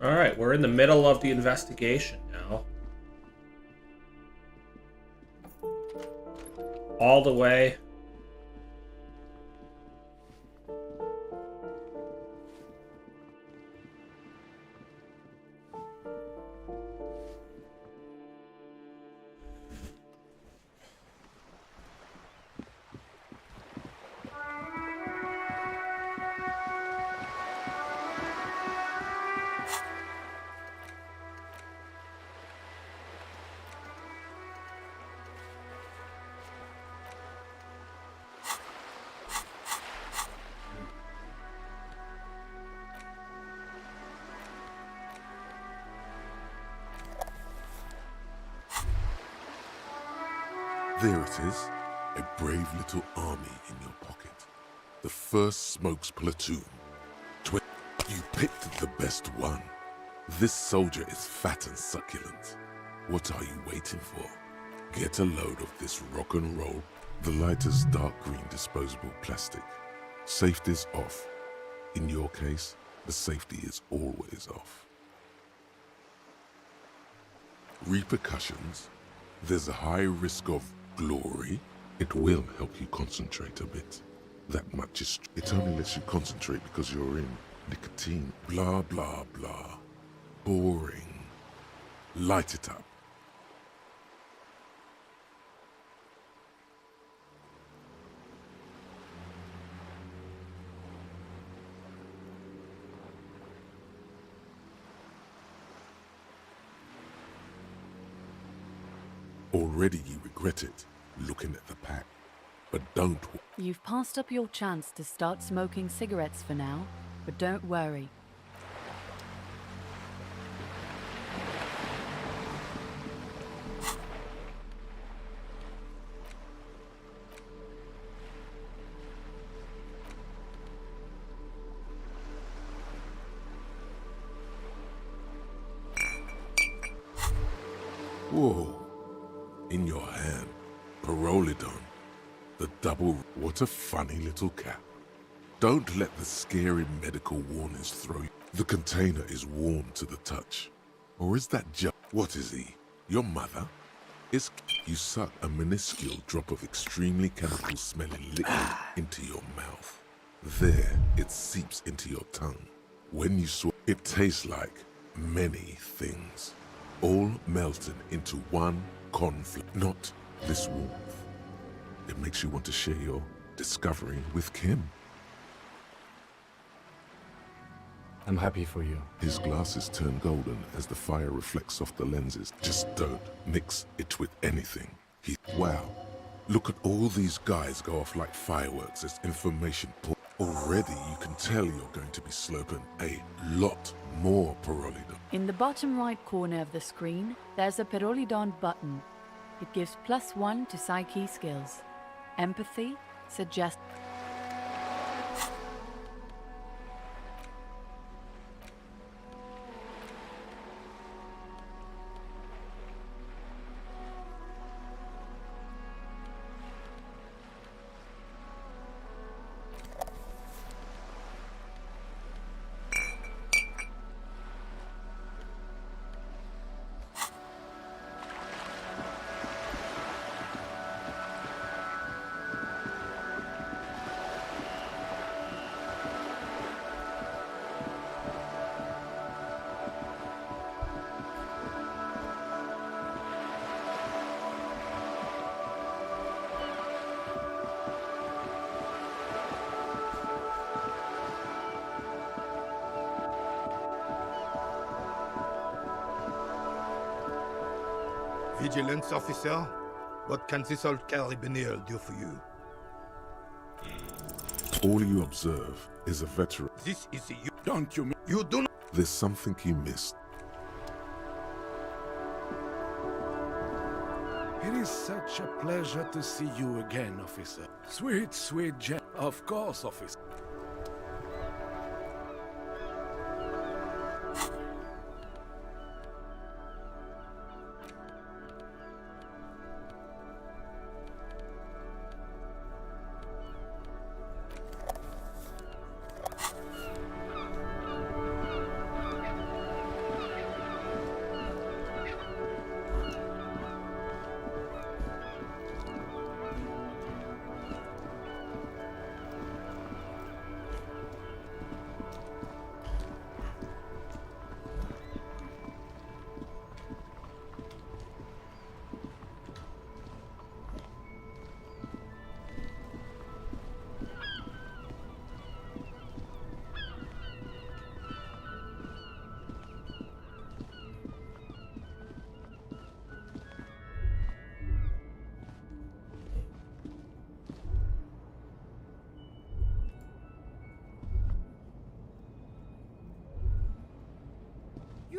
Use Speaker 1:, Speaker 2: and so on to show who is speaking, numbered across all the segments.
Speaker 1: Alright, we're in the middle of the investigation now. All the way.
Speaker 2: There it is, a brave little army in your pocket. The first Smokes platoon. You picked the best one. This soldier is fat and succulent. What are you waiting for? Get a load of this rock and roll. The lighter's dark green disposable plastic. Safety's off. In your case, the safety is always off. Repercussions. There's a high risk of glory. It will help you concentrate a bit. That much is... It only lets you concentrate because you're in nicotine. Blah, blah, blah. Boring. Light it up. Already you regret it, looking at the pack. But don't...
Speaker 3: You've passed up your chance to start smoking cigarettes for now, but don't worry.
Speaker 2: Whoa. In your hand, Parolidon. The double... What a funny little cap. Don't let the scary medical warnings throw you. The container is warm to the touch. Or is that just... What is he? Your mother? You suck a minuscule drop of extremely chemical-smelling liquid into your mouth. There, it seeps into your tongue. When you swallow, it tastes like many things, all melted into one conflict. Not this warmth. It makes you want to share your discovery with Kim.
Speaker 4: I'm happy for you.
Speaker 2: His glasses turn golden as the fire reflects off the lenses. Just don't mix it with anything. Wow, look at all these guys go off like fireworks as information pour. Already you can tell you're going to be sloping a lot more Parolidon.
Speaker 3: In the bottom right corner of the screen, there's a Parolidon button. It gives +1 to psyche skills. Empathy, suggest...
Speaker 5: Vigilance officer, what can this old carabinier do for you?
Speaker 2: All you observe is a veteran.
Speaker 5: This is you.
Speaker 2: Don't you...
Speaker 5: You do not...
Speaker 2: There's something you missed.
Speaker 6: It is such a pleasure to see you again, officer. Sweet, sweet Jen. Of course, officer.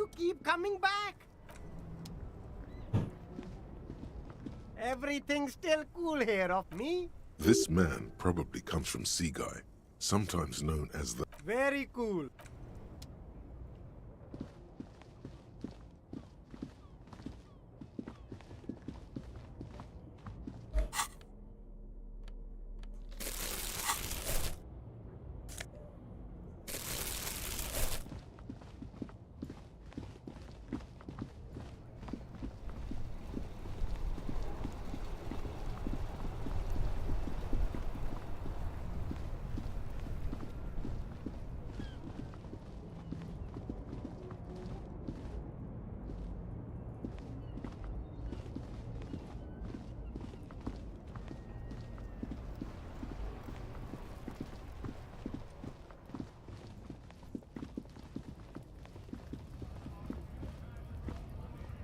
Speaker 7: you keep coming back? Everything's still cool here of me?
Speaker 2: This man probably comes from Seaguy, sometimes known as the...
Speaker 7: Very cool.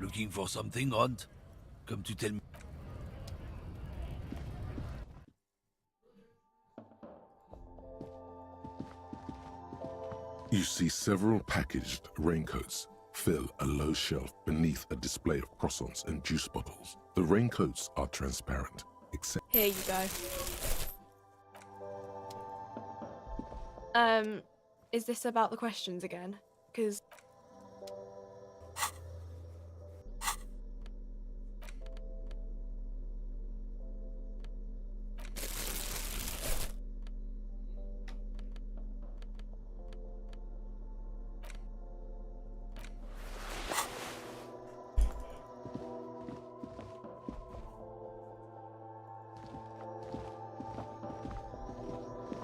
Speaker 8: Looking for something, Hunt? Come to tell me.
Speaker 2: You see several packaged raincoats fill a low shelf beneath a display of croissants and juice bottles. The raincoats are transparent, except...
Speaker 9: Here you go. Is this about the questions again? Because...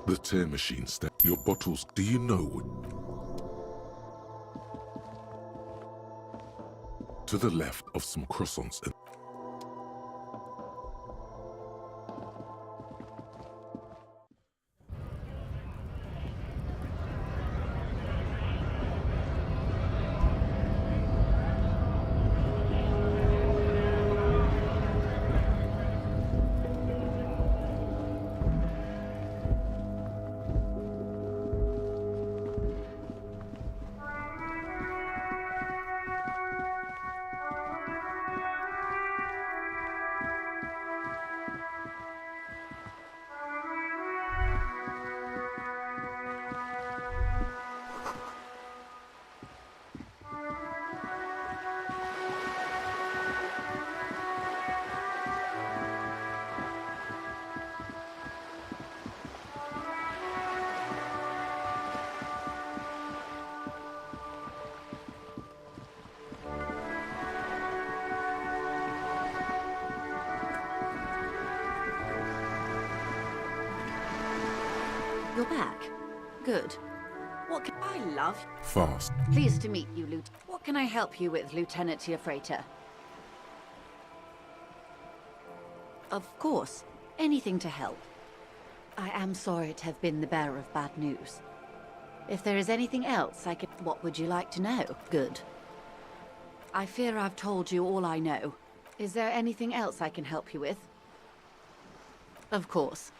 Speaker 2: The tear machine your bottles, do you know what... To the left of some croissants and...
Speaker 10: You're back. Good. What can I love?
Speaker 2: Fast.
Speaker 10: Pleased to meet you, Lieutenant. What can I help you with, Lieutenant Tiafreta? Of course. Anything to help. I am sorry to have been the bearer of bad news. If there is anything else I can... What would you like to know? Good. I fear I've told you all I know. Is there anything else I can help you with? Of course.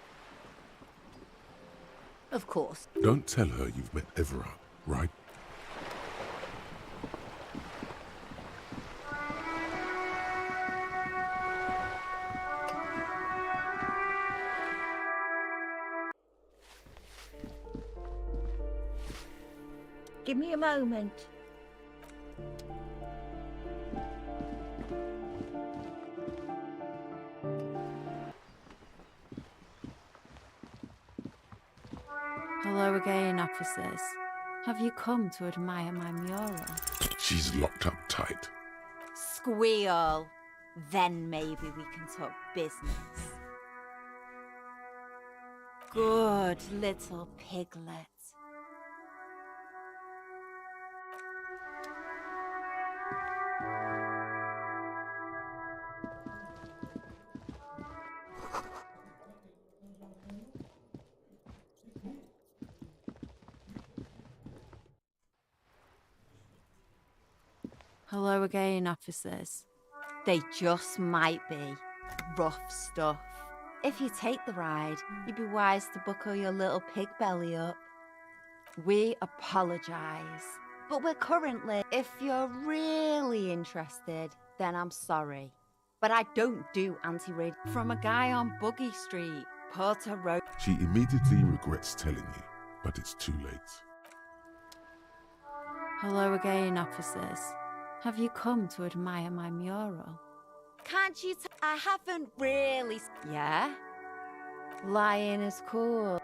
Speaker 10: Of course.
Speaker 2: Don't tell her you've met Everard, right?
Speaker 11: Give me a moment.
Speaker 3: Hello again, officers. Have you come to admire my mural?
Speaker 2: She's locked up tight.
Speaker 11: Squeal. Then maybe we can talk business. Good little piglet.
Speaker 3: Hello again, officers.
Speaker 11: They just might be. Rough stuff. If you take the ride, you'd be wise to buckle your little pig belly up.
Speaker 3: We apologise.
Speaker 11: But we're currently... If you're really interested, then I'm sorry. But I don't do anti-raid. From a guy on Buggy Street, Porter Road.
Speaker 2: She immediately regrets telling you, but it's too late.
Speaker 3: Hello again, officers. Have you come to admire my mural?
Speaker 11: Can't you I haven't really... Yeah? Lying is cool.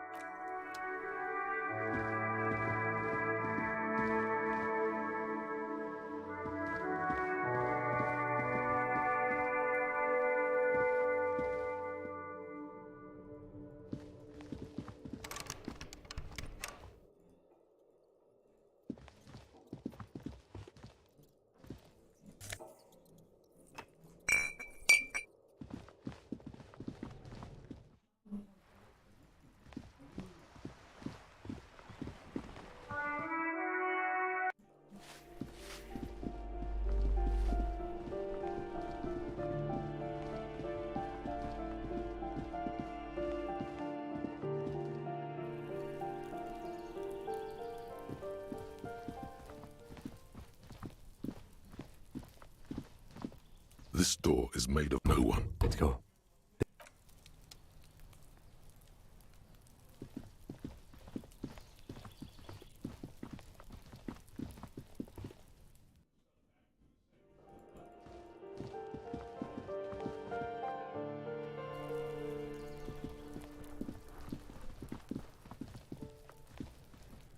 Speaker 2: This door is made of no one.
Speaker 4: Let's go.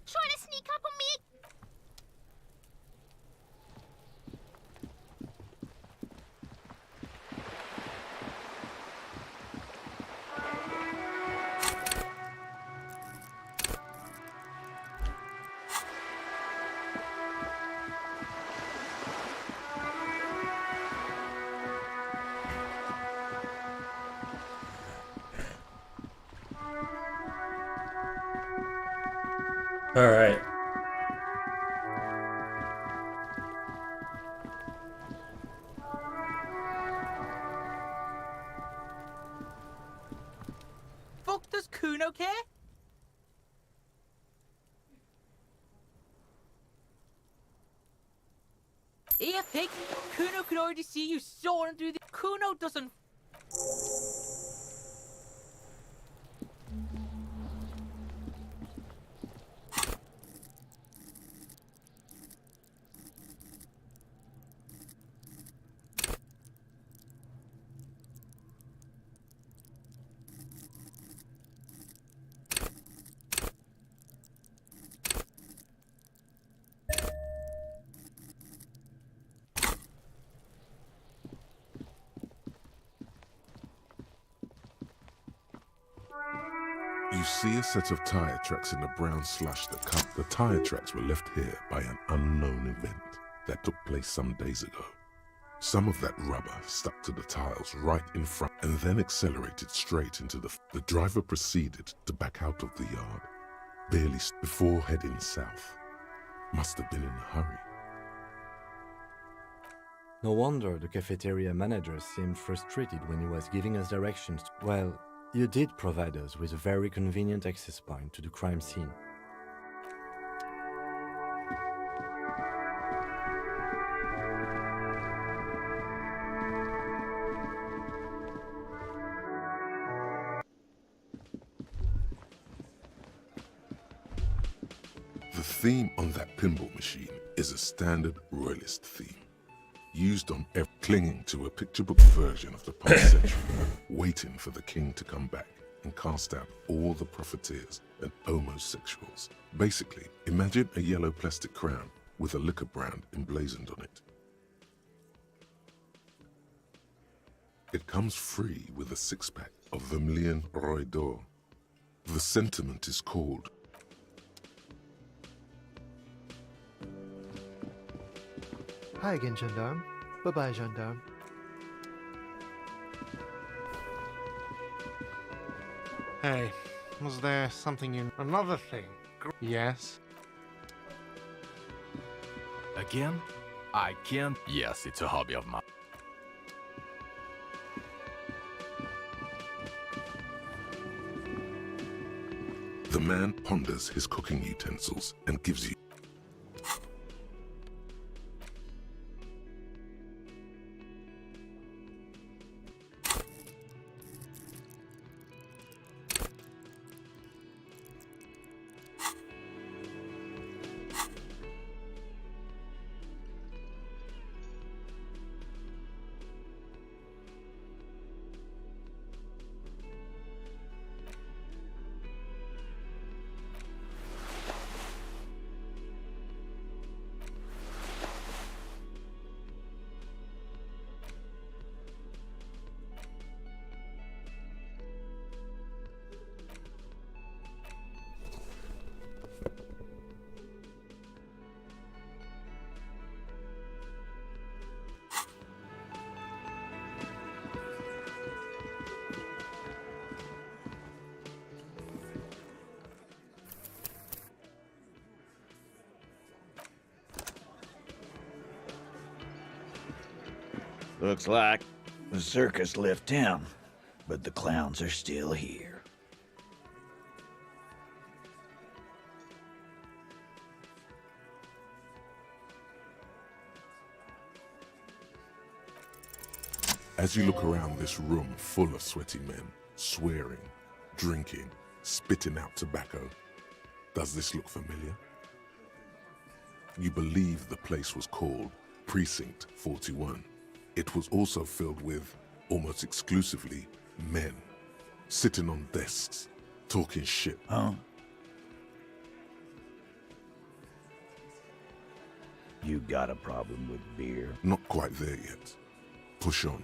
Speaker 11: Trying to sneak up on me?
Speaker 1: All right.
Speaker 7: Fuck, does Kuno care? Here, pig. Kuno could already see you soaring through the... Kuno doesn't...
Speaker 2: You see a set of tire tracks in the brown slush that come. The tire tracks were left here by an unknown event that took place some days ago. Some of that rubber stuck to the tiles right in front and then accelerated straight into the driver proceeded to back out of the yard, barely before heading south. Must have been in a hurry.
Speaker 4: No wonder the cafeteria manager seemed frustrated when he was giving us directions. Well, you did provide us with a very convenient access point to the crime scene.
Speaker 2: The theme on that pinball machine is a standard royalist theme, used on clinging to a picture book version of the past century, waiting for the king to come back and cast out all the profiteers and homosexuals. Basically, imagine a yellow plastic crown with a liquor brand emblazoned on it. It comes free with a 6-pack of Vermilion Roy d'Or. The sentiment is called
Speaker 12: Hi again, Gendarme. Bye-bye, Gendarme.
Speaker 13: Hey, was there something in... Another thing? Yes?
Speaker 14: Again? I can't... Yes, it's a hobby of mine.
Speaker 2: The man ponders his cooking utensils and gives you
Speaker 15: Looks like the circus left town, but the clowns are still here.
Speaker 2: As you look around this room full of sweaty men, swearing, drinking, spitting out tobacco, does this look familiar? You believe the place was called Precinct 41. It was also filled with, almost exclusively, men, sitting on desks, talking shit.
Speaker 15: Huh? You got a problem with beer?
Speaker 2: Not quite there yet. Push on.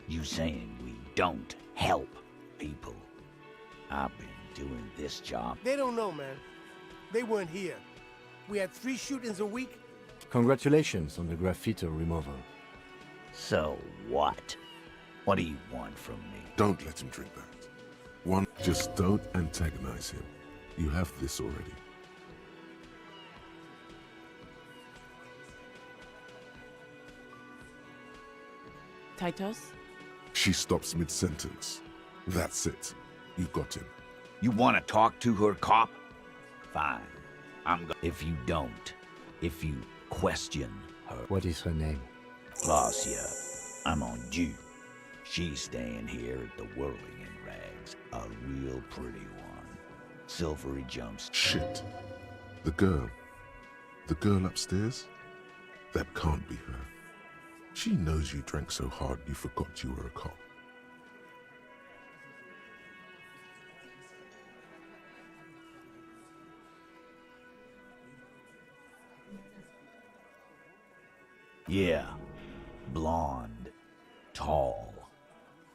Speaker 15: You saying we don't help people? I've been doing this job.
Speaker 16: They don't know, man. They weren't here. We had 3 shootings a week.
Speaker 4: Congratulations on the graffiti removal.
Speaker 15: So what? What do you want from me?
Speaker 2: Don't let him drink that. One, just don't antagonize him. You have this already.
Speaker 17: Titus?
Speaker 2: She stops mid-sentence. That's it. You got him.
Speaker 15: You want to talk to her, cop? Fine. If you don't, if you question her...
Speaker 4: What is her name?
Speaker 15: Glacia. I'm on due. She's staying here at the Whirling in Rags. A real pretty one. Silvery jumps.
Speaker 2: Shit. The girl. The girl upstairs? That can't be her. She knows you drank so hard you forgot you were a cop.
Speaker 15: Yeah. Blonde. Tall.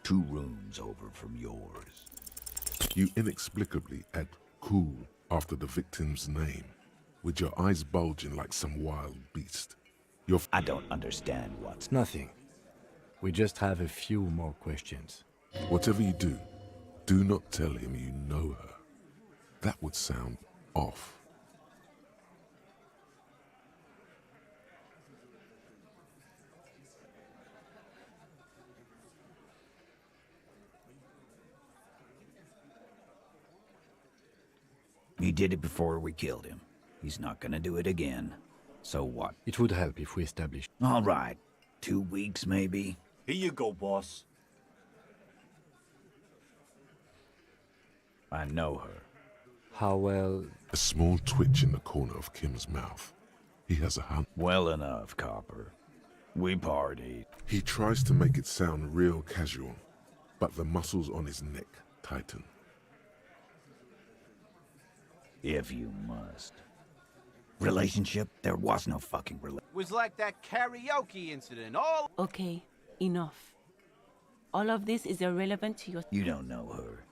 Speaker 15: 2 rooms over from yours.
Speaker 2: You inexplicably add cool after the victim's name, with your eyes bulging like some wild beast.
Speaker 15: I don't understand what's...
Speaker 4: Nothing. We just have a few more questions.
Speaker 2: Whatever you do not tell him you know her. That would sound off.
Speaker 15: He did it before we killed him. He's not gonna do it again. So what?
Speaker 4: It would help if we established...
Speaker 15: All right. 2 weeks, maybe?
Speaker 18: Here you go, boss.
Speaker 15: I know her.
Speaker 4: How well...
Speaker 2: A small twitch in the corner of Kim's mouth. He has a hunt.
Speaker 15: Well enough, Copper. We partied.
Speaker 2: He tries to make it sound real casual, but the muscles on his neck tighten.
Speaker 15: If you must. Relationship? There was no fucking relationship.
Speaker 18: Was like that karaoke incident, all...
Speaker 17: Okay, enough. All of this is irrelevant to your...
Speaker 15: You don't know her.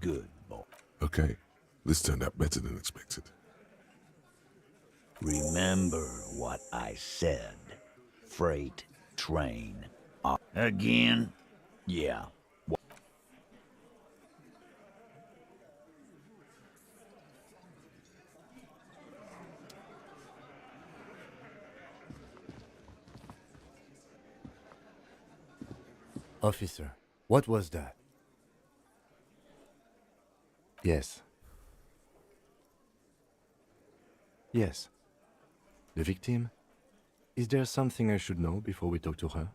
Speaker 15: Good boy.
Speaker 2: Okay, this turned out better than expected.
Speaker 15: Remember what I said. Freight train. Again? Yeah.
Speaker 4: Officer, what was that? Yes. Yes. The victim? Is there something I should know before we talk to her?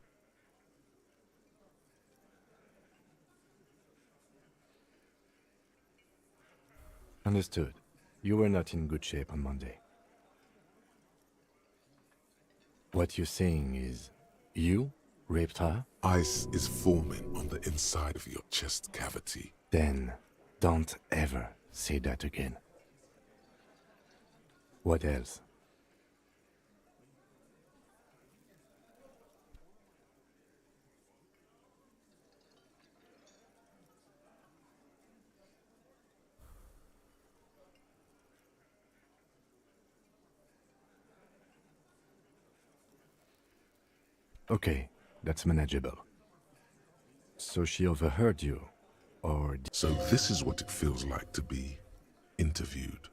Speaker 4: Understood. You were not in good shape on Monday. What you're saying is, you raped her?
Speaker 2: Ice is forming on the inside of your chest cavity.
Speaker 4: Then, don't ever say that again. What else? Okay, that's manageable. So she overheard you, or...
Speaker 2: So this is what it feels like to be interviewed.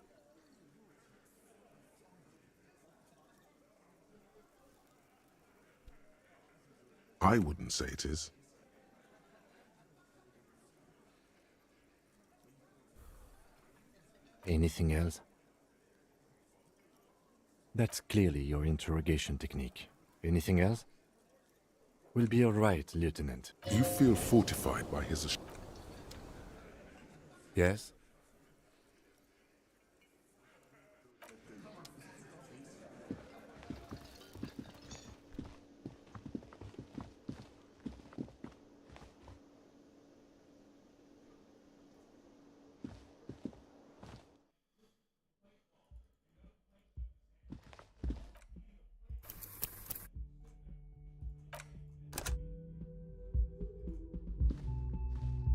Speaker 2: I wouldn't say it is.
Speaker 4: Anything else? That's clearly your interrogation technique. Anything else? We'll be all right, Lieutenant.
Speaker 2: You feel fortified by his...
Speaker 4: Yes?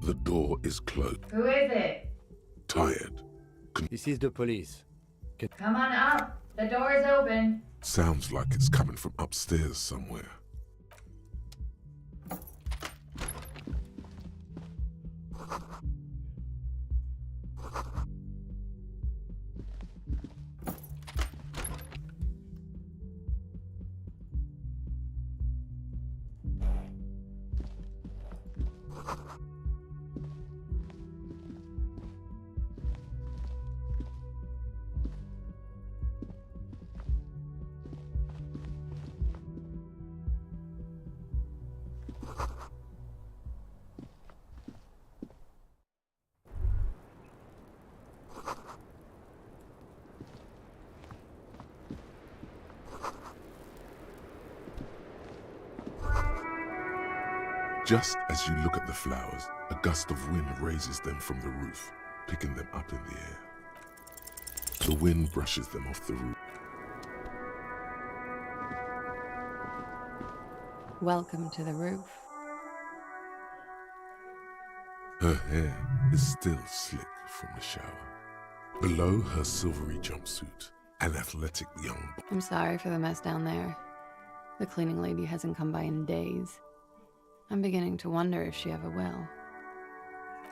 Speaker 2: The door is closed.
Speaker 19: Who is it?
Speaker 2: Tired.
Speaker 4: This is the police.
Speaker 19: Come on up. The door is open.
Speaker 2: Sounds like it's coming from upstairs somewhere. Just as you look at the flowers, a gust of wind raises them from the roof, picking them up in the air. The wind brushes them off the roof.
Speaker 3: Welcome to the roof.
Speaker 2: Her hair is still slick from the shower. Below her silvery jumpsuit, an athletic young...
Speaker 3: I'm sorry for the mess down there. The cleaning lady hasn't come by in days. I'm beginning to wonder if she ever will.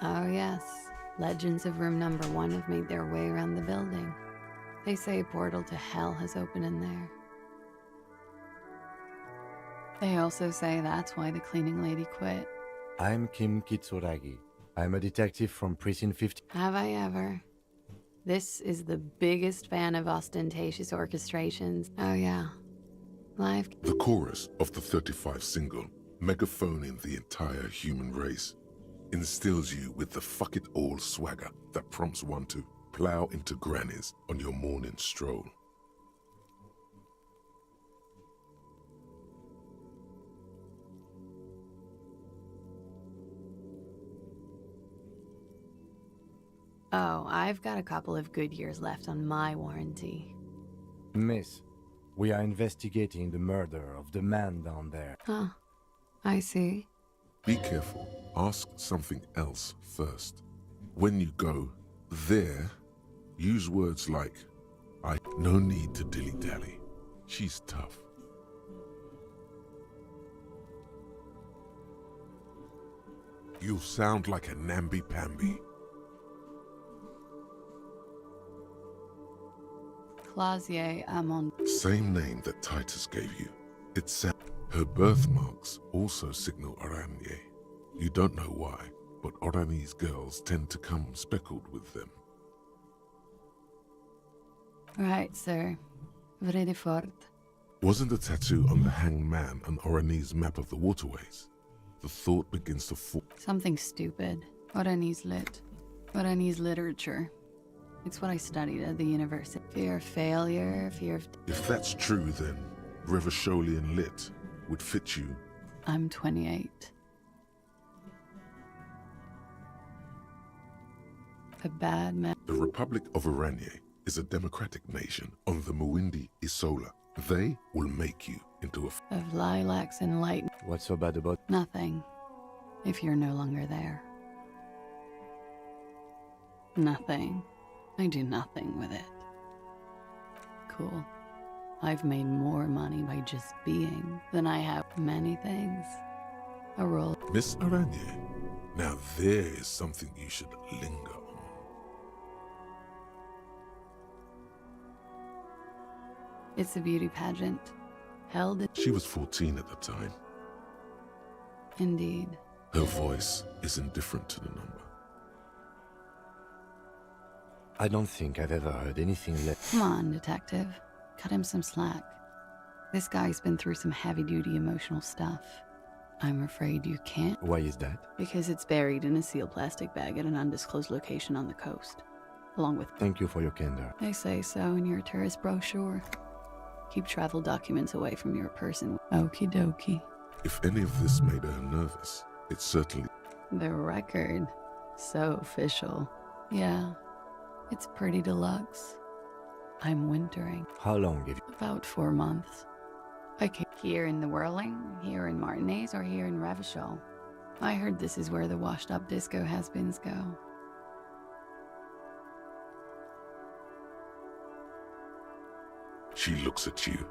Speaker 3: Oh yes, legends of room number 1 have made their way around the building. They say a portal to hell has opened in there. They also say that's why the cleaning lady quit.
Speaker 4: I'm Kim Kitsuragi. I'm a detective from Precinct 50.
Speaker 3: Have I ever? This is the biggest fan of ostentatious orchestrations. Oh yeah. Live.
Speaker 2: The chorus of the 35 single, megaphoning the entire human race, instills you with the fuck it all swagger that prompts one to plow into grannies on your morning stroll.
Speaker 3: Oh, I've got a couple of good years left on my warranty.
Speaker 4: Miss, we are investigating the murder of the man down there.
Speaker 3: Huh. I see.
Speaker 2: Be careful. Ask something else first. When you go there, use words like, no need to dilly-dally. She's tough. You'll sound like a namby-pamby.
Speaker 3: Clausier Amon.
Speaker 2: Same name that Titus gave you. It's her birthmarks also signal Oranje. You don't know why, but Oranese girls tend to come speckled with them.
Speaker 3: Right, sir. Very fort.
Speaker 2: Wasn't the tattoo on the hanged man an Oranese map of the waterways? The thought begins to fall.
Speaker 3: Something stupid. Oranese lit. Oranese literature. It's what I studied at the university. Fear of failure, fear of...
Speaker 2: If that's true, then Revacholian lit would fit you.
Speaker 3: I'm 28. A bad man.
Speaker 2: The Republic of Oranje is a democratic nation on the Muindi Isola. They will make you into a...
Speaker 3: Of lilacs and light.
Speaker 4: What's so bad about...
Speaker 3: Nothing. If you're no longer there. Nothing. I do nothing with it. Cool. I've made more money by just being than I have many things. A role.
Speaker 2: Miss Oranje, Now there is something you should linger on.
Speaker 3: It's a beauty pageant. Held in...
Speaker 2: She was 14 at the time.
Speaker 3: Indeed.
Speaker 2: Her voice is indifferent to the number.
Speaker 4: I don't think I've ever heard anything less.
Speaker 3: Come on, detective. Cut him some slack. This guy's been through some heavy-duty emotional stuff. I'm afraid you can't.
Speaker 4: Why is that?
Speaker 3: Because it's buried in a sealed plastic bag at an undisclosed location on the coast. Along with...
Speaker 4: Thank you for your candor.
Speaker 3: They say so in your tourist brochure. Keep travel documents away from your person. Okie dokie.
Speaker 2: If any of this made her nervous, it certainly...
Speaker 3: The record. So official. Yeah. It's pretty deluxe. I'm wintering.
Speaker 4: How long have you...
Speaker 3: About 4 months. I came here in the Whirling, here in Martinez, or here in Ravishol. I heard this is where the washed-up disco has-beens go.
Speaker 2: She looks at you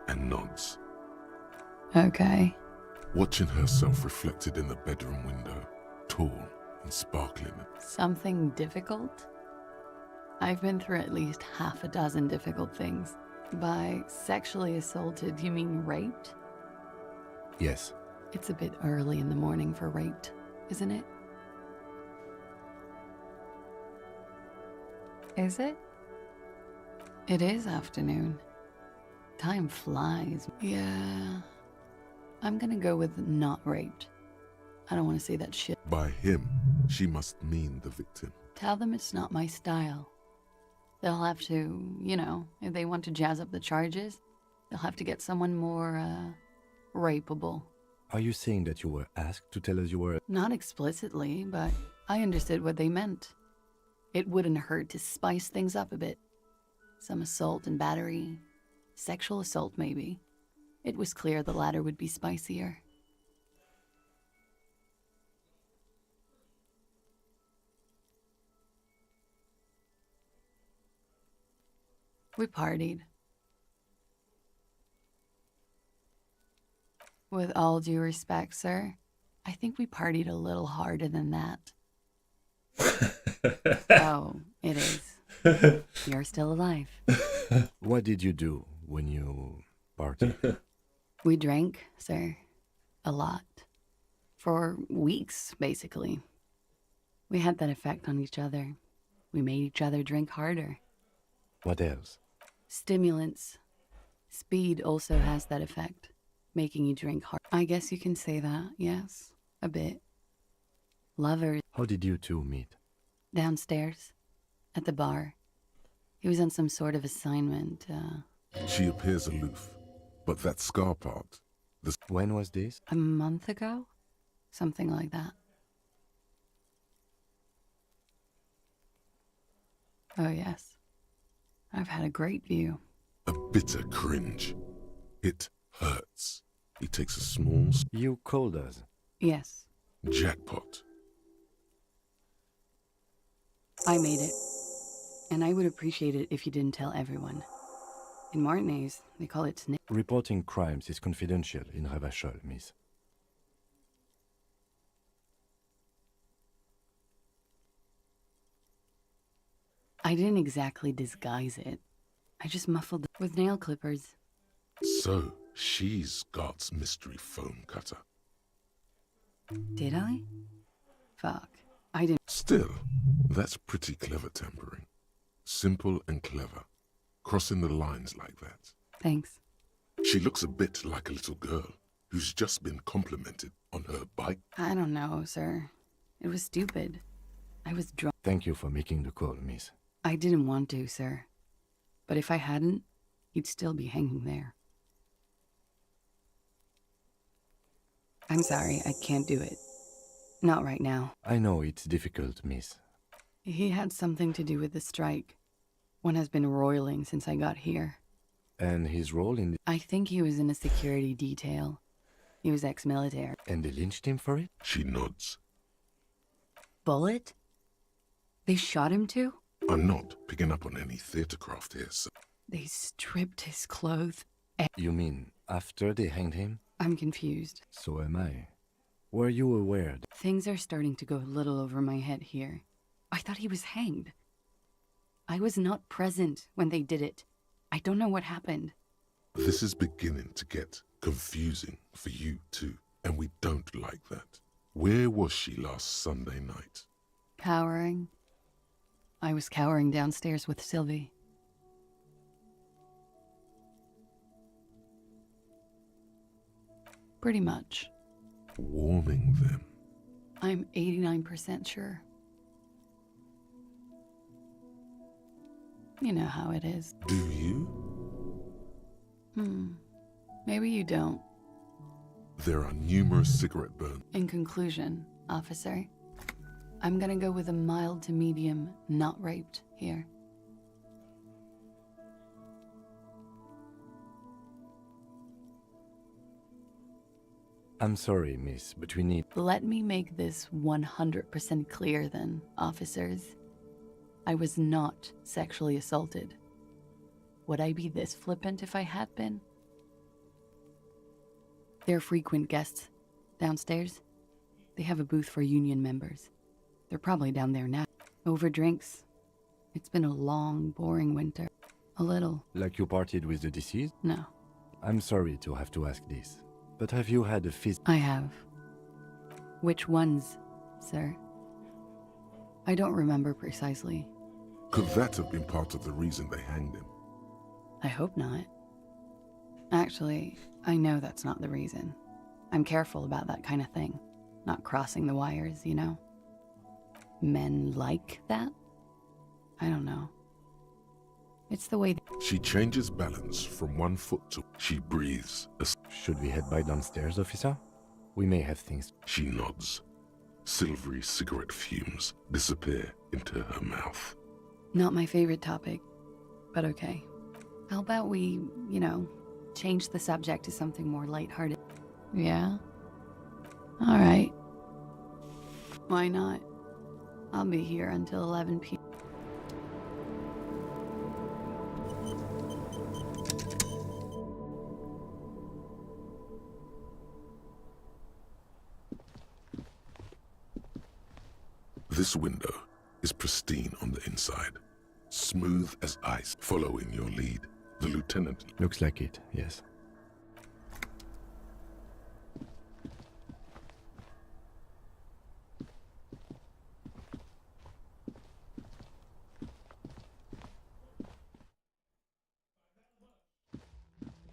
Speaker 2: and nods.
Speaker 3: Okay.
Speaker 2: Watching herself reflected in the bedroom window, tall and sparkling.
Speaker 3: Something difficult? I've been through at least half a dozen difficult things. By sexually assaulted, you mean raped?
Speaker 4: Yes.
Speaker 3: It's a bit early in the morning for raped, isn't it? Is it? It is afternoon. Time flies. Yeah. I'm gonna go with not raped. I don't want to say that shit.
Speaker 2: By him, she must mean the victim.
Speaker 3: Tell them it's not my style. They'll have to, you know, if they want to jazz up the charges, they'll have to get someone more, rapeable.
Speaker 4: Are you saying that you were asked to tell us you were...
Speaker 3: Not explicitly, but I understood what they meant. It wouldn't hurt to spice things up a bit. Some assault and battery. Sexual assault, maybe. It was clear the latter would be spicier. We partied. With all due respect, sir, I think we partied a little harder than that. Oh, it is. You're still alive.
Speaker 4: What did you do when you partied?
Speaker 3: We drank, sir. A lot. For weeks, basically. We had that effect on each other. We made each other drink harder.
Speaker 4: What else?
Speaker 3: Stimulants. Speed also has that effect, making you drink hard. I guess you can say that, yes. A bit. Lovers.
Speaker 4: How did you two meet?
Speaker 3: Downstairs. At the bar. He was on some sort of assignment,
Speaker 2: She appears aloof, but that scar part...
Speaker 4: When was this?
Speaker 3: A month ago? Something like that. Oh, yes. I've had a great view.
Speaker 2: A bitter cringe. It hurts. He takes a small...
Speaker 4: You called us.
Speaker 3: Yes.
Speaker 2: Jackpot.
Speaker 3: I made it. And I would appreciate it if you didn't tell everyone. In Martinez, they call it snitch.
Speaker 4: Reporting crimes is confidential in Ravachol, miss.
Speaker 3: I didn't exactly disguise it. I just muffled it with nail clippers.
Speaker 2: So, she's God's mystery foam cutter.
Speaker 3: Did I? Fuck. I didn't.
Speaker 2: Still, that's pretty clever tampering. Simple and clever. Crossing the lines like that.
Speaker 3: Thanks.
Speaker 2: She looks a bit like a little girl who's just been complimented on her bike.
Speaker 3: I don't know, sir. It was stupid. I was drunk.
Speaker 4: Thank you for making the call, miss.
Speaker 3: I didn't want to, sir. But if I hadn't, he'd still be hanging there. I'm sorry, I can't do it. Not right now.
Speaker 4: I know it's difficult, miss.
Speaker 3: He had something to do with the strike. One has been roiling since I got here.
Speaker 4: And his role in...
Speaker 3: I think he was in a security detail. He was ex-military.
Speaker 4: And they lynched him for it?
Speaker 2: She nods.
Speaker 3: Bullet? They shot him too?
Speaker 2: I'm not picking up on any theater craft here, sir.
Speaker 3: They stripped his clothes.
Speaker 4: You mean after they hanged him?
Speaker 3: I'm confused.
Speaker 4: So am I. Were you aware?
Speaker 17: Things are starting to go a little over my head here. I thought he was hanged. I was not present when they did it. I don't know what happened.
Speaker 2: This is beginning to get confusing for you too, and we don't like that. Where was she last Sunday night?
Speaker 3: Cowering. I was cowering downstairs with Sylvie. Pretty much.
Speaker 2: Warming them.
Speaker 3: I'm 89% sure. You know how it is.
Speaker 2: Do you?
Speaker 3: Maybe you don't.
Speaker 2: There are numerous cigarette burns.
Speaker 3: In conclusion, officer, I'm gonna go with a mild to medium not raped here.
Speaker 4: I'm sorry, miss, but we need...
Speaker 3: Let me make this 100% clear then, officers. I was not sexually assaulted. Would I be this flippant if I had been? They're frequent guests downstairs. They have a booth for union members. They're probably down there now. Over drinks. It's been a long, boring winter. A little.
Speaker 4: Like you partied with the deceased?
Speaker 3: No.
Speaker 4: I'm sorry to have to ask this, but have you had a
Speaker 3: I have. Which ones, sir? I don't remember precisely.
Speaker 2: Could that have been part of the reason they hanged him?
Speaker 3: I hope not. Actually, I know that's not the reason. I'm careful about that kind of thing. Not crossing the wires, you know? Men like that? I don't know. It's the way...
Speaker 2: She changes balance from one foot to... She breathes.
Speaker 4: Should we head by downstairs, officer? We may have things...
Speaker 2: She nods. Silvery cigarette fumes disappear into her mouth.
Speaker 3: Not my favorite topic, but okay. How about we, change the subject to something more lighthearted? Yeah? All right. Why not? I'll be here until 11 p.m.
Speaker 2: This window is pristine on the inside. Smooth as ice. Following your lead, the lieutenant...
Speaker 4: Looks like it, yes.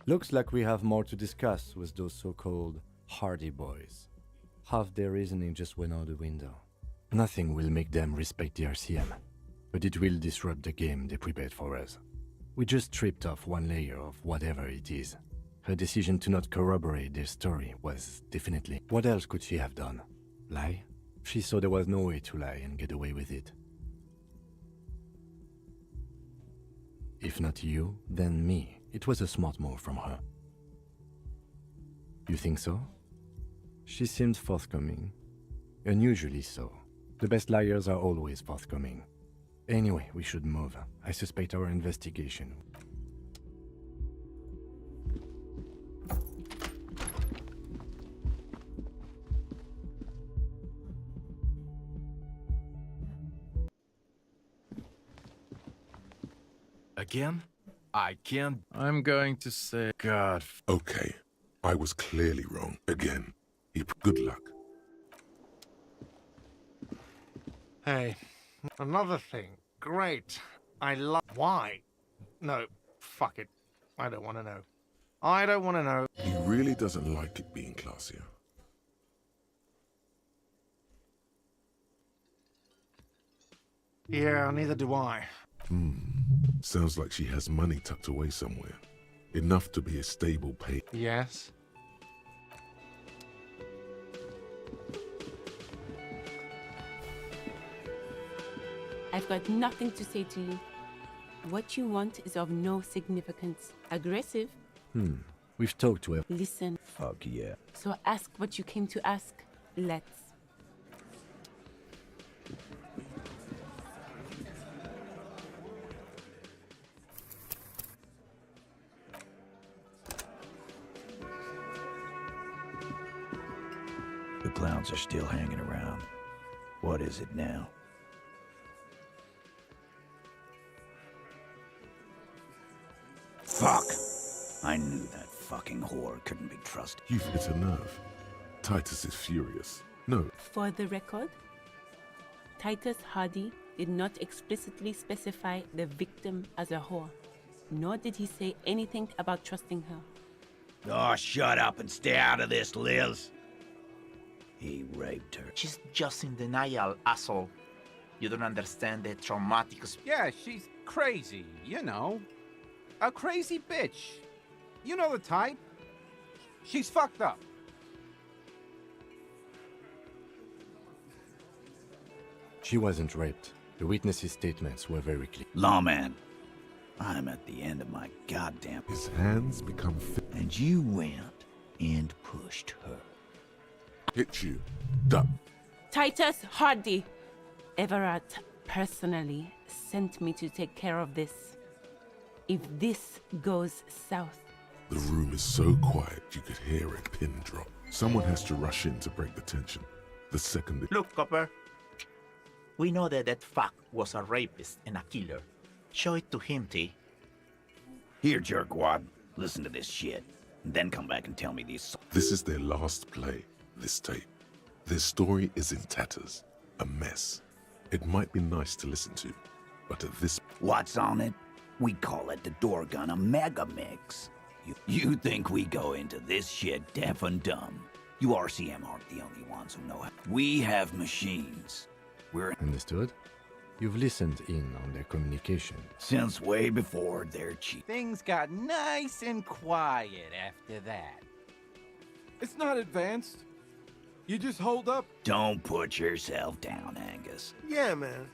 Speaker 4: Looks like we have more to discuss with those so-called Hardy Boys. Half their reasoning just went out the window. Nothing will make them respect the RCM, but it will disrupt the game they prepared for us. We just stripped off one layer of whatever it is. Her decision to not corroborate their story was definitely... What else could she have done? Lie? She saw there was no way to lie and get away with it. If not you, then me. It was a smart move from her. You think so? She seemed forthcoming. Unusually so. The best liars are always forthcoming. Anyway, we should move. I suspect our investigation.
Speaker 14: Again? I can't... I'm going to say... God...
Speaker 2: Okay, I was clearly wrong. Again. Good luck.
Speaker 13: Hey, another thing. Great. I love... Why? No, fuck it. I don't want to know. I don't want to know.
Speaker 2: He really doesn't like it being classier.
Speaker 13: Yeah, neither do I.
Speaker 2: Sounds like she has money tucked away somewhere. Enough to be a stable pay.
Speaker 13: Yes?
Speaker 17: I've got nothing to say to you. What you want is of no significance. Aggressive?
Speaker 4: We've talked to her.
Speaker 17: Listen.
Speaker 15: Fuck yeah.
Speaker 17: So ask what you came to ask. Let's.
Speaker 15: The clowns are still hanging around. What is it now? Fuck! I knew that fucking whore couldn't be trusted.
Speaker 2: You've hit a nerve. Titus is furious. No.
Speaker 20: For the record, Titus Hardy did not explicitly specify the victim as a whore, nor did he say anything about trusting her.
Speaker 15: Oh, shut up and stay out of this, Liz. He raped her.
Speaker 18: She's just in denial, asshole. You don't understand the traumatic...
Speaker 21: Yeah, she's crazy, you know. A crazy bitch. You know the type. She's fucked up.
Speaker 4: She wasn't raped. The witnesses' statements were very clear.
Speaker 15: Lawman, I'm at the end of my goddamn...
Speaker 2: His hands become thick.
Speaker 15: And you went and pushed her.
Speaker 2: Hit you. Duck.
Speaker 20: Titus Hardy. Everett personally sent me to take care of this. If this goes south...
Speaker 2: The room is so quiet you could hear a pin drop. Someone has to rush in to break the tension. The second...
Speaker 18: Look, Copper. We know that that fuck was a rapist and a killer. Show it to him, T.
Speaker 15: Here, jerkwad. Listen to this shit. And then come back and tell me these...
Speaker 2: This is their last play, this tape. Their story is in tatters. A mess. It might be nice to listen to, but at this...
Speaker 15: What's on it? We call it the door gun a mega mix. You think we go into this shit deaf and dumb? You RCM aren't the only ones who know how. We have machines. We're...
Speaker 4: Understood? You've listened in on their communication.
Speaker 15: Since way before their chief.
Speaker 21: Things got nice and quiet after that.
Speaker 6: It's not advanced. You just hold up.
Speaker 15: Don't put yourself down, Angus.
Speaker 16: Yeah, man.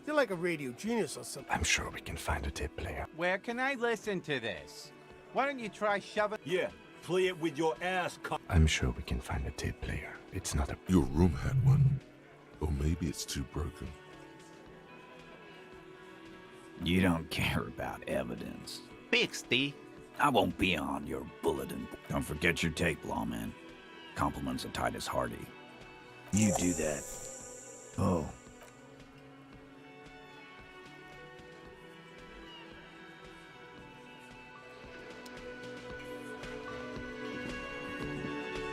Speaker 16: You're like a radio genius or something.
Speaker 4: I'm sure we can find a tape player.
Speaker 21: Where can I listen to this? Why don't you try shoving...
Speaker 18: Yeah, play it with your ass,
Speaker 4: I'm sure we can find a tape player. It's not a...
Speaker 2: Your room had one. Or maybe it's too broken.
Speaker 15: You don't care about evidence.
Speaker 18: Fix, T.
Speaker 15: I won't be on your bulletin. Don't forget your tape, lawman. Compliments of Titus Hardy. You do that. Oh.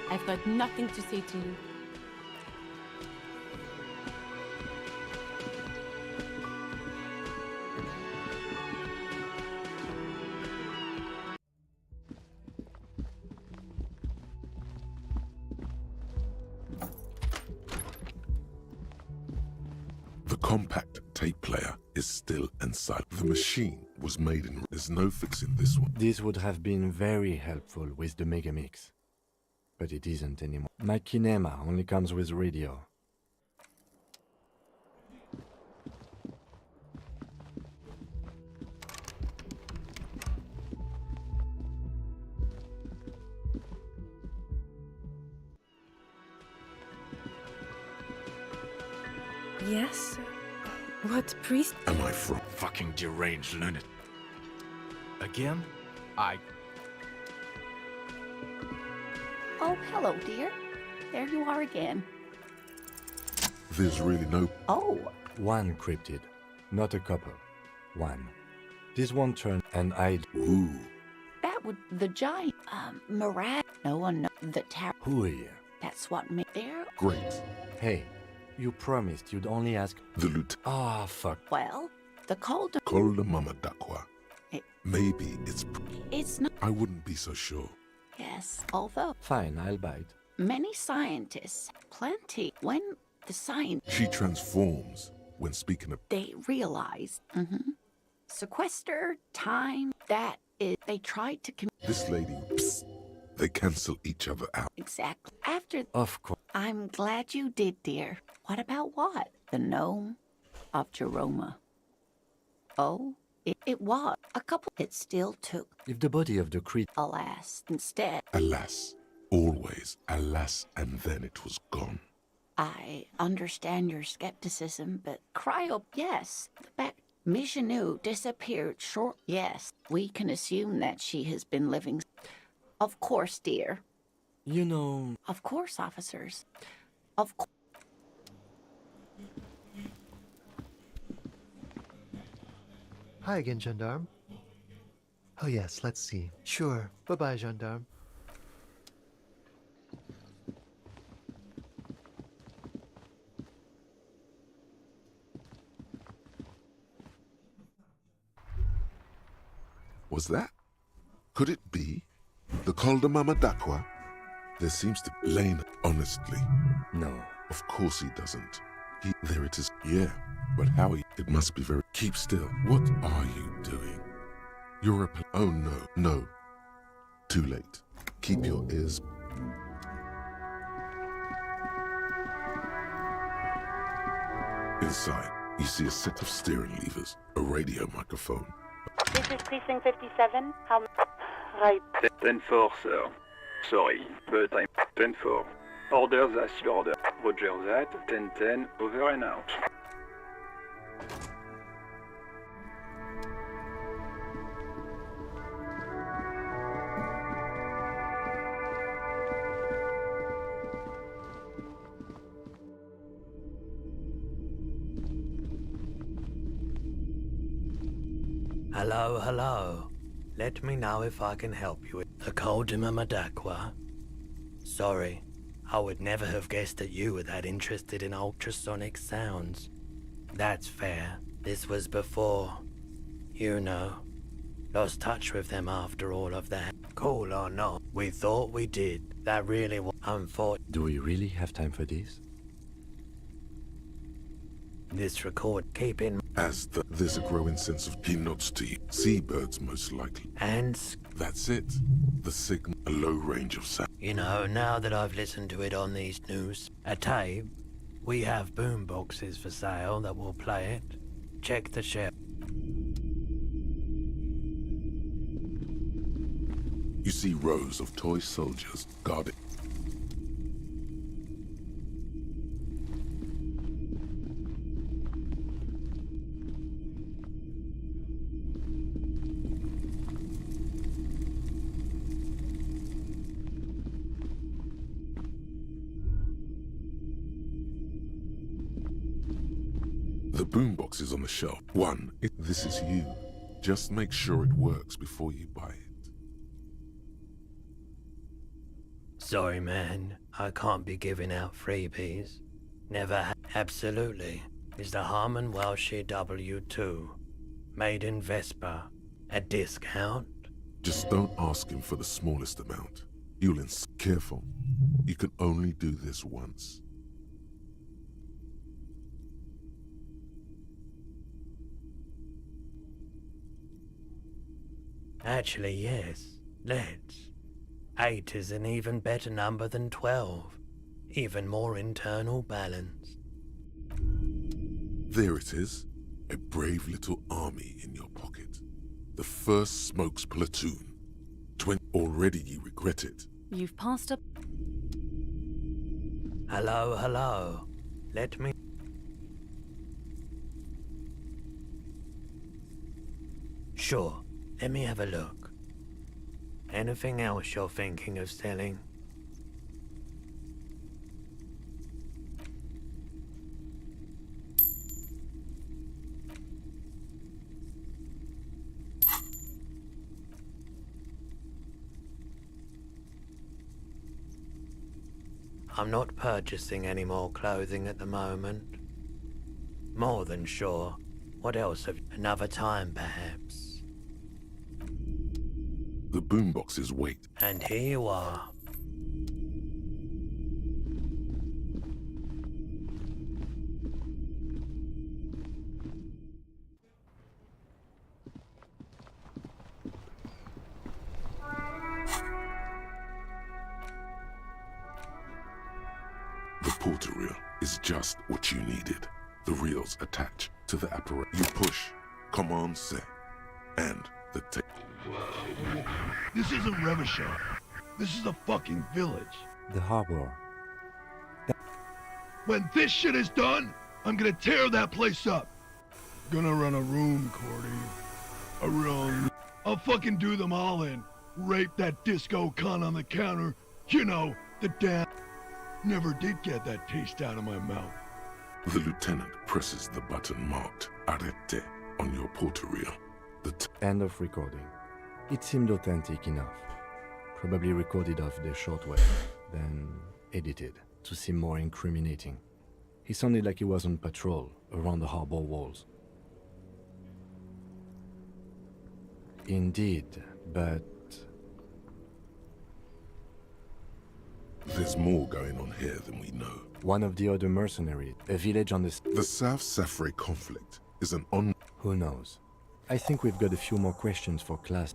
Speaker 20: I've got nothing to say to you.
Speaker 2: The compact tape player is still inside. The machine was made in... There's no fixing this one.
Speaker 4: This would have been very helpful with the Megamix. But it isn't anymore. My Kinema only comes with radio.
Speaker 9: Yes? What priest?
Speaker 2: Am I from?
Speaker 14: Fucking deranged lunatic. Again?
Speaker 10: Oh, hello, dear. There you are again.
Speaker 2: There's really no...
Speaker 10: Oh.
Speaker 4: One cryptid, not a couple. One. This one turned and I'd...
Speaker 2: Ooh.
Speaker 10: That would... The giant... Mirage... No one knows. The tower...
Speaker 4: Who are you?
Speaker 10: That's what made... There...
Speaker 2: Great.
Speaker 4: Hey, you promised you'd only ask...
Speaker 2: The lieutenant...
Speaker 4: Ah, fuck.
Speaker 10: Well, the cold...
Speaker 2: Kolda Mama Dakwa. Maybe it's...
Speaker 10: It's not...
Speaker 2: I wouldn't be so sure.
Speaker 10: Yes, although...
Speaker 4: Fine, I'll bite.
Speaker 10: Many scientists, plenty, when the science...
Speaker 2: She transforms when speaking of...
Speaker 10: They realize, sequester, time, that is... They tried to...
Speaker 2: This lady... Psst, they cancel each other out.
Speaker 10: Exactly. After...
Speaker 4: Of course.
Speaker 10: I'm glad you did, dear. What about what? The gnome of Jeroma. Oh? It was. A couple... It still took...
Speaker 4: If the body of the creature...
Speaker 10: Alas, instead...
Speaker 2: Alas. Always. Alas, and then it was gone.
Speaker 10: I understand your skepticism, but cryo... Yes. The back... Michanu disappeared short... Yes. We can assume that she has been living... Of course, dear.
Speaker 4: You know...
Speaker 10: Of course, officers. Of course.
Speaker 12: Hi again, gendarme. Oh yes, let's see. Sure. Bye-bye, gendarme.
Speaker 2: Was that? Could it be? The Col de Mamadakwa? There seems to be Lane, honestly.
Speaker 4: No.
Speaker 2: Of course he doesn't. There it is. Yeah, but Howie, it must be very... Keep still. What are you doing? You're a... Oh no. Too late. Keep your ears... Inside, you see a set of steering levers, a radio microphone.
Speaker 5: This is Precinct 57. How... Right.
Speaker 22: 10-4, sir. Sorry, but I'm 10-4. Orders as order. Roger that. 10-10, over and out.
Speaker 23: Hello. Let me know if I can help you with the Koldima Madakwa. Sorry, I would never have guessed that you were that interested in ultrasonic sounds. That's fair. This was before, you know, lost touch with them after all of that. Cool or not, we thought we did. That really was unfortunate.
Speaker 4: Do we really have time for this?
Speaker 23: This record, keep in
Speaker 2: There's a growing sense of he nods to you. Seabirds, most likely.
Speaker 23: And...
Speaker 2: That's it. The signal, a low range of sound.
Speaker 23: You know, now that I've listened to it on these news, a tape, we have boom boxes for sale that will play it. Check the shelf.
Speaker 2: You see rows of toy soldiers guarding. The boombox is on the shelf. This is you. Just make sure it works before you buy it.
Speaker 23: Sorry, man. I can't be giving out freebies. Never Absolutely. Is the Harmon Welshie W2. Made in Vespa. A discount?
Speaker 2: Just don't ask him for the smallest amount. You'll careful. You can only do this once.
Speaker 23: Actually, yes. Let's. 8 is an even better number than 12. Even more internal balance.
Speaker 2: There it is. A brave little army in your pocket. The first Smokes platoon. Already you regret it.
Speaker 9: You've passed up.
Speaker 23: Hello. Let me... Sure. Let me have a look. Anything else you're thinking of selling? I'm not purchasing any more clothing at the moment. More than sure. What else have... Another time, perhaps.
Speaker 2: The boomboxes wait.
Speaker 23: And here you are.
Speaker 2: The porter reel is just what you needed. The reels attach to the apparatus. You push, command set, and the tape.
Speaker 6: This isn't Revachol. This is a fucking village.
Speaker 4: The harbor.
Speaker 6: When this shit is done, I'm gonna tear that place up. Gonna run a room, Cordy. A room. I'll fucking do them all in. Rape that disco cunt on the counter. You know, the damn... Never did get that taste out of my mouth.
Speaker 2: The lieutenant presses the button marked Arrete on your porterille.
Speaker 4: End of recording. It seemed authentic enough. Probably recorded off the shortwave, then edited to seem more incriminating. He sounded like he was on patrol around the harbor walls. Indeed, but
Speaker 2: there's more going on here than we know.
Speaker 4: One of the other mercenaries, a village on the
Speaker 2: South Safre conflict is an on...
Speaker 4: Who knows? I think we've got a few more questions for class.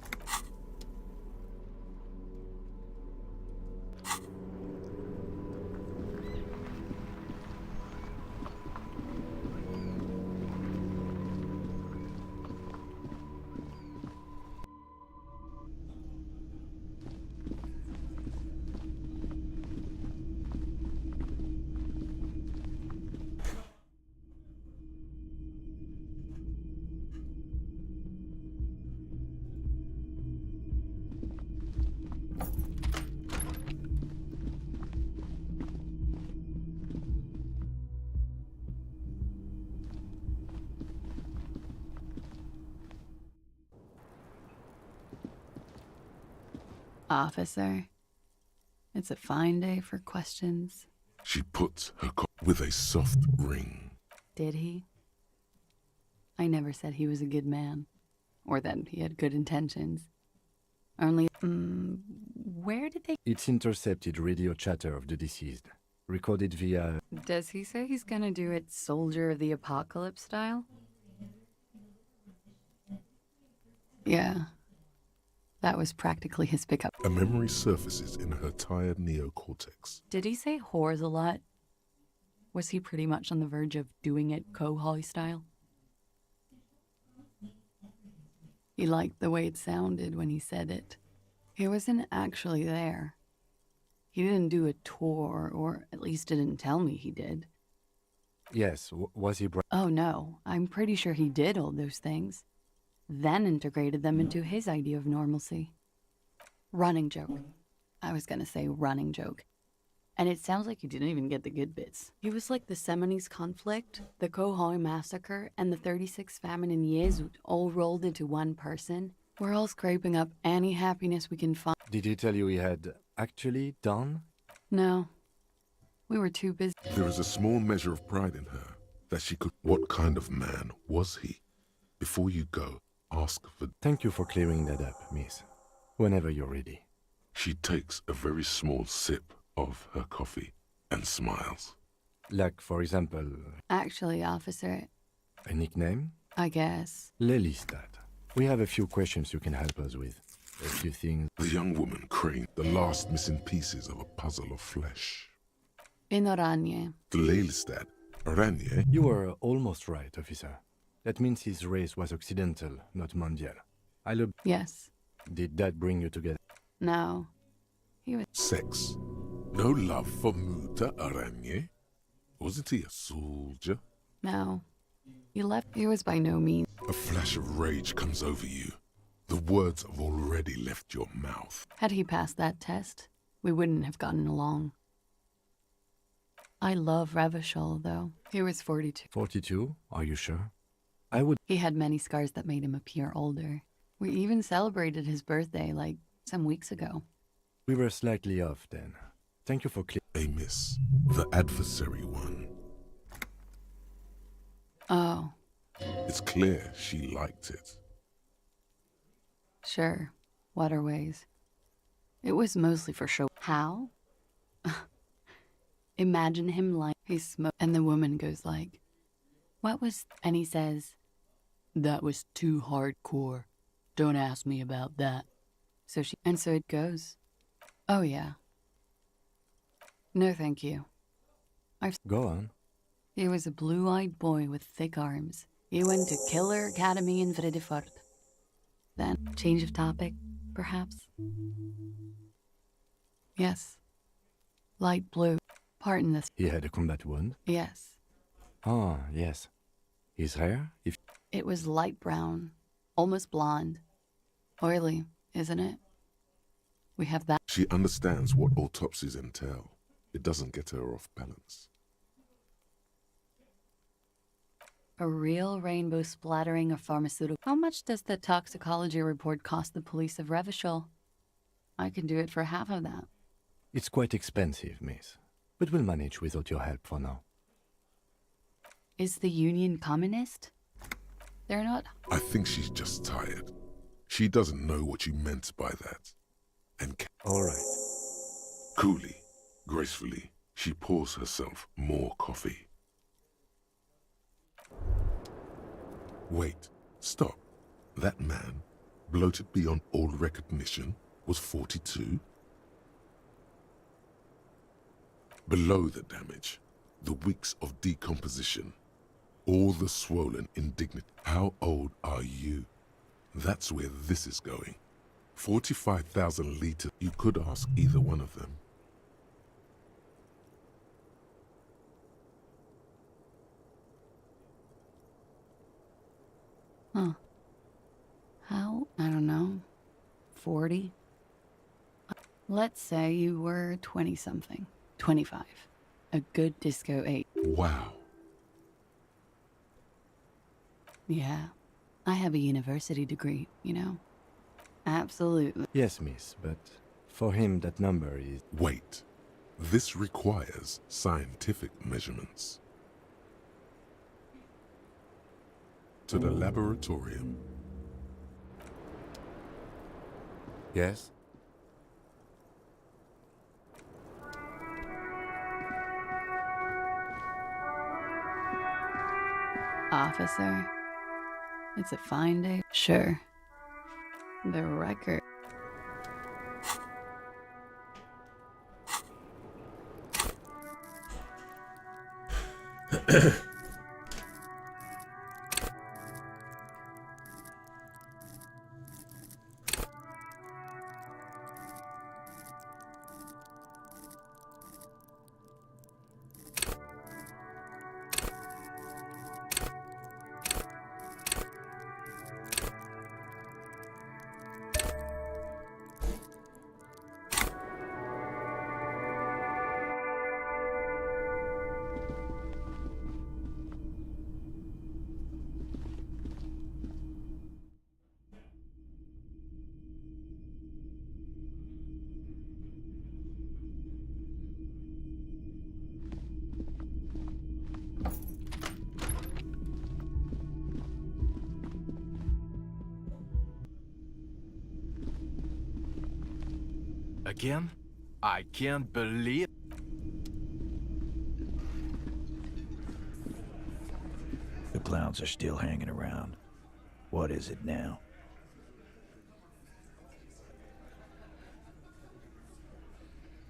Speaker 3: Officer, it's a fine day for questions.
Speaker 2: She puts her with a soft ring.
Speaker 3: Did he? I never said he was a good man, or that he had good intentions. Only, where did they...
Speaker 4: It's intercepted radio chatter of the deceased, recorded via...
Speaker 3: Does he say he's gonna do it Soldier of the Apocalypse style? Yeah. That was practically his pickup.
Speaker 2: A memory surfaces in her tired neocortex.
Speaker 3: Did he say whores a lot? Was he pretty much on the verge of doing it Kohoi style? He liked the way it sounded when he said it. He wasn't actually there. He didn't do a tour, or at least didn't tell me he did.
Speaker 4: Yes, was he...
Speaker 3: Oh no, I'm pretty sure he did all those things. Then integrated them into his idea of normalcy. Running joke. I was gonna say running joke. And it sounds like you didn't even get the good bits. He was like the Seminese conflict, the Kohoi massacre, and the 36 famine in Yezud all rolled into one person. We're all scraping up any happiness we can find.
Speaker 4: Did he tell you he had actually done?
Speaker 3: No. We were too busy.
Speaker 2: There is a small measure of pride in her that she could... What kind of man was he? Before you go, ask for...
Speaker 4: Thank you for clearing that up, miss. Whenever you're ready.
Speaker 2: She takes a very small sip of her coffee and smiles.
Speaker 4: Like, for example...
Speaker 3: Actually, officer...
Speaker 4: A nickname?
Speaker 3: I guess.
Speaker 4: Lelistat. We have a few questions you can help us with. A few things...
Speaker 2: The young woman craned the last missing pieces of a puzzle of flesh.
Speaker 3: In Oranje.
Speaker 2: Lelistat. Oranje?
Speaker 4: You were almost right, officer. That means his race was Occidental, not Mondial.
Speaker 3: Yes.
Speaker 4: Did that bring you together?
Speaker 3: No. He was...
Speaker 2: Sex. No love for Muta Oranje? Wasn't he a soldier?
Speaker 3: No. He left... He was by no means...
Speaker 2: A flash of rage comes over you. The words have already left your mouth.
Speaker 3: Had he passed that test, we wouldn't have gotten along. I love Revachol, though. He was 42.
Speaker 4: 42? Are you sure? I would...
Speaker 3: He had many scars that made him appear older. We even celebrated his birthday, like, some weeks ago.
Speaker 4: We were slightly off, then. Thank you for
Speaker 2: A miss. The adversary one.
Speaker 3: Oh.
Speaker 2: It's clear she liked it.
Speaker 3: Sure. Waterways. It was mostly for show. How? Imagine him like he smoked, and the woman goes like, "What was..." And he says, "That was too hardcore. Don't ask me about that." So it goes. Oh yeah. No thank you.
Speaker 4: Go on.
Speaker 3: He was a blue-eyed boy with thick arms. He went to Killer Academy in Vredefort. Then, change of topic, perhaps? Yes. Light blue. Pardon this.
Speaker 4: He had a combat wound?
Speaker 3: Yes.
Speaker 4: Ah, yes. His hair?
Speaker 3: It was light brown, almost blonde. Oily, isn't it? We have that.
Speaker 2: She understands what autopsies entail. It doesn't get her off balance.
Speaker 17: A real rainbow splattering of pharmaceutical. How much does the toxicology report cost the police of Revachol? I can do it for half of that.
Speaker 4: It's quite expensive, miss, but we'll manage without your help for now.
Speaker 17: Is the Union communist? They're not.
Speaker 2: I think she's just tired. She doesn't know what you meant by that. And
Speaker 4: all right.
Speaker 2: Coolly, gracefully, she pours herself more coffee. Wait, stop. That man, bloated beyond all recognition, was 42? Below the damage, the weeks of decomposition, all the swollen indignity. How old are you? That's where this is going. 45,000 liters. You could ask either one of them.
Speaker 17: Huh. How? I don't know. 40? Let's say you were 20-something. 25. A good disco 8.
Speaker 2: Wow.
Speaker 17: Yeah. I have a university degree, you know? Absolutely.
Speaker 4: Yes, miss, but for him that number is...
Speaker 2: Wait. This requires scientific measurements. To the laboratorium.
Speaker 4: Yes?
Speaker 3: Officer, it's a fine day. Sure. The record.
Speaker 14: Again? I can't believe...
Speaker 15: The clowns are still hanging around. What is it now?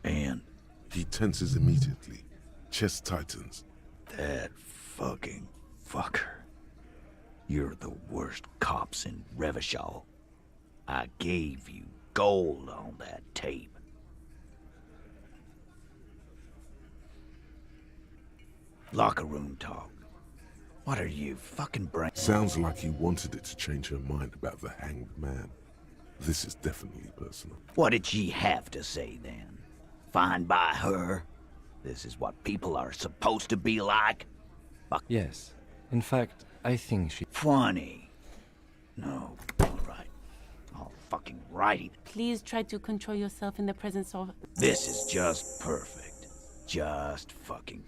Speaker 15: And?
Speaker 2: He tenses immediately. Chest tightens.
Speaker 15: That fucking fucker. You're the worst cops in Revachol. I gave you gold on that tape. Locker room talk. What are you, fucking brain?
Speaker 2: Sounds like you wanted it to change her mind about the hanged man. This is definitely personal.
Speaker 15: What did she have to say then? Fine by her? This is what people are supposed to be like? Fuck.
Speaker 4: Yes. In fact, I think she...
Speaker 15: Funny. No. Alright. I'll fucking write it.
Speaker 20: Please try to control yourself in the presence of...
Speaker 15: This is just perfect. Just fucking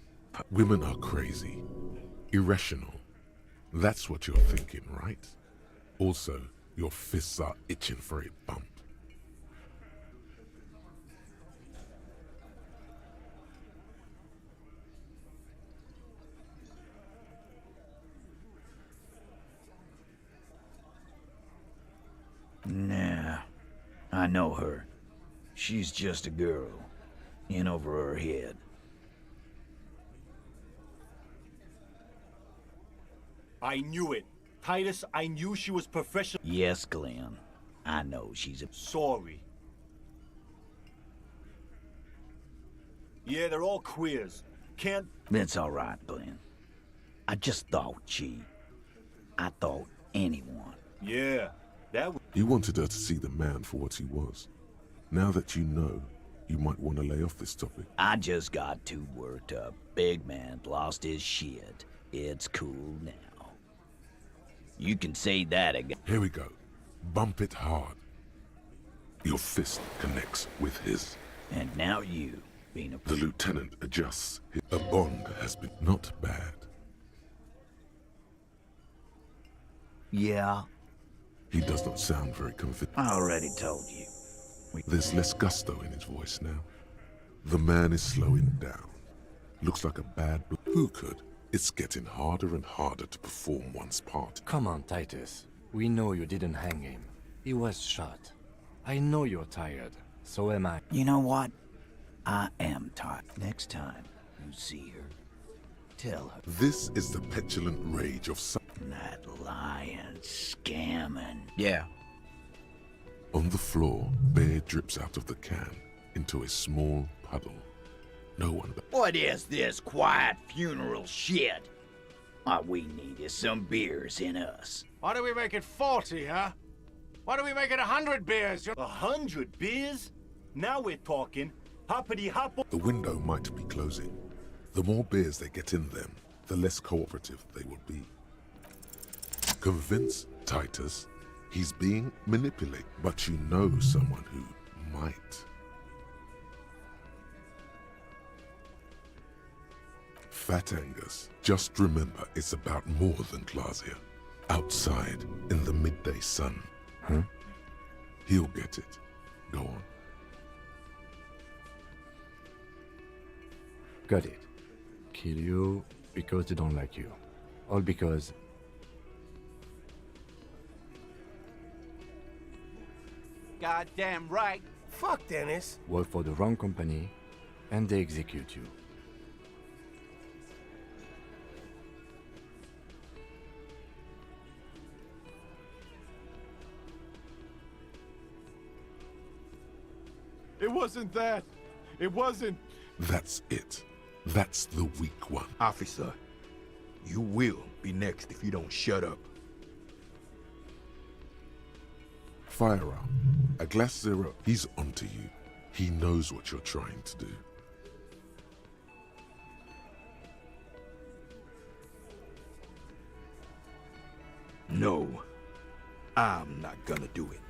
Speaker 2: Women are crazy. Irrational. That's what you're thinking, right? Also, your fists are itching for a bump.
Speaker 15: Nah. I know her. She's just a girl. In over her head.
Speaker 1: I knew it. Titus, I knew she was professional.
Speaker 15: Yes, Glenn. I know she's a...
Speaker 1: Sorry. Yeah, they're all queers. Can't...
Speaker 15: That's all right, Glenn. I just thought I thought anyone.
Speaker 1: Yeah, that...
Speaker 2: You wanted her to see the man for what he was. Now that you know, you might want to lay off this topic.
Speaker 15: I just got too worked up. Big man lost his shit. It's cool now. You can say that again.
Speaker 2: Here we go. Bump it hard. Your fist connects with his.
Speaker 15: And now you, being a...
Speaker 2: The lieutenant adjusts. A bond has been not bad.
Speaker 15: Yeah.
Speaker 2: He does not sound very convinced.
Speaker 15: I already told you.
Speaker 2: There's less gusto in his voice now. The man is slowing down. Looks like a bad... Who could? It's getting harder and harder to perform one's part.
Speaker 4: Come on, Titus. We know you didn't hang him. He was shot. I know you're tired. So am I.
Speaker 15: You know what? I am tired. Next time you see her, tell her.
Speaker 2: This is the petulant rage of some...
Speaker 15: That lying, scamming. Yeah.
Speaker 2: On the floor, beer drips out of the can into a small puddle. No one but...
Speaker 15: What is this quiet funeral shit? What we need is some beers in us.
Speaker 13: Why do we make it 40, huh? Why do we make it 100 beers?
Speaker 1: 100 beers? Now we're talking. Hoppity hop.
Speaker 2: The window might be closing. The more beers they get in them, the less cooperative they will be. Convince Titus he's being manipulated, but you know someone who might. Fat Angus, just remember it's about more than Glasia. Outside, in the midday sun.
Speaker 4: Huh?
Speaker 2: He'll get it. Go on.
Speaker 4: Got it. Kill you because they don't like you. All because...
Speaker 21: Goddamn right.
Speaker 16: Fuck, Dennis.
Speaker 4: work for the wrong company, and they execute you.
Speaker 6: It wasn't that. It wasn't.
Speaker 2: That's it. That's the weak one.
Speaker 6: Officer, you will be next if you don't shut up.
Speaker 2: Firearm. A glass zero. He's onto you. He knows what you're trying to do.
Speaker 6: No, I'm not gonna do it.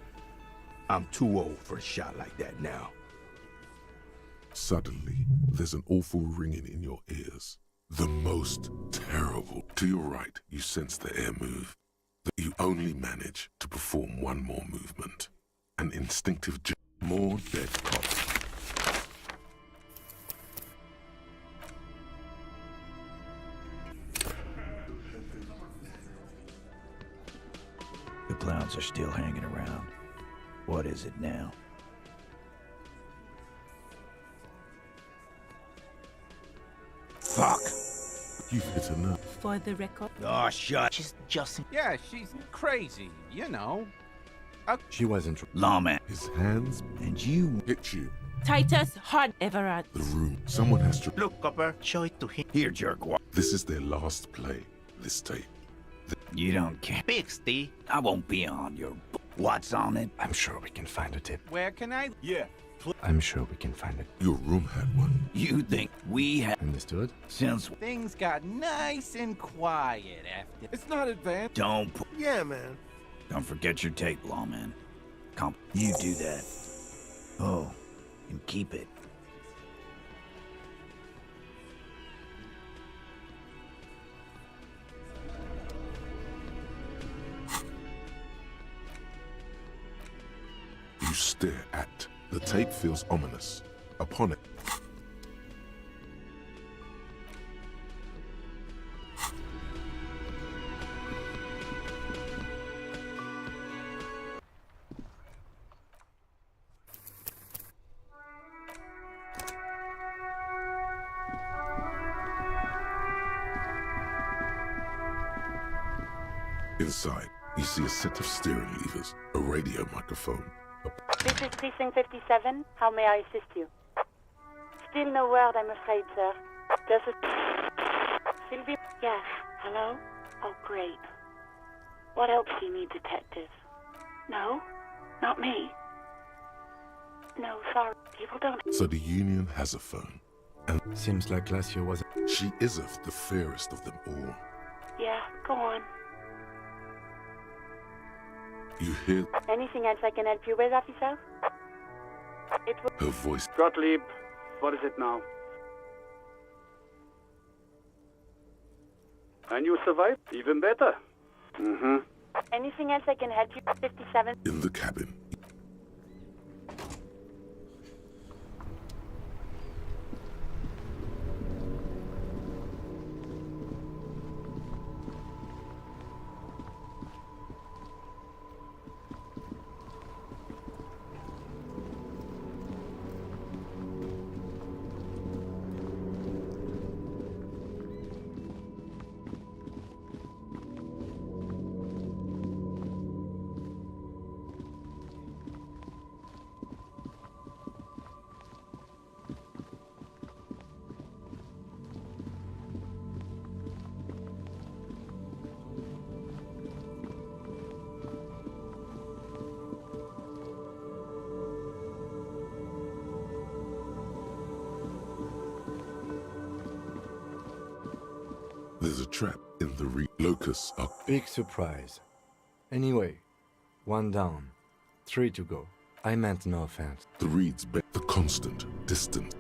Speaker 6: I'm too old for a shot like that now.
Speaker 2: Suddenly, there's an awful ringing in your ears. The most terrible. To your right, you sense the air move. You only manage to perform one more movement. An instinctive more dead cops.
Speaker 15: The clowns are still hanging around. What is it now? Fuck!
Speaker 2: You've hit a nerve.
Speaker 20: For the record.
Speaker 15: Oh, shut.
Speaker 18: She's just...
Speaker 21: Yeah, she's crazy, you know.
Speaker 4: She wasn't...
Speaker 15: Lawman.
Speaker 2: His hands...
Speaker 15: And you...
Speaker 2: hit you.
Speaker 20: Titus Hard Everard.
Speaker 2: The room. Someone has to...
Speaker 18: Look, Copper, show it to him.
Speaker 15: Here, jerk.
Speaker 2: This is their last play. This tape.
Speaker 15: You don't care.
Speaker 18: Big Steve.
Speaker 15: I won't be on your... What's on it?
Speaker 4: I'm sure we can find a tip.
Speaker 21: Where can I...
Speaker 1: Yeah.
Speaker 4: I'm sure we can find it.
Speaker 2: Your room had one.
Speaker 15: You think we have...
Speaker 4: Understood?
Speaker 15: Since...
Speaker 21: Things got nice and quiet after...
Speaker 6: It's not advanced.
Speaker 15: Don't...
Speaker 16: Yeah, man.
Speaker 15: Don't forget your tape, Lawman. Come, you do that. Oh, and keep it.
Speaker 2: You stare at. The tape feels ominous. Upon it. Inside, you see a set of steering levers, a radio microphone.
Speaker 5: This is Precinct 57. How may I assist you? Still no word, I'm afraid, sir. Does it... Sylvie? Yes. Hello? Oh, great. What else do you need, detective? No? Not me? No, sorry. People don't.
Speaker 2: So the Union has a phone. And
Speaker 4: seems like last year was.
Speaker 2: She isn't the fairest of them all.
Speaker 5: Yeah, go on.
Speaker 2: You hear
Speaker 5: Anything else I can help you with, officer? It was
Speaker 2: her voice.
Speaker 7: Gottlieb, what is it now? And you survived? Even better. Mm-hmm.
Speaker 5: Anything else I can help you? 57.
Speaker 2: In the cabin. There's a trap in the locusts are
Speaker 4: Big surprise. Anyway, 1 down, 3 to go. I meant no offense.
Speaker 2: the reeds the constant, distant.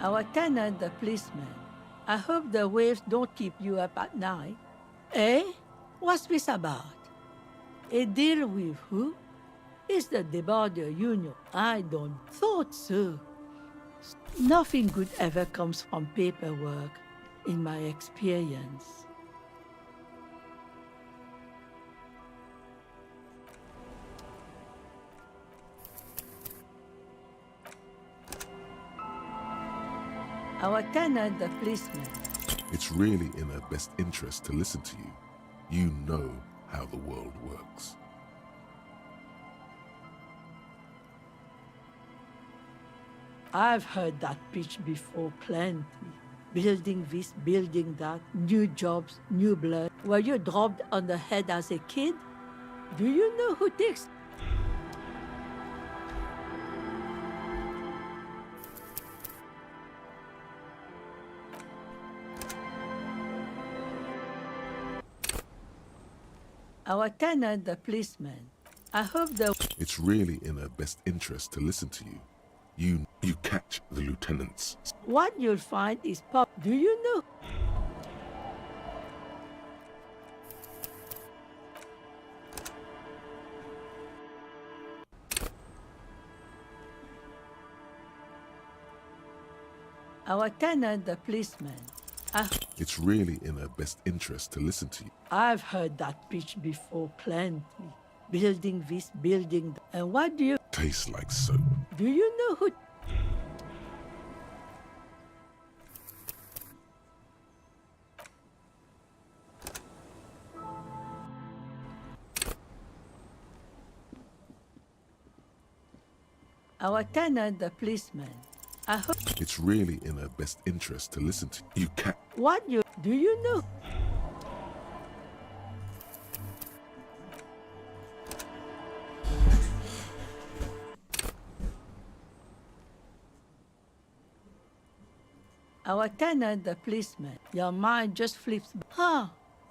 Speaker 8: Our tenant, the policeman. I hope the waves don't keep you up at night. Eh? What's this about? A deal with who? It's the border union. I don't thought so. Nothing good ever comes from paperwork, in my experience. Our tenant, the policeman.
Speaker 2: It's really in her best interest to listen to you. You know how the world works.
Speaker 8: I've heard that pitch before plenty. Building this, building that, new jobs, new blood. Were you dropped on the head as a kid? Do you know who takes... Our tenant, the policeman. I hope the...
Speaker 2: It's really in her best interest to listen to you. You catch the lieutenants.
Speaker 8: What you'll find is pop. Do you know? Our tenant, the policeman.
Speaker 2: It's really in her best interest to listen to you.
Speaker 8: I've heard that pitch before plenty. Building this, building that. And what do you...
Speaker 2: Tastes like soap.
Speaker 8: Do you know who... Our tenant, the policeman. I hope...
Speaker 2: It's really in her best interest to listen to you.
Speaker 8: What you... Do you know? Our tenant, the policeman. Your mind just flips. Huh.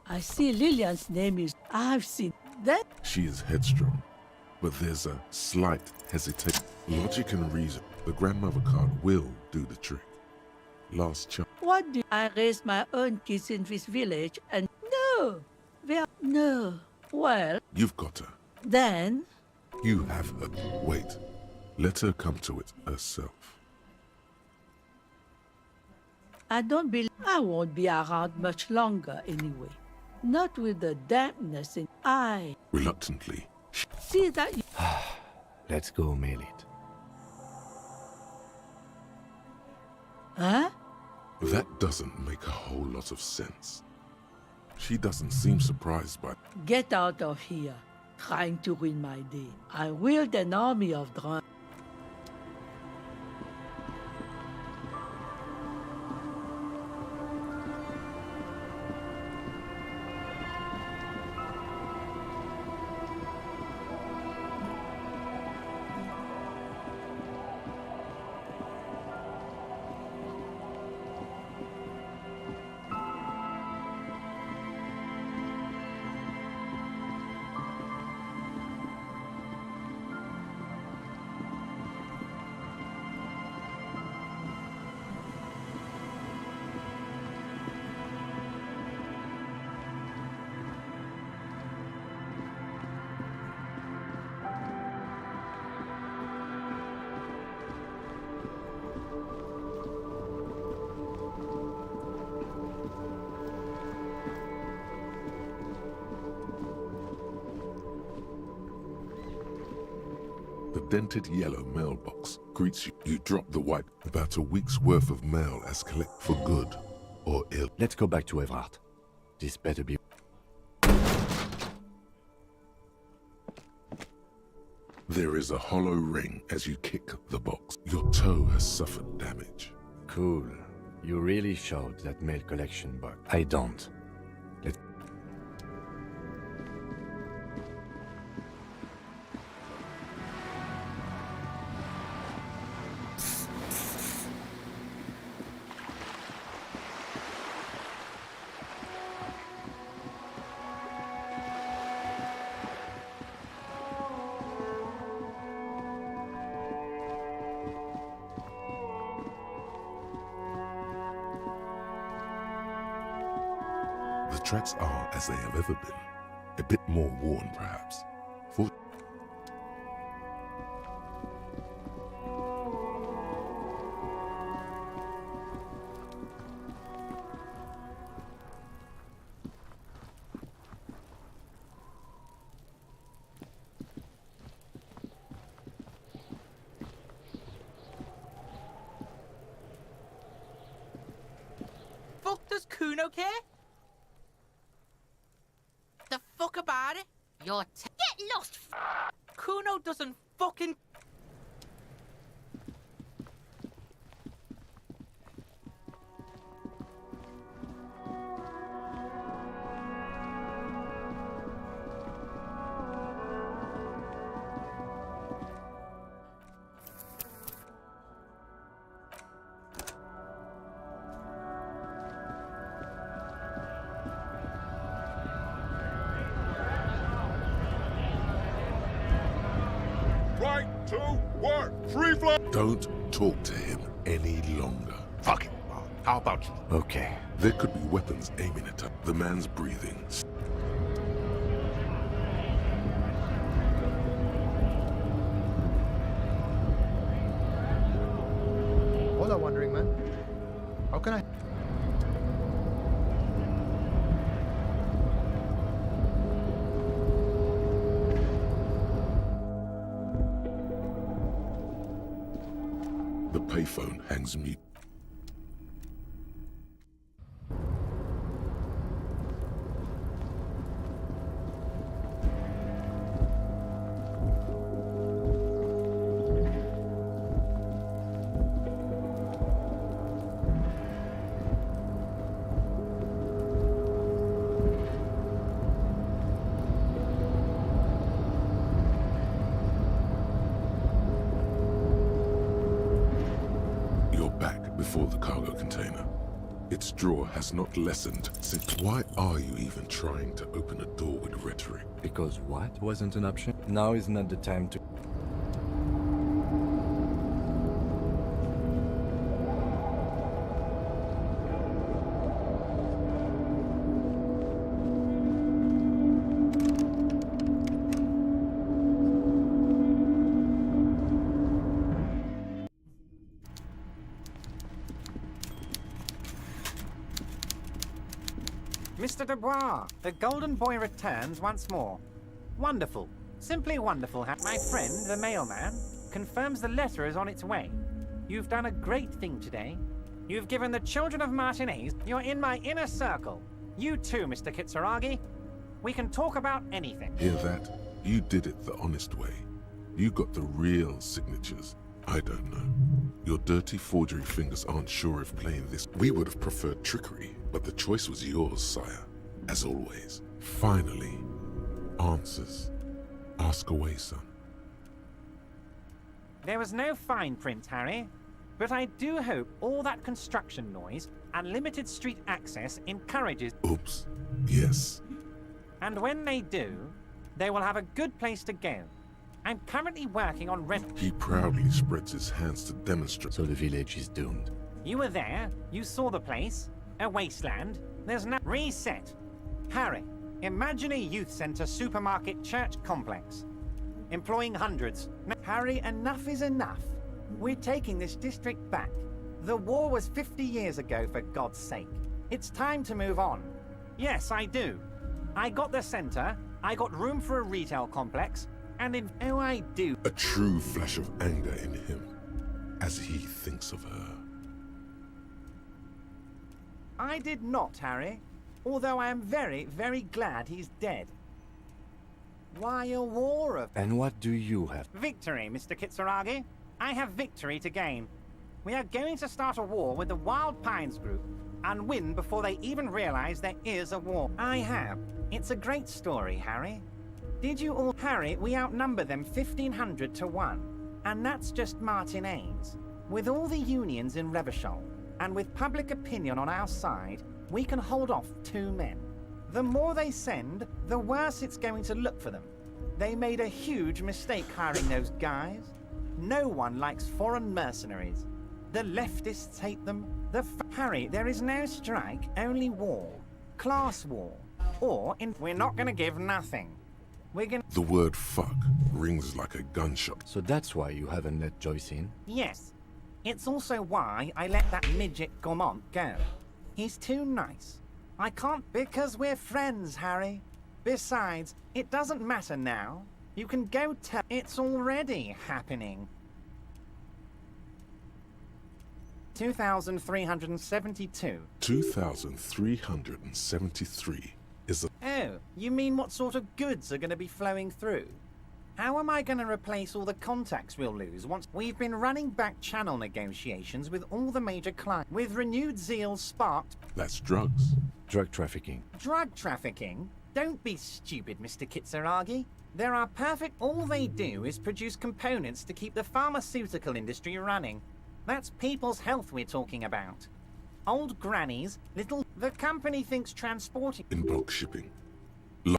Speaker 8: I see Lillian's name is... I've seen that.
Speaker 2: She is headstrong, but there's a slight hesitation. Logic and reason. The grandmother card will do the trick. Last chance.
Speaker 8: What do I raise my own kids in this village and... No. No. Well...
Speaker 2: You've got her.
Speaker 8: Then...
Speaker 2: You have her. Wait. Let her come to it herself.
Speaker 8: I don't believe I won't be around much longer anyway. Not with the dampness in I.
Speaker 2: Reluctantly,
Speaker 8: See that you...
Speaker 4: Let's go mail it.
Speaker 8: Huh?
Speaker 2: that doesn't make a whole lot of sense. She doesn't seem surprised by...
Speaker 8: Get out of here. Trying to ruin my day. I wield an army of drones.
Speaker 2: The dented yellow mailbox greets you. You drop the white, about a week's worth of mail as collect for good or ill.
Speaker 4: Let's go back to Everard. This better be...
Speaker 2: There is a hollow ring as you kick the box. Your toe has suffered damage.
Speaker 4: Cool. You really showed that mail collection bug. I don't. Let's...
Speaker 2: The tracks are as they have ever been. A bit more worn, perhaps. For
Speaker 10: Fuck does Kuno care? The fuck about it? You're get lost. Kuno doesn't fucking.
Speaker 2: right to work. Free fly. Don't talk to him any longer.
Speaker 21: Fuck it. How about you?
Speaker 4: Okay.
Speaker 2: There could be weapons aiming at him. The man's breathing.
Speaker 12: Hola, Wandering Man. How can I...
Speaker 2: The payphone hangs mute. Before the cargo container. Its drawer has not lessened since. Why are you even trying to open a door with rhetoric?
Speaker 4: Because what wasn't an option? Now is not the time to...
Speaker 11: Mr. Dubois, the Golden Boy returns once more. Wonderful. Simply wonderful. My friend, the mailman, confirms the letter is on its way. You've done a great thing today. You've given the children of Martinez. You're in my inner circle. You too, Mr. Kitsuragi. We can talk about anything.
Speaker 2: Hear that? You did it the honest way. You got the real signatures. I don't know. Your dirty forgery fingers aren't sure if playing this. We would have preferred trickery, but the choice was yours, sire. As always. Finally, answers. Ask away, son.
Speaker 11: There was no fine print, Harry. But I do hope all that construction noise and limited street access encourages...
Speaker 2: Oops. Yes.
Speaker 11: And when they do, they will have a good place to go. I'm currently working on
Speaker 2: He proudly spreads his hands to demonstrate.
Speaker 4: So the village is doomed.
Speaker 11: You were there. You saw the place. A wasteland. There's no... Reset. Harry, imagine a youth centre supermarket church complex. Employing hundreds. Harry, enough is enough. We're taking this district back. The war was 50 years ago, for God's sake. It's time to move on. Yes, I do. I got the centre. I got room for a retail complex. And in... Oh, I do.
Speaker 2: A true flash of anger in him, as he thinks of her.
Speaker 11: I did not, Harry. Although I am very, very glad he's dead. Why a war of...
Speaker 4: And what do you have?
Speaker 11: Victory, Mr. Kitsuragi. I have victory to gain. We are going to start a war with the Wild Pines group and win before they even realize there is a war. I have. It's a great story, Harry. Did you all... Harry, we outnumber them 1,500 to 1. And that's just Martinez. With all the unions in Revachol, and with public opinion on our side, we can hold off 2 men. The more they send, the worse it's going to look for them. They made a huge mistake hiring those guys. No one likes foreign mercenaries. The leftists hate them. Harry, there is no strike, only war. Class war. Or, we're not gonna give nothing. We're gonna...
Speaker 2: The word fuck rings like a gunshot.
Speaker 4: So that's why you haven't let Joyce in?
Speaker 11: Yes. It's also why I let that midget Gaumont go. He's too nice. I can't... Because we're friends, Harry. Besides, it doesn't matter now. You can go tell... It's already happening. 2,372.
Speaker 2: 2,373 is a...
Speaker 11: Oh, you mean what sort of goods are going to be flowing through? How am I going to replace all the contacts we'll lose once... We've been running back channel negotiations with all the major clients, with renewed zeal sparked...
Speaker 2: That's drugs.
Speaker 4: Drug trafficking.
Speaker 11: Drug trafficking? Don't be stupid, Mr. Kitsuragi. There are perfect... All they do is produce components to keep the pharmaceutical industry running. That's people's health we're talking about. Old grannies, little... The company thinks transporting...
Speaker 2: In bulk shipping.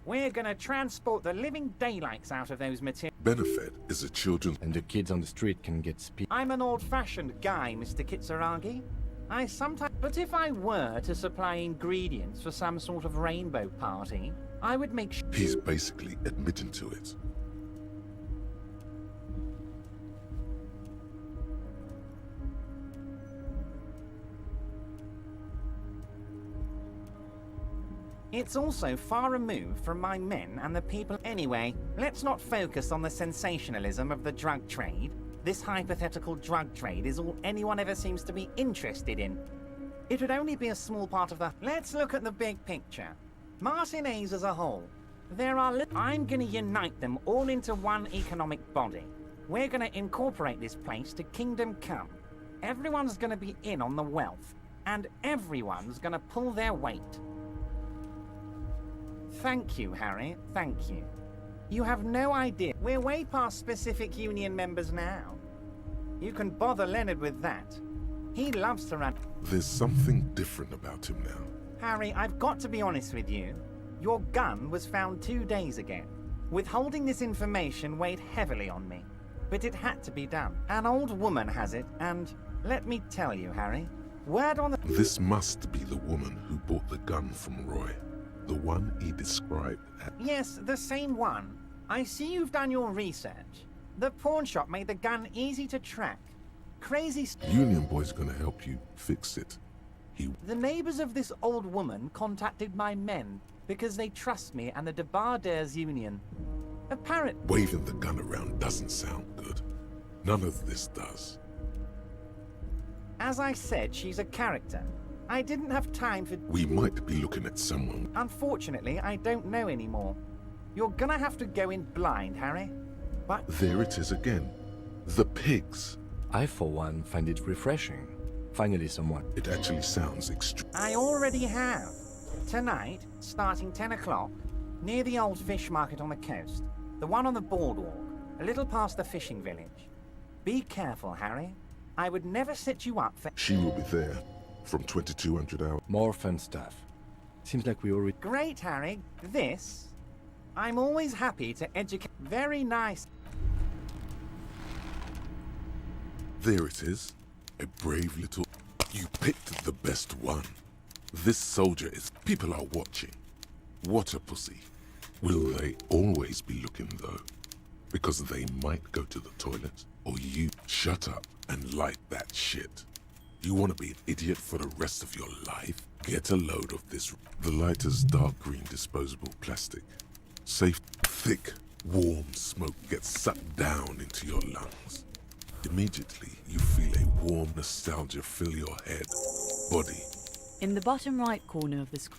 Speaker 11: We're gonna transport the living daylights out of those materials.
Speaker 2: Benefit is a children's...
Speaker 4: And the kids on the street can get speed.
Speaker 11: I'm an old-fashioned guy, Mr. Kitsuragi. I sometimes... But if I were to supply ingredients for some sort of rainbow party, I would make sure...
Speaker 2: He's basically admitting to it.
Speaker 11: It's also far removed from my men and the people... Anyway, let's not focus on the sensationalism of the drug trade. This hypothetical drug trade is all anyone ever seems to be interested in. It would only be a small part of the... Let's look at the big picture. Martinez as a whole. There are... I'm gonna unite them all into one economic body. We're gonna incorporate this place to Kingdom Come. Everyone's gonna be in on the wealth. And everyone's gonna pull their weight. Thank you, Harry. Thank you. You have no idea. We're way past specific union members now. You can bother Leonard with that. He loves to run...
Speaker 2: There's something different about him now.
Speaker 11: Harry, I've got to be honest with you. Your gun was found 2 days ago. Withholding this information weighed heavily on me. But it had to be done. An old woman has it, and let me tell you, Harry, word on the...
Speaker 2: This must be the woman who bought the gun from Roy. The one he described as...
Speaker 11: Yes, the same one. I see you've done your research. The pawn shop made the gun easy to track. Crazy...
Speaker 2: Union Boy's gonna help you fix it.
Speaker 11: The neighbors of this old woman contacted my men because they trust me and the Debarders Union. Apparently,
Speaker 2: Waving the gun around doesn't sound good. None of this does.
Speaker 11: as I said, she's a character. I didn't have time for...
Speaker 2: We might be looking at someone.
Speaker 11: Unfortunately, I don't know anymore. You're gonna have to go in blind, Harry. But...
Speaker 2: There it is again. The pigs.
Speaker 4: I, for one, find it refreshing. Finally someone.
Speaker 2: It actually sounds extreme.
Speaker 11: I already have. Tonight, starting 10 o'clock, near the old fish market on the coast. The one on the boardwalk, a little past the fishing village. Be careful, Harry. I would never set you up for...
Speaker 2: She will be there from 2200 hours.
Speaker 4: More fun stuff. Seems like we already...
Speaker 11: Great, Harry. This... I'm always happy to educate... Very nice.
Speaker 2: There it is. A brave little... You picked the best one. This soldier is... People are watching. What a pussy. Will they always be looking, though? Because they might go to the toilet. Or you shut up and light that shit. You want to be an idiot for the rest of your life? Get a load of this. The lighter's dark green disposable plastic. Safe, thick, warm smoke gets sucked down into your lungs. Immediately, you feel a warm nostalgia fill your head, body.
Speaker 9: In the bottom right corner of the screen.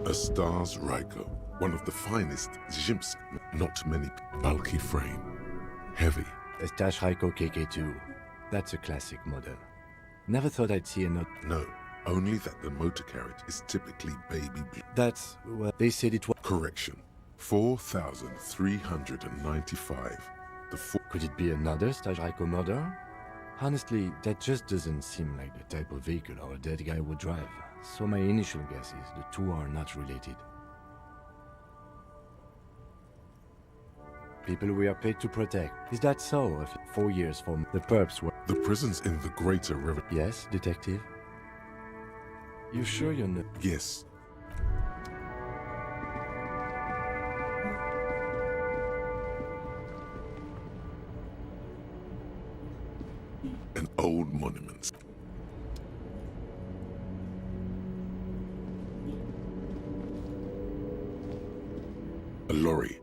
Speaker 2: A Stars Ryko, one of the finest Zhimps, not many, bulky frame, heavy.
Speaker 4: A Stash Ryko KK2. That's a classic model. Never thought I'd see another.
Speaker 2: No, only that the motor carriage is typically baby blue.
Speaker 4: That's, well, they said it was...
Speaker 2: Correction, 4,395.
Speaker 4: Could it be another Stash Ryko model? Honestly, that just doesn't seem like the type of vehicle our dead guy would drive. So my initial guess is the two are not related. People we are paid to protect. Is that so? 4 years from the perps were...
Speaker 2: The prisons in the Greater River...
Speaker 4: Yes, detective? You sure you're not...
Speaker 2: Yes. An old monument. A lorry.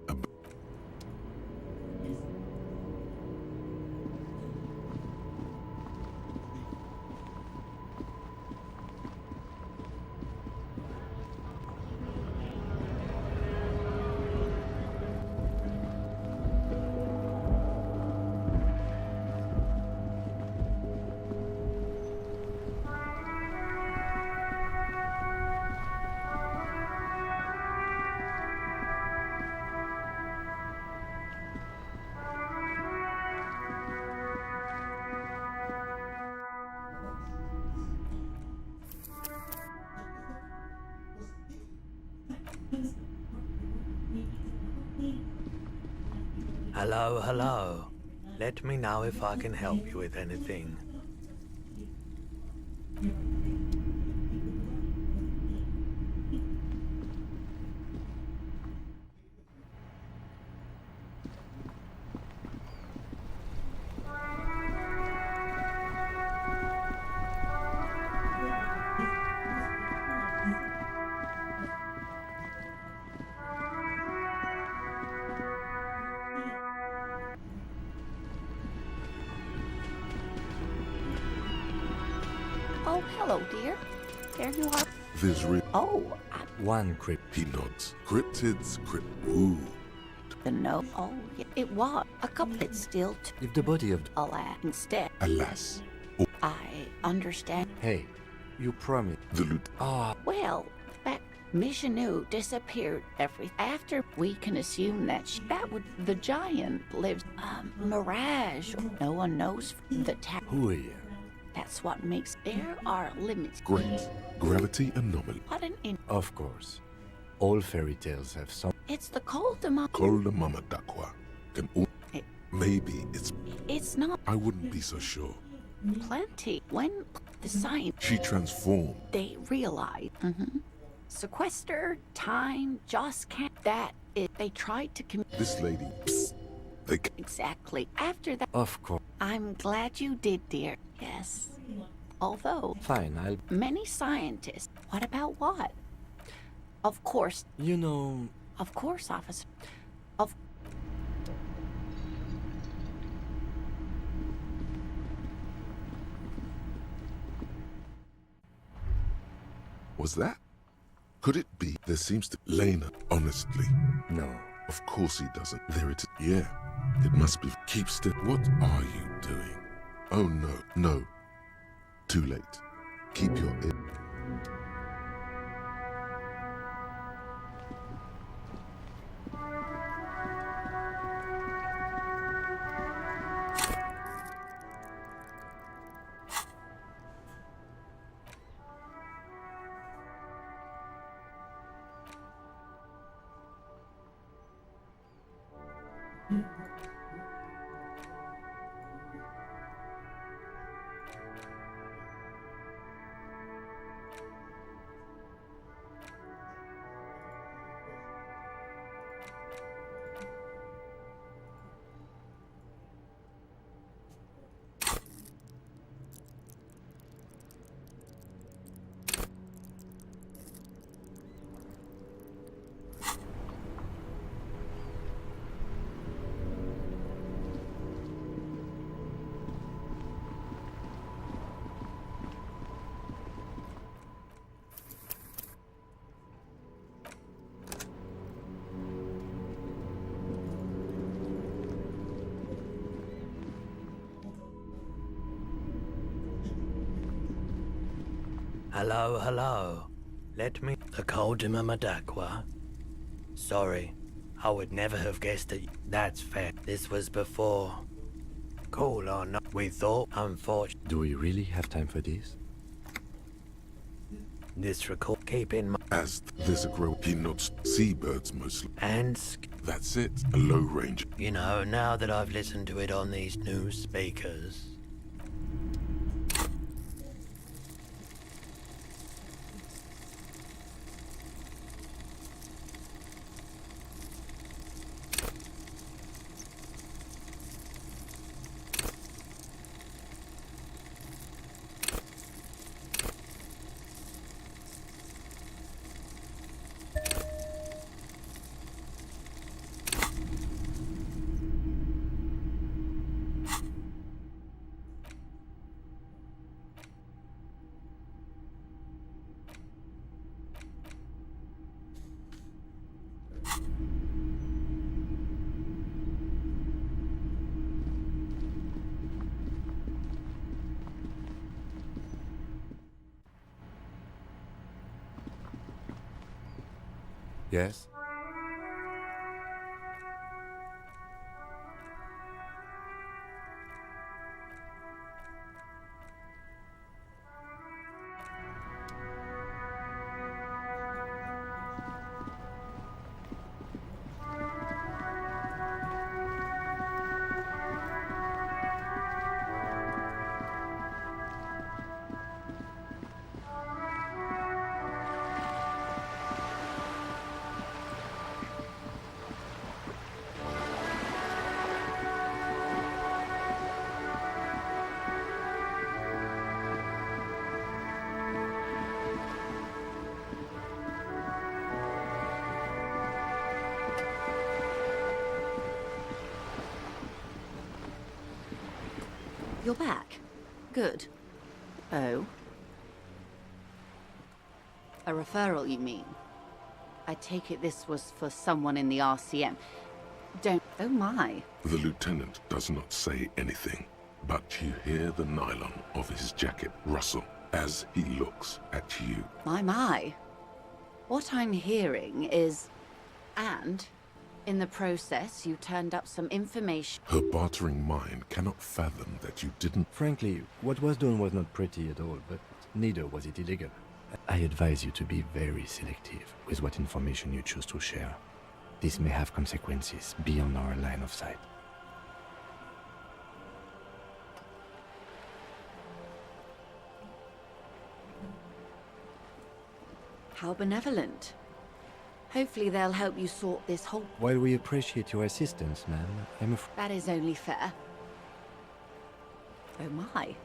Speaker 19: Hello, hello. Let me know if I can help you with anything.
Speaker 22: Oh, hello, dear. There you are.
Speaker 2: There's
Speaker 22: Oh,
Speaker 4: One crypt.
Speaker 2: He nods. Cryptids, ooh.
Speaker 22: the no. Oh, yeah, it was. A couple. It's still.
Speaker 4: If the body of...
Speaker 22: Alas, instead.
Speaker 2: Alas.
Speaker 22: I understand.
Speaker 4: Hey, you promised.
Speaker 2: The loot.
Speaker 22: Well, back. Michanu disappeared after we can assume that the giant lives. Mirage. No one knows the
Speaker 4: Who are you?
Speaker 22: That's what makes there are limits.
Speaker 2: Great. Gravity anomaly.
Speaker 22: What an
Speaker 4: Of course. All fairy tales have some...
Speaker 22: It's the cold demon.
Speaker 2: Kolda Mama Dakwa. Can maybe
Speaker 22: It's not
Speaker 2: I wouldn't be so sure.
Speaker 22: plenty. When the science
Speaker 2: She transformed.
Speaker 22: they realize sequester time just can't they tried to
Speaker 2: This lady. They
Speaker 22: exactly after that.
Speaker 4: Of course.
Speaker 22: I'm glad you did, dear. Yes. Although
Speaker 4: Fine, I'll...
Speaker 22: many scientists. What about what? Of course.
Speaker 4: You know...
Speaker 22: Of course, officer. Of
Speaker 2: Was that? Could it be? There seems to... Lena, honestly.
Speaker 4: No.
Speaker 2: Of course he doesn't. There it is. Yeah. It must be. Keep still. What are you doing? Oh no. No. Too late. Keep your ear.
Speaker 19: Hello, hello. Let me... The Koldima Madakwa. Sorry, I would never have guessed it. That's fair. This was before. Cool or not, we thought, unfortunately.
Speaker 4: Do we really have time for this?
Speaker 19: This record, keep in mind.
Speaker 2: As there's a grow, he nods. Seabirds mostly.
Speaker 19: And...
Speaker 2: That's it. A low range.
Speaker 19: You know, now that I've listened to it on these new speakers...
Speaker 4: Yes?
Speaker 3: You're back. Good. Oh. A referral, you mean? I take it this was for someone in the RCM. Don't... Oh my.
Speaker 2: The lieutenant does not say anything, but you hear the nylon of his jacket rustle as he looks at you.
Speaker 3: My. What I'm hearing is... And, in the process, you turned up some information.
Speaker 2: Her bartering mind cannot fathom that you didn't...
Speaker 4: Frankly, what was done was not pretty at all, but neither was it illegal. I advise you to be very selective with what information you choose to share. This may have consequences beyond our line of sight.
Speaker 3: How benevolent. Hopefully they'll help you sort this whole...
Speaker 4: While we appreciate your assistance, ma'am, I'm afraid...
Speaker 3: That is only fair. Oh my.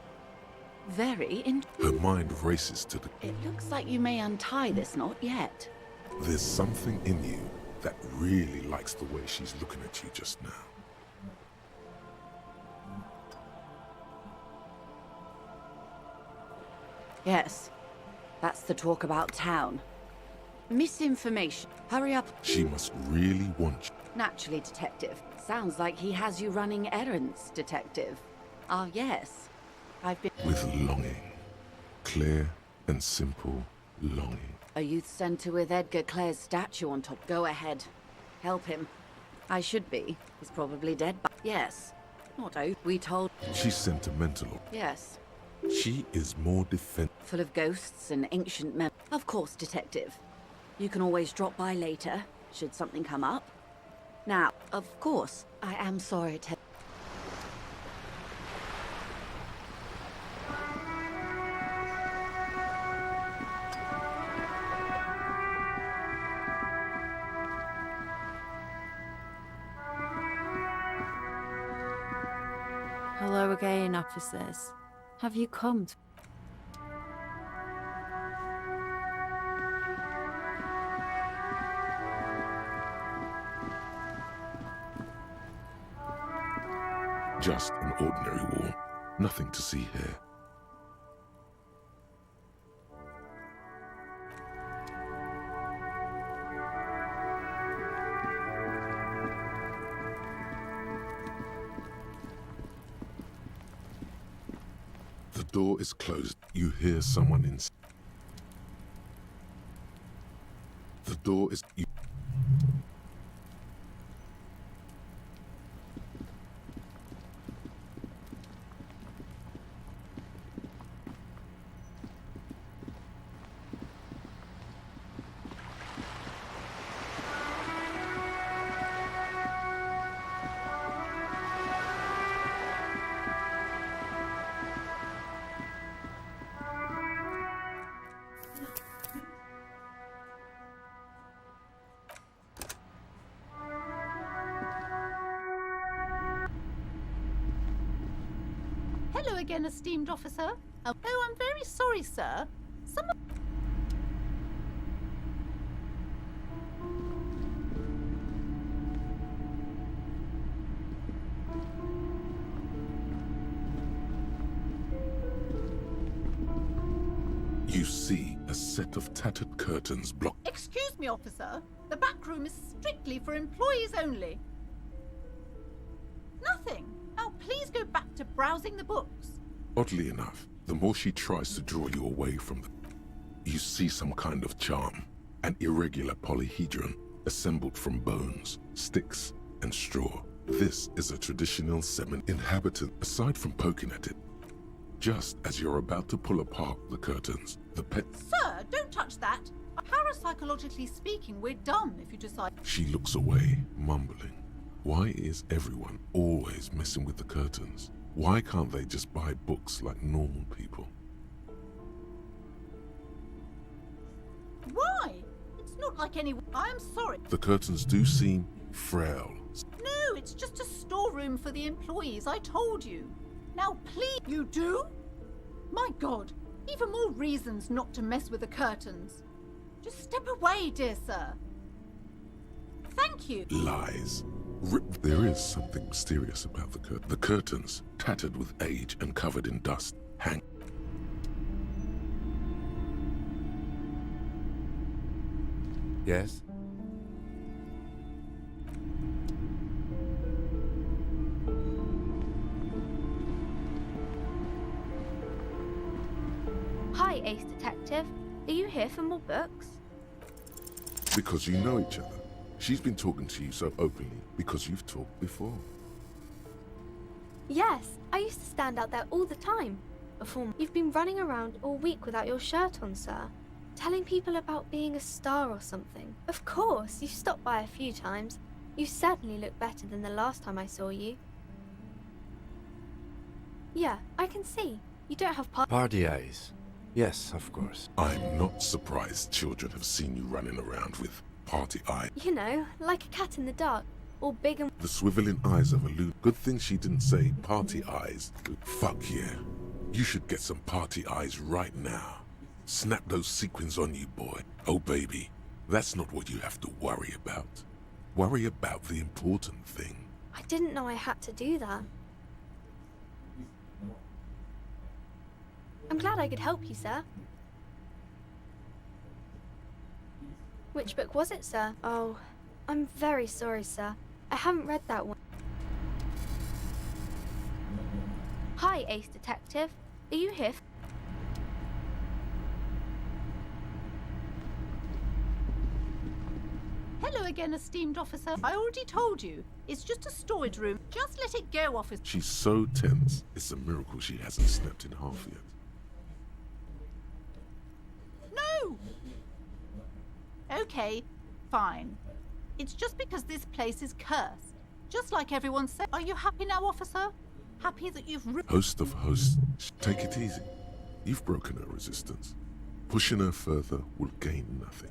Speaker 3: Very
Speaker 2: Her mind races to the...
Speaker 3: It looks like you may untie this knot yet.
Speaker 2: There's something in you that really likes the way she's looking at you just now.
Speaker 3: Yes. That's the talk about town. Misinformation. Hurry up.
Speaker 2: She must really want you.
Speaker 3: Naturally, Detective. Sounds like he has you running errands, Detective. Ah, yes. I've been...
Speaker 2: With longing. Clear and simple longing.
Speaker 3: A youth centre with Edgar Clare's statue on top. Go ahead. Help him. I should be. He's probably dead, but... Yes. Not out. We told...
Speaker 2: She's sentimental.
Speaker 3: Yes.
Speaker 2: She is more
Speaker 3: Full of ghosts and ancient mem... Of course, Detective. You can always drop by later, should something come up. Now, of course, I am sorry to...
Speaker 17: Hello again, officers. Have you come to...
Speaker 2: Just an ordinary wall. Nothing to see here. The door is closed. You hear someone in... The door is...
Speaker 23: Hello again, esteemed officer. Oh, I'm very sorry, sir.
Speaker 2: You see a set of tattered curtains block...
Speaker 23: Excuse me, officer. The back room is strictly for employees only. Nothing. Now please go back to browsing the books.
Speaker 2: Oddly enough, the more she tries to draw you away from the... You see some kind of charm. An irregular polyhedron assembled from bones, sticks, and straw. This is a traditional Semin inhabitant. Aside from poking at it, just as you're about to pull apart the curtains, the pet...
Speaker 23: Sir, don't touch that. Parapsychologically speaking, we're dumb if you decide...
Speaker 2: She looks away, mumbling. Why is everyone always messing with the curtains? Why can't they just buy books like normal people?
Speaker 23: Why? It's not like any... I'm sorry.
Speaker 2: The curtains do seem frail.
Speaker 23: No, it's just a storeroom for the employees, I told you. Now please... You do? My God, even more reasons not to mess with the curtains. Just step away, dear sir. Thank you.
Speaker 2: Lies. There is something mysterious about the curtain. The curtains, tattered with age and covered in dust, hang.
Speaker 4: Yes?
Speaker 13: Hi, Ace Detective. Are you here for more books?
Speaker 2: Because you know each other. She's been talking to you so openly because you've talked before.
Speaker 13: Yes, I used to stand out there all the time. Before you've been running around all week without your shirt on, sir. Telling people about being a star or something. Of course, you stopped by a few times. You certainly look better than the last time I saw you. Yeah, I can see. You don't have
Speaker 4: Party eyes. Yes, of course.
Speaker 2: I'm not surprised children have seen you running around with party eye.
Speaker 13: You know, like a cat in the dark. All big and...
Speaker 2: The swiveling eyes of a loon. Good thing she didn't say party eyes. Fuck yeah. You should get some party eyes right now. Snap those sequins on you, boy. Oh, baby, that's not what you have to worry about. Worry about the important thing.
Speaker 13: I didn't know I had to do that. I'm glad I could help you, sir. Which book was it, sir? Oh, I'm very sorry, sir. I haven't read that one. Hi, Ace Detective. Are you here?
Speaker 23: Hello again, esteemed officer. I already told you. It's just a storage room. Just let it go, officer.
Speaker 2: She's so tense. It's a miracle she hasn't snapped in half yet.
Speaker 23: No! Okay, fine. It's just because this place is cursed. Just like everyone said. Are you happy now, officer? Happy that you've...
Speaker 2: Host of hosts, take it easy. You've broken her resistance. Pushing her further will gain nothing.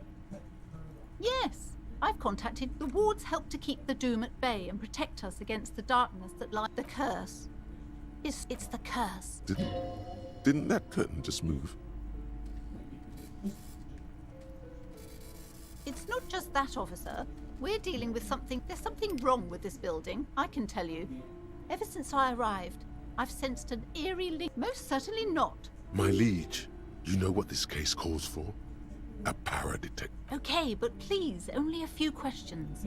Speaker 23: Yes, I've contacted the wards. Help to keep the doom at bay and protect us against the darkness that lies. The curse. It's the curse.
Speaker 2: Didn't that curtain just move?
Speaker 23: It's not just that, officer. We're dealing with something. There's something wrong with this building, I can tell you. Ever since I arrived, I've sensed an eerie link. Most certainly not.
Speaker 2: My liege, you know what this case calls for? A paradetective.
Speaker 23: Okay, but please, only a few questions.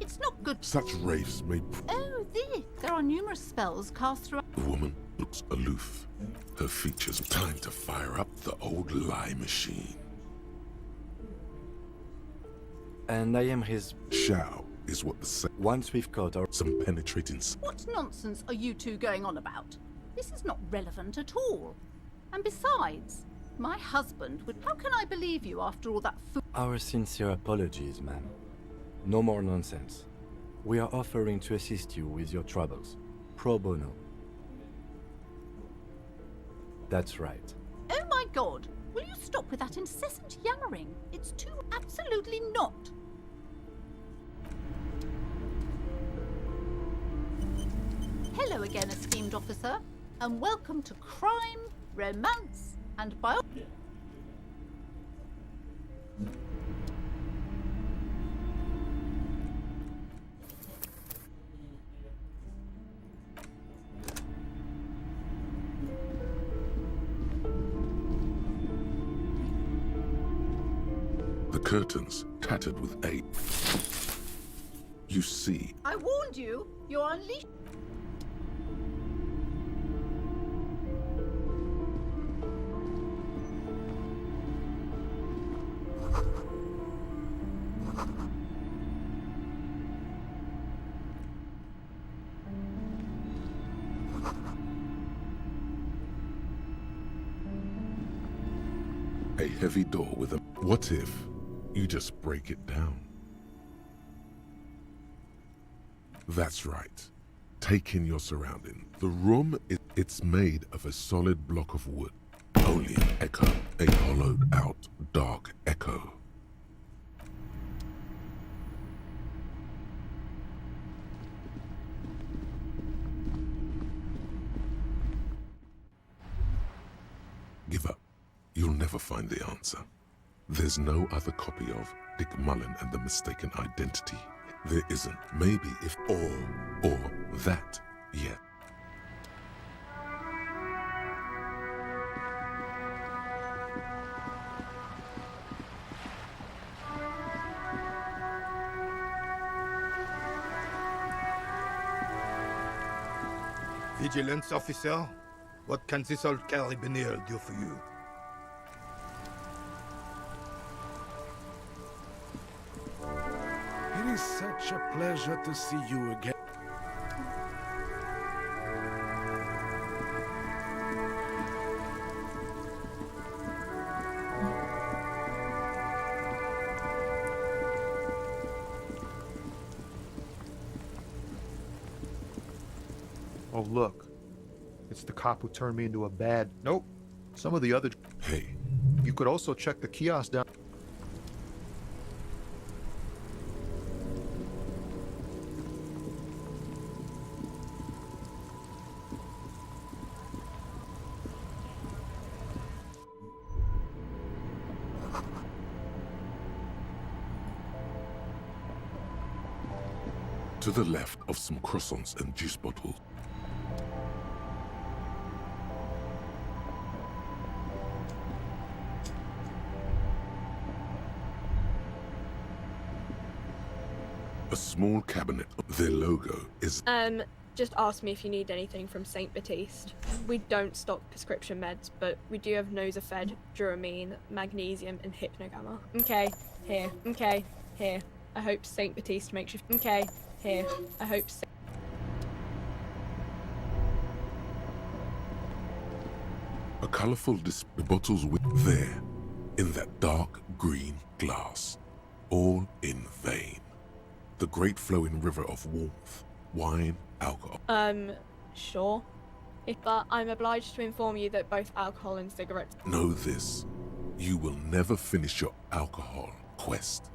Speaker 23: It's not good.
Speaker 2: Such wraiths may...
Speaker 23: Oh, this. There are numerous spells cast throughout.
Speaker 2: The woman looks aloof. Her features. Time to fire up the old lie machine.
Speaker 4: And I am his...
Speaker 2: Shall is what the say.
Speaker 4: Once we've caught our...
Speaker 2: Some penetrating...
Speaker 23: What nonsense are you two going on about? This is not relevant at all. And besides, my husband would... How can I believe you after all that food?
Speaker 4: Our sincere apologies, ma'am. No more nonsense. We are offering to assist you with your troubles. Pro bono. That's right.
Speaker 23: Oh my God! Will you stop with that incessant yammering? It's too... Absolutely not. Hello again, esteemed officer, and welcome to Crime, Romance, and Bio...
Speaker 2: The curtains, tattered with age. You see...
Speaker 23: I warned you! You're unleashed...
Speaker 2: A heavy door with a... What if you just break it down? That's right. Take in your surrounding. The room, it's made of a solid block of wood. Only an echo. A hollowed out, dark echo. Give up. You'll never find the answer. There's no other copy of Dick Mullen and the Mistaken Identity There isn't. Maybe if or that yet.
Speaker 6: Vigilance officer, what can this old carabinier do for you?
Speaker 2: It is such a pleasure to see you again.
Speaker 12: Oh, look. It's the cop who turned me into a bad... Nope. Some of the other...
Speaker 2: Hey.
Speaker 12: You could also check the kiosk down...
Speaker 2: To the left of some croissants and juice bottles. A small cabinet. Their logo is...
Speaker 14: Just ask me if you need anything from St. Baptiste. We don't stock prescription meds, but we do have Nosafed, Duramine, Magnesium, and Hypnogamma. Okay, here. Okay, here. I hope St. Baptiste makes you... Okay, here. I hope...
Speaker 2: A colourful display. Bottles with there, in that dark green glass. All in vain. The great flowing river of warmth, wine, alcohol.
Speaker 14: Sure. But I'm obliged to inform you that both alcohol and cigarettes...
Speaker 2: Know this. You will never finish your alcohol quest.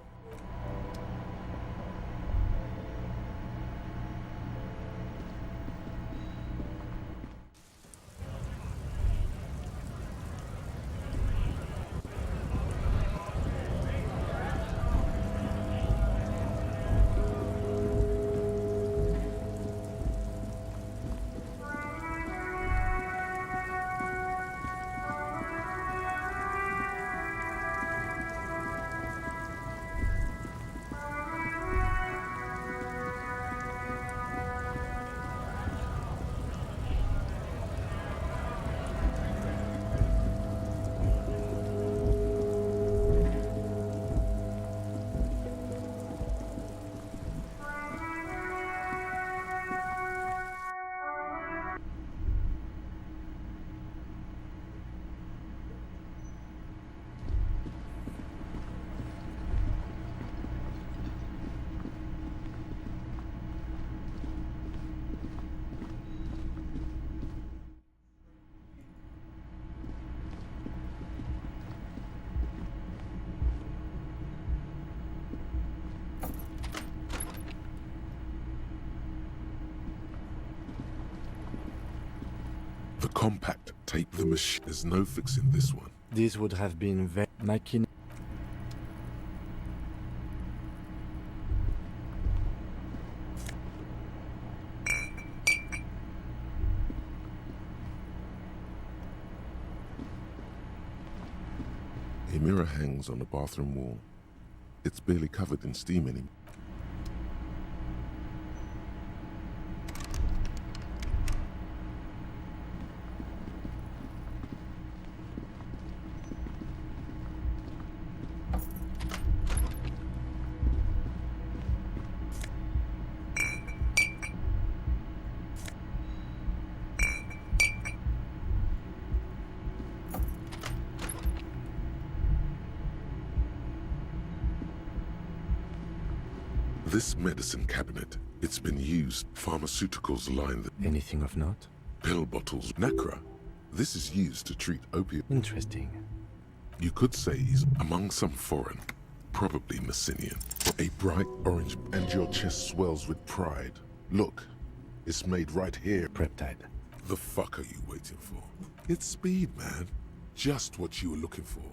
Speaker 2: The compact tape the machine. There's no fixing this one.
Speaker 4: This would have been very... Machine...
Speaker 2: A mirror hangs on the bathroom wall. It's barely covered in steam anymore. This medicine cabinet, it's been used. Pharmaceuticals line the...
Speaker 4: Anything of note?
Speaker 2: Pill bottles. Nacra. This is used to treat opium.
Speaker 4: Interesting.
Speaker 2: You could say he's among some foreign, probably Messinian. A bright orange, and your chest swells with pride. Look, it's made right here.
Speaker 4: Peptide.
Speaker 2: The fuck are you waiting for? It's speed, man. Just what you were looking for.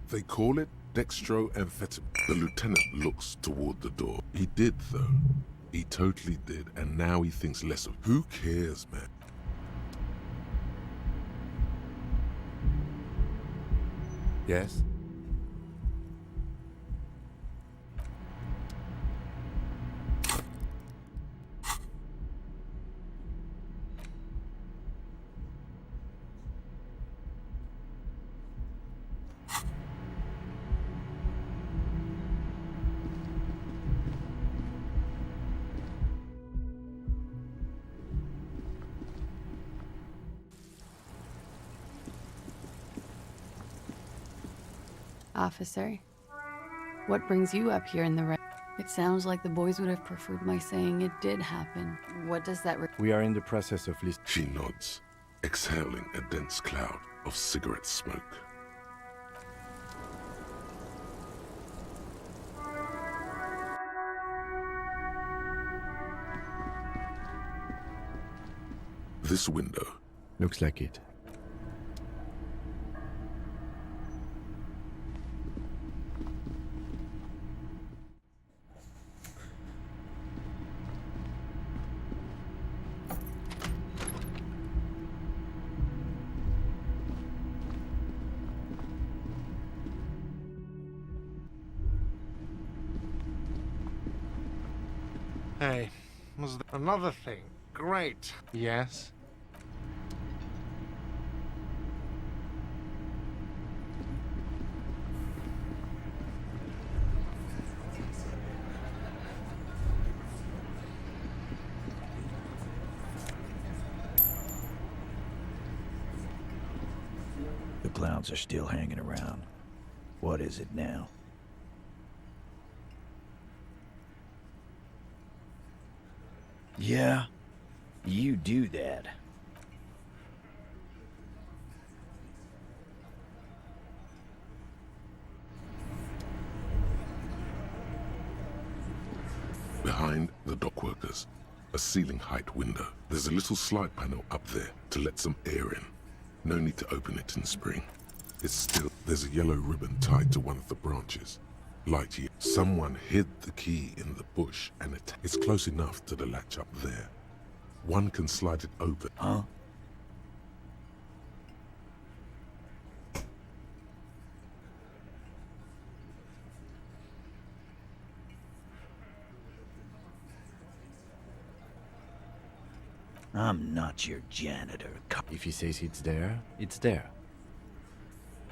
Speaker 2: They call it Dextroamphetamine. The lieutenant looks toward the door. He did, though. He totally did, and now he thinks less of. Who cares, man?
Speaker 4: Yes?
Speaker 17: Officer, what brings you up here in the rain? It sounds like the boys would have preferred my saying it did happen. What does that
Speaker 4: We are in the process of list.
Speaker 2: She nods, exhaling a dense cloud of cigarette smoke. This window.
Speaker 4: Looks like it.
Speaker 1: Hey, was there another thing? Great. Yes?
Speaker 15: The clowns are still hanging around. What is it now? Yeah, you do that.
Speaker 2: Behind the dockworkers, a ceiling height window. There's a little slide panel up there to let some air in. No need to open it in spring. It's still, there's a yellow ribbon tied to one of the branches. Light year. Someone hid the key in the bush and it's close enough to the latch up there. One can slide it open.
Speaker 15: Huh? I'm not your janitor.
Speaker 4: If he says it's there, it's there.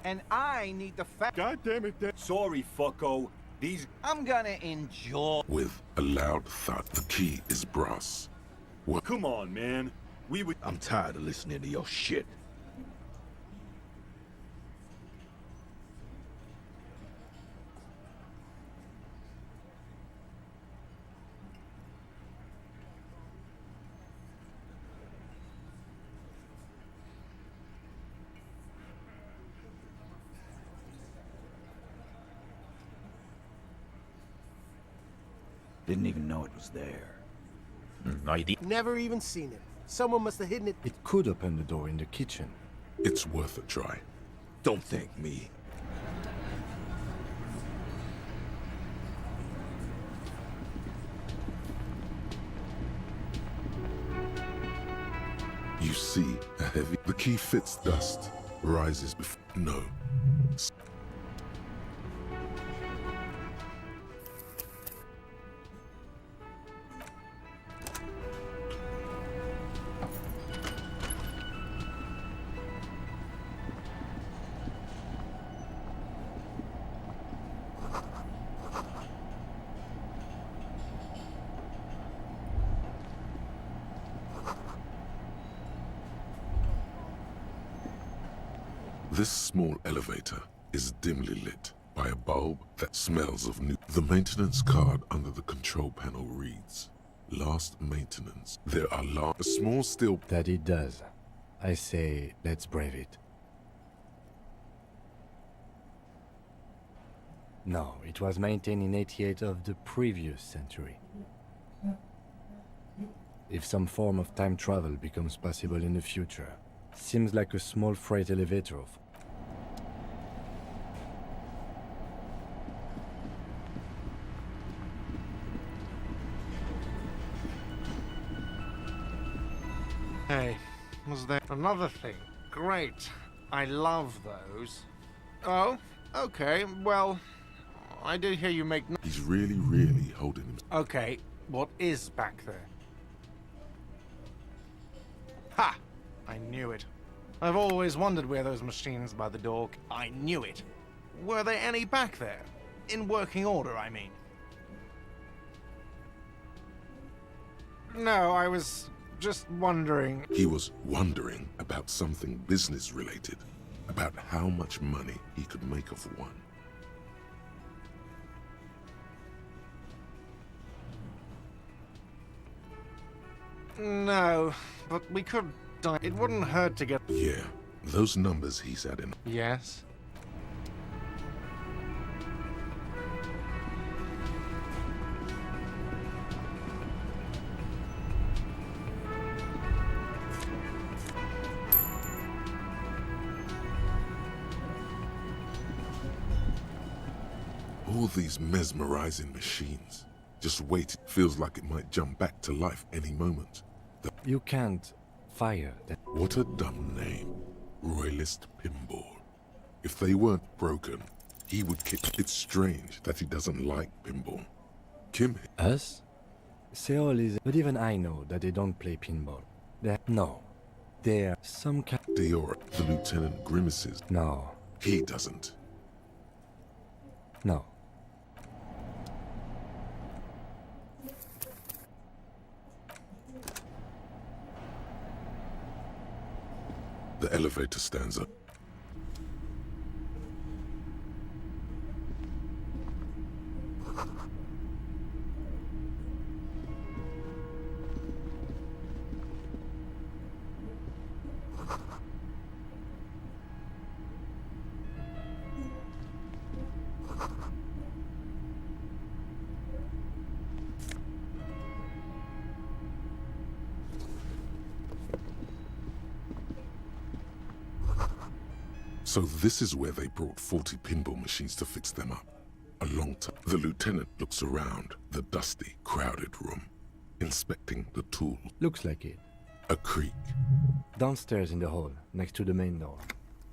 Speaker 21: And I need the fact.
Speaker 1: God damn it,
Speaker 21: Sorry, fucko. I'm gonna enjoy.
Speaker 2: With a loud thud, the key is brass. What?
Speaker 1: Come on, man.
Speaker 18: I'm tired of listening to your shit.
Speaker 15: Didn't even know it was there.
Speaker 18: No idea.
Speaker 16: Never even seen it. Someone must have hidden it.
Speaker 4: It could open the door in the kitchen.
Speaker 2: It's worth a try.
Speaker 18: Don't thank me.
Speaker 2: You see a heavy... The key fits dust, rises before... No. This small elevator is dimly lit by a bulb that smells of new. The maintenance card under the control panel reads, last maintenance. There are a small steel...
Speaker 4: That it does. I say, let's brave it. No, it was maintained in 88 of the previous century. If some form of time travel becomes possible in the future, seems like a small freight elevator.
Speaker 1: Hey, was there another thing? Great. I love those. Oh, okay, well, I did hear you make...
Speaker 2: He's really holding him.
Speaker 1: Okay, what is back there? Ha! I knew it. I've always wondered where those machines by the door... I knew it. Were there any back there? In working order, I mean. No, I was just wondering...
Speaker 2: He was wondering about something business-related, about how much money he could make off one.
Speaker 1: No, but we could die. It wouldn't hurt to get...
Speaker 2: Yeah, those numbers he's adding.
Speaker 1: Yes?
Speaker 2: All these mesmerizing machines. Just wait, it feels like it might jump back to life any moment.
Speaker 4: You can't fire them.
Speaker 2: What a dumb name. Royalist Pinball. If they weren't broken, he would kick. It's strange that he doesn't like pinball. Kim...
Speaker 4: Us? Seoul is... But even I know that they don't play pinball. No. They're some kind...
Speaker 2: Dior, the Lieutenant grimaces.
Speaker 4: No.
Speaker 2: He doesn't.
Speaker 4: No.
Speaker 2: The elevator stands up. So this is where they brought 40 pinball machines to fix them up. A long time. The lieutenant looks around the dusty, crowded room, inspecting the tool.
Speaker 4: Looks like it.
Speaker 2: A creak.
Speaker 4: Downstairs in the hall, next to the main door.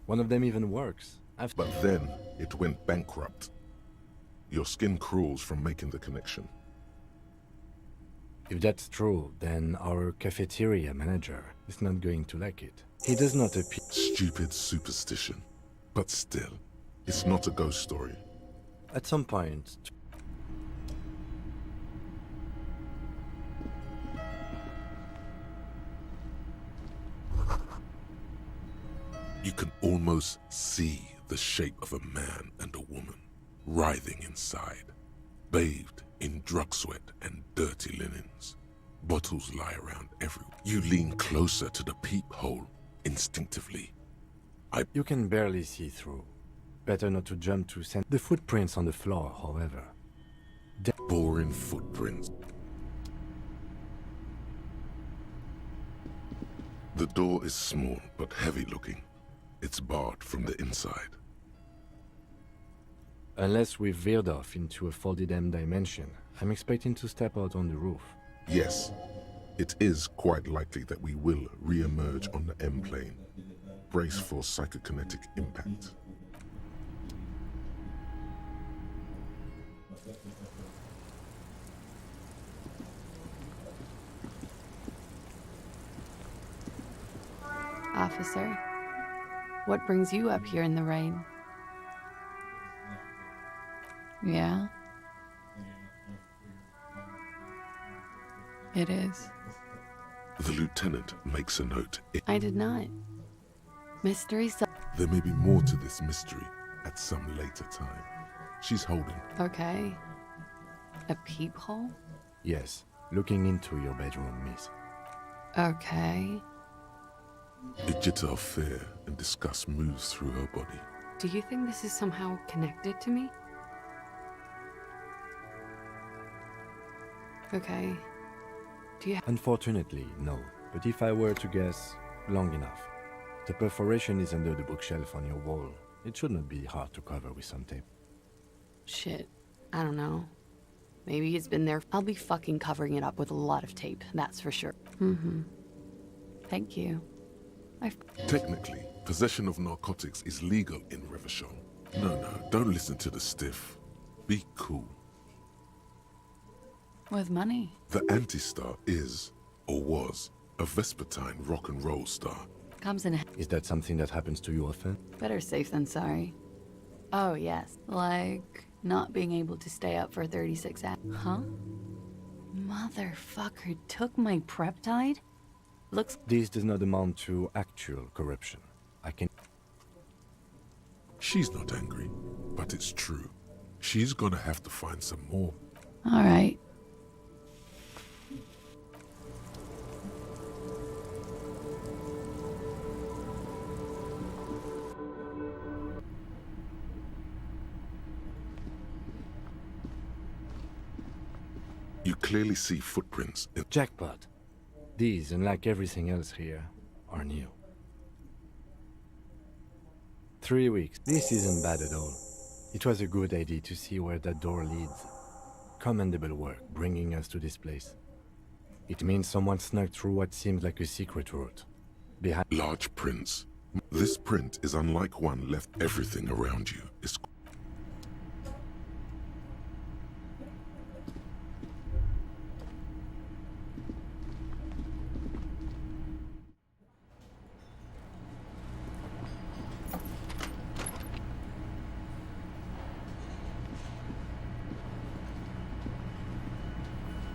Speaker 4: One of them even works.
Speaker 2: But then it went bankrupt. Your skin crawls from making the connection.
Speaker 4: If that's true, then our cafeteria manager is not going to like it. He does not appear...
Speaker 2: Stupid superstition. But still, it's not a ghost story.
Speaker 4: At some point...
Speaker 2: You can almost see the shape of a man and a woman writhing inside, bathed in drug sweat and dirty linens. Bottles lie around everywhere. You lean closer to the peephole instinctively.
Speaker 4: You can barely see through. Better not to jump to send the footprints on the floor, however.
Speaker 2: Boring footprints. The door is small but heavy looking. It's barred from the inside.
Speaker 4: Unless we've veered off into a folded M dimension, I'm expecting to step out on the roof.
Speaker 2: Yes, it is quite likely that we will re-emerge on the M plane. Brace for psychokinetic impact.
Speaker 17: Officer, what brings you up here in the rain? Yeah? It is.
Speaker 2: The lieutenant makes a note.
Speaker 17: I did not. Mystery
Speaker 2: There may be more to this mystery at some later time. She's holding.
Speaker 17: Okay. A peephole?
Speaker 4: Yes, looking into your bedroom, miss.
Speaker 17: Okay.
Speaker 2: Digital fear and disgust moves through her body.
Speaker 17: Do you think this is somehow connected to me? Okay. Do you...
Speaker 4: Unfortunately, no. But if I were to guess, long enough. The perforation is under the bookshelf on your wall. It should not be hard to cover with some tape.
Speaker 17: Shit. I don't know. Maybe it's been there. I'll be fucking covering it up with a lot of tape, that's for sure. Mm-hmm. Thank you.
Speaker 2: Technically, possession of narcotics is legal in Revachol. No, don't listen to the stiff. Be cool.
Speaker 17: With money.
Speaker 2: The anti-star is, or was, a Vespertine rock and roll star.
Speaker 17: Comes in.
Speaker 4: Is that something that happens to you often?
Speaker 17: Better safe than sorry. Oh, yes. Like not being able to stay up for 36 hours. Huh? Motherfucker took my Preptide? Looks.
Speaker 4: This does not amount to actual corruption. I can.
Speaker 2: She's not angry, but it's true. She's gonna have to find some more.
Speaker 17: All right.
Speaker 2: You clearly see footprints in...
Speaker 4: Jackpot. These, unlike everything else here, are new. 3 weeks. This isn't bad at all. It was a good idea to see where that door leads. Commendable work bringing us to this place. It means someone snuck through what seems like a secret route. Behind
Speaker 2: large prints. This print is unlike one left. Everything around you is...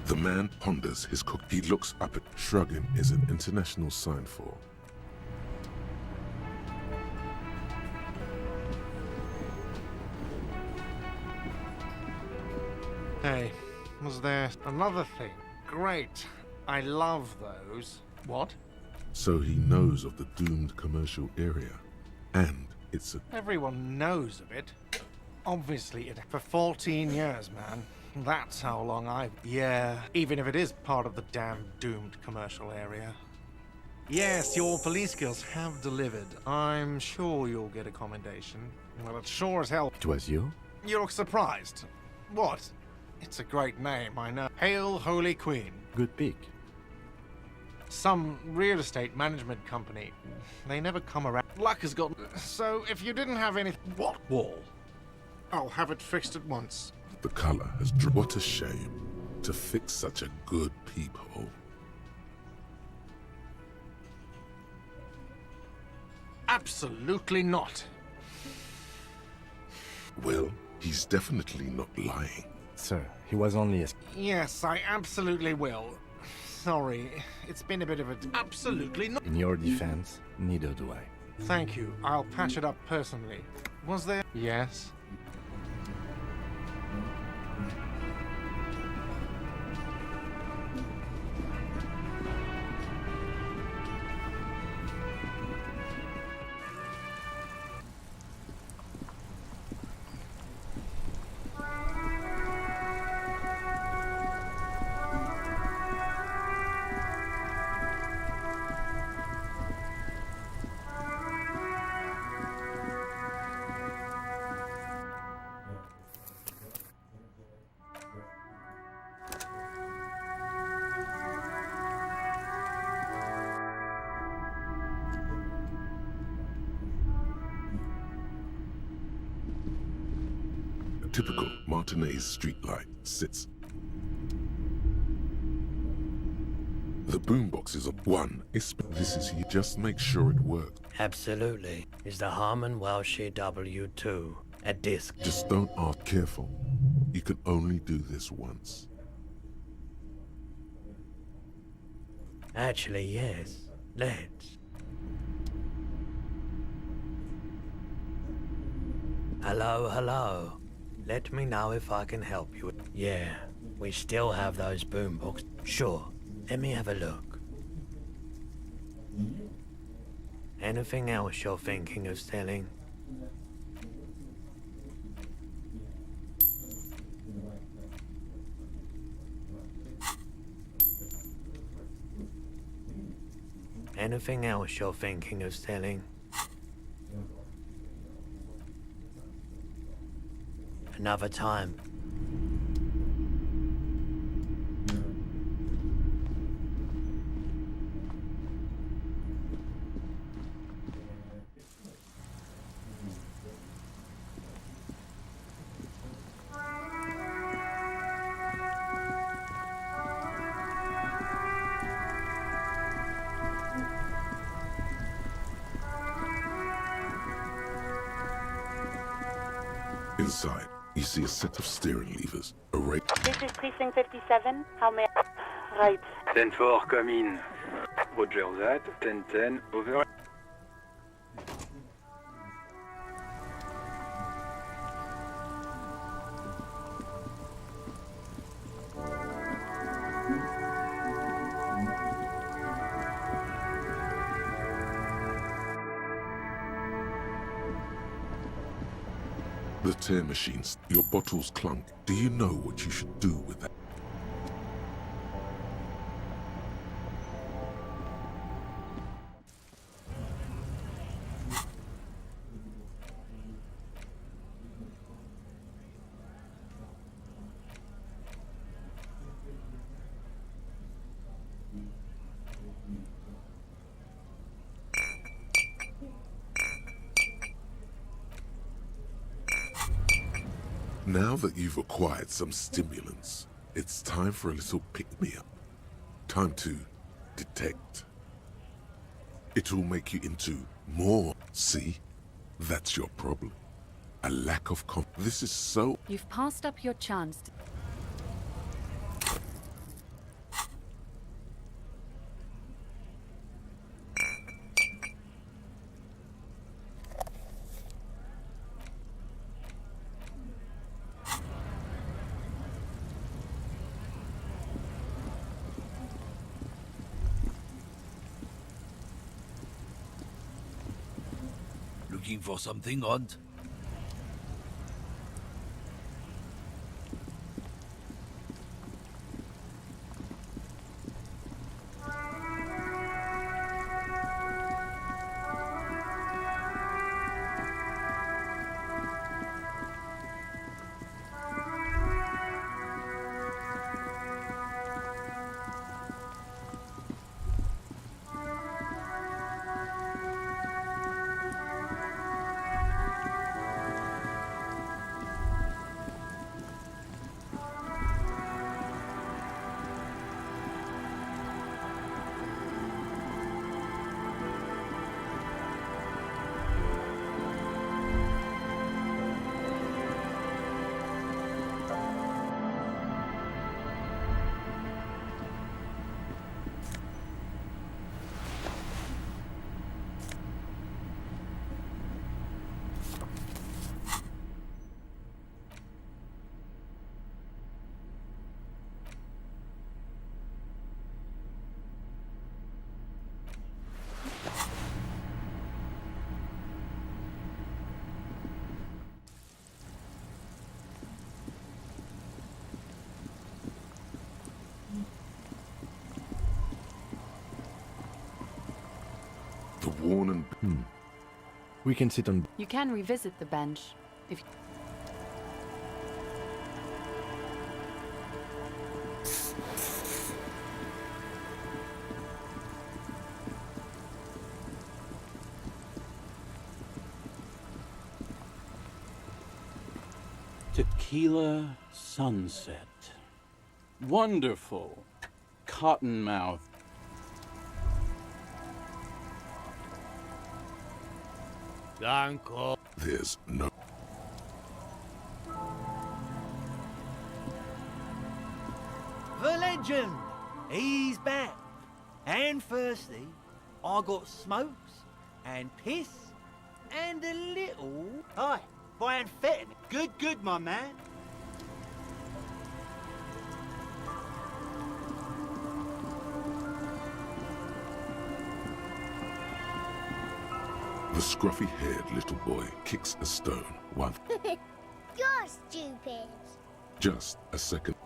Speaker 2: The man ponders his cook. He looks up at shrugging is an international sign for.
Speaker 1: Hey, was there another thing? Great. I love those. What?
Speaker 2: So he knows of the doomed commercial area. And it's a...
Speaker 1: Everyone knows of it. Obviously, it for 14 years, man. That's how long I've... Yeah, even if it is part of the damn doomed commercial area. Yes, your police skills have delivered. I'm sure you'll get a commendation. Well, it sure as hell...
Speaker 4: It was you?
Speaker 1: You look surprised. What? It's a great name, I know. Hail, Holy Queen.
Speaker 4: Good pick.
Speaker 1: Some real estate management company. They never come around. Luck has got... So, if you didn't have any... What wall? I'll have it fixed at once.
Speaker 2: The color has dropped. What a shame to fix such a good peephole.
Speaker 1: Absolutely not.
Speaker 2: Well, he's definitely not lying.
Speaker 4: Sir, he was only a...
Speaker 1: Yes, I absolutely will. Sorry, it's been a bit of a... Absolutely not.
Speaker 4: In your defense, neither do I.
Speaker 1: Thank you. I'll patch it up personally. Was there... Yes.
Speaker 2: Typical Martinez streetlight sits. The boombox is one. This is you. Just make sure it works.
Speaker 19: Absolutely. Is the Harmon Welshie W2 a disc?
Speaker 2: Just don't ask. Careful. You can only do this once.
Speaker 19: Actually, yes. Let's. Hello. Let me know if I can help you. Yeah, we still have those boombox. Sure, let me have a look. Anything else you're thinking of selling? Anything else you're thinking of selling? Another time.
Speaker 2: Inside, you see a set of steering levers, a rate.
Speaker 5: This is Precinct 57. How may Right.
Speaker 7: 10-4, come in. Roger that. 10-10, over.
Speaker 2: The tear machines, your bottles clunk. Do you know what you should do with that? Now that you've acquired some stimulants, it's time for a little pick-me-up. Time to detect. It'll make you into more. See? That's your problem. A lack of This is so...
Speaker 9: You've passed up your chance to...
Speaker 15: Looking for something odd?
Speaker 2: The worn and...
Speaker 4: We can sit on...
Speaker 9: You can revisit the bench if...
Speaker 20: Tequila sunset. Wonderful. Cottonmouth.
Speaker 16: Danko.
Speaker 2: There's no...
Speaker 24: The legend! He's back. And firstly, I got smokes and piss and a little... Hi, amphetamine. Good, my man.
Speaker 2: The scruffy-haired little boy kicks a stone while...
Speaker 25: You're stupid.
Speaker 2: Just a second.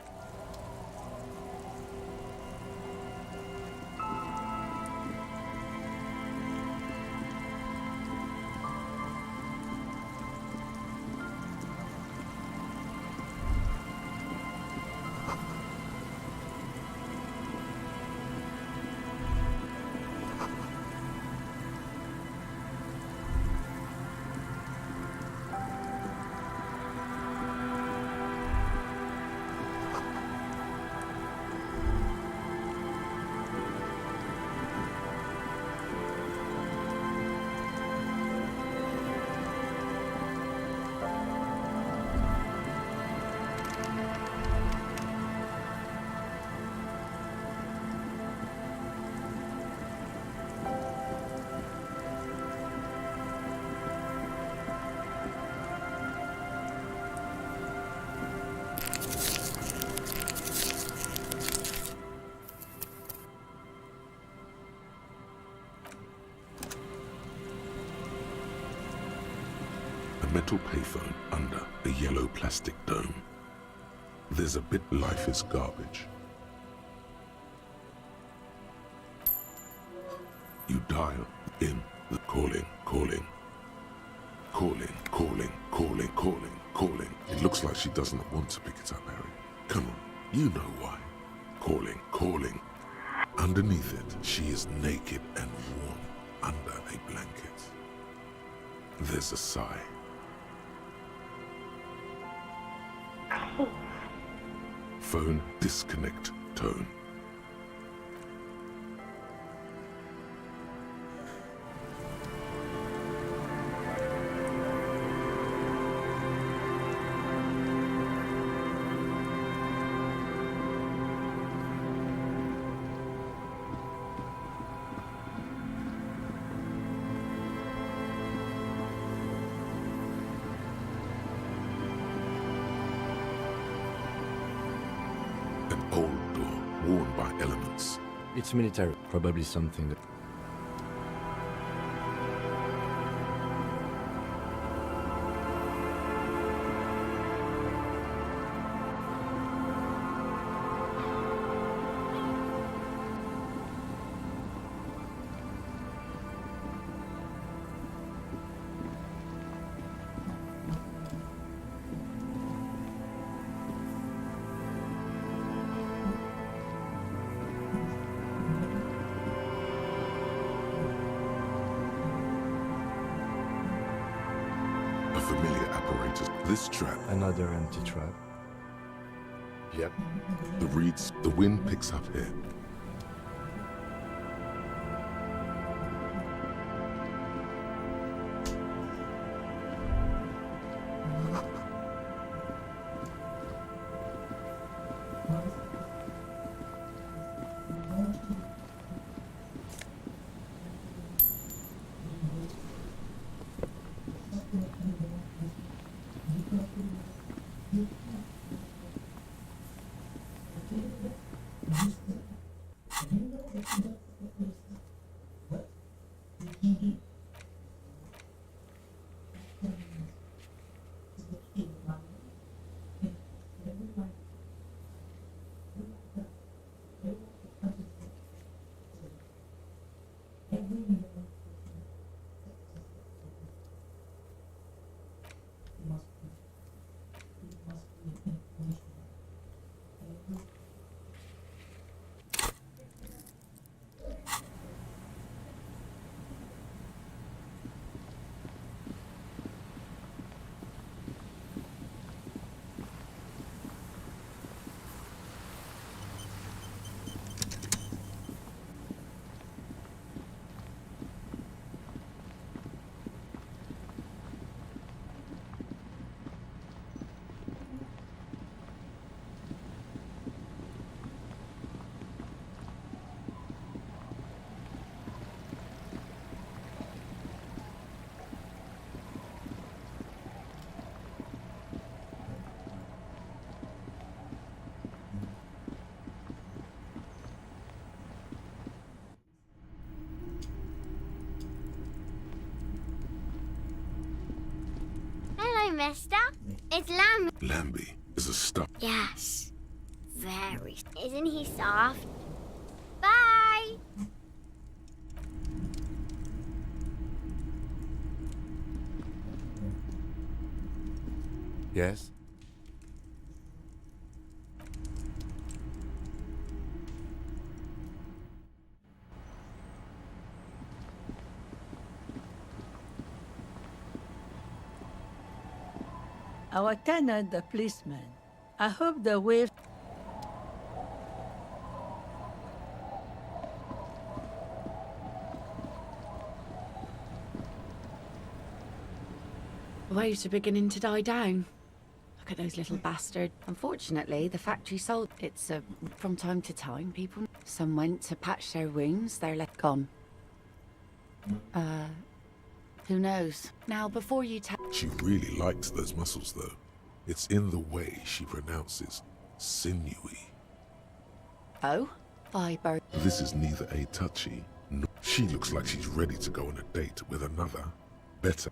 Speaker 2: metal payphone under a yellow plastic dome. There's a bit life is garbage. You dial in the calling. It looks like she doesn't want to pick it up, Harry. Come on, you know why. Calling. Underneath it, she is naked and warm under a blanket. There's a sigh. Phone disconnect tone. An old door worn by elements.
Speaker 4: It's military, probably something that...
Speaker 2: A familiar apparatus. This trap.
Speaker 4: Another empty trap.
Speaker 2: Yep. The reeds, the wind picks up here.
Speaker 25: Hello, mister. It's Lamb.
Speaker 2: Lambie is a stuff.
Speaker 25: Yes. Very. Isn't he soft? Bye.
Speaker 4: Yes?
Speaker 3: Our tenant, the policeman. I hope the wave...
Speaker 17: The waves are beginning to die down. Look at those little bastards. Unfortunately, the factory sold. It's from time to time, people. Some went to patch their wounds. They're left gone. Who knows? Now, before you tell...
Speaker 2: She really likes those muscles, though. It's in the way she pronounces sinewy.
Speaker 17: Oh? By bird.
Speaker 2: This is neither a touchy, nor... She looks like she's ready to go on a date with another, better.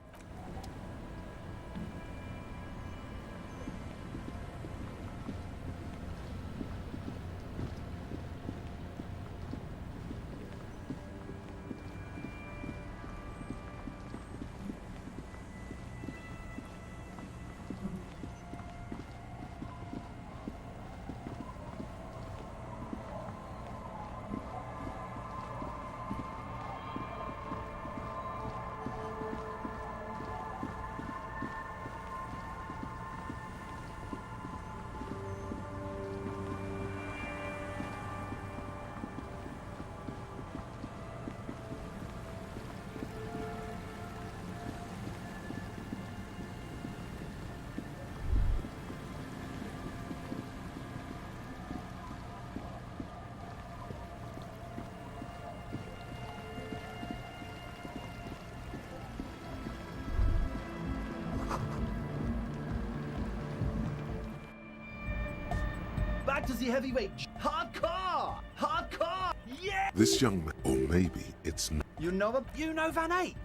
Speaker 24: back to the heavyweight. Hardcore! Hardcore! Yeah!
Speaker 2: This young man, or maybe it's not.
Speaker 24: You know Van Eyck?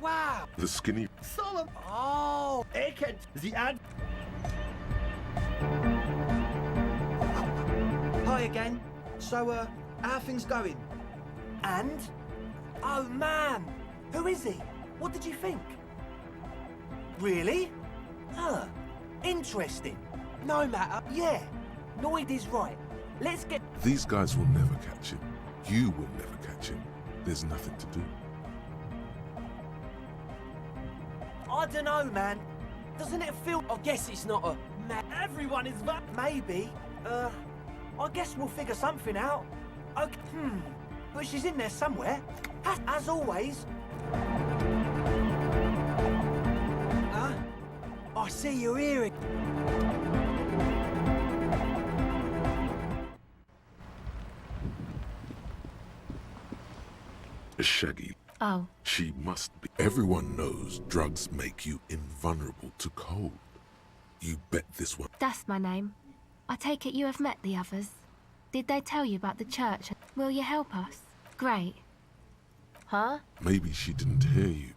Speaker 24: Wow!
Speaker 2: The skinny.
Speaker 24: Solomon! Oh! Eckert! The ad. Hi again. So, how are things going? And? Oh, man! Who is he? What did you think? Really? Huh. Interesting. No matter. Yeah. Noid is right. Let's get...
Speaker 2: These guys will never catch him. You will never catch him. There's nothing to do.
Speaker 24: I don't know, man. Doesn't it feel... I guess it's not a... Everyone is... Maybe. I guess we'll figure something out. Okay. But she's in there somewhere. As always. Huh? I see you're here.
Speaker 2: Shaggy.
Speaker 25: Oh.
Speaker 2: She must be. Everyone knows drugs make you invulnerable to cold. You bet this one.
Speaker 25: That's my name. I take it you have met the others. Did they tell you about the church? Will you help us? Great. Huh?
Speaker 2: Maybe she didn't hear you.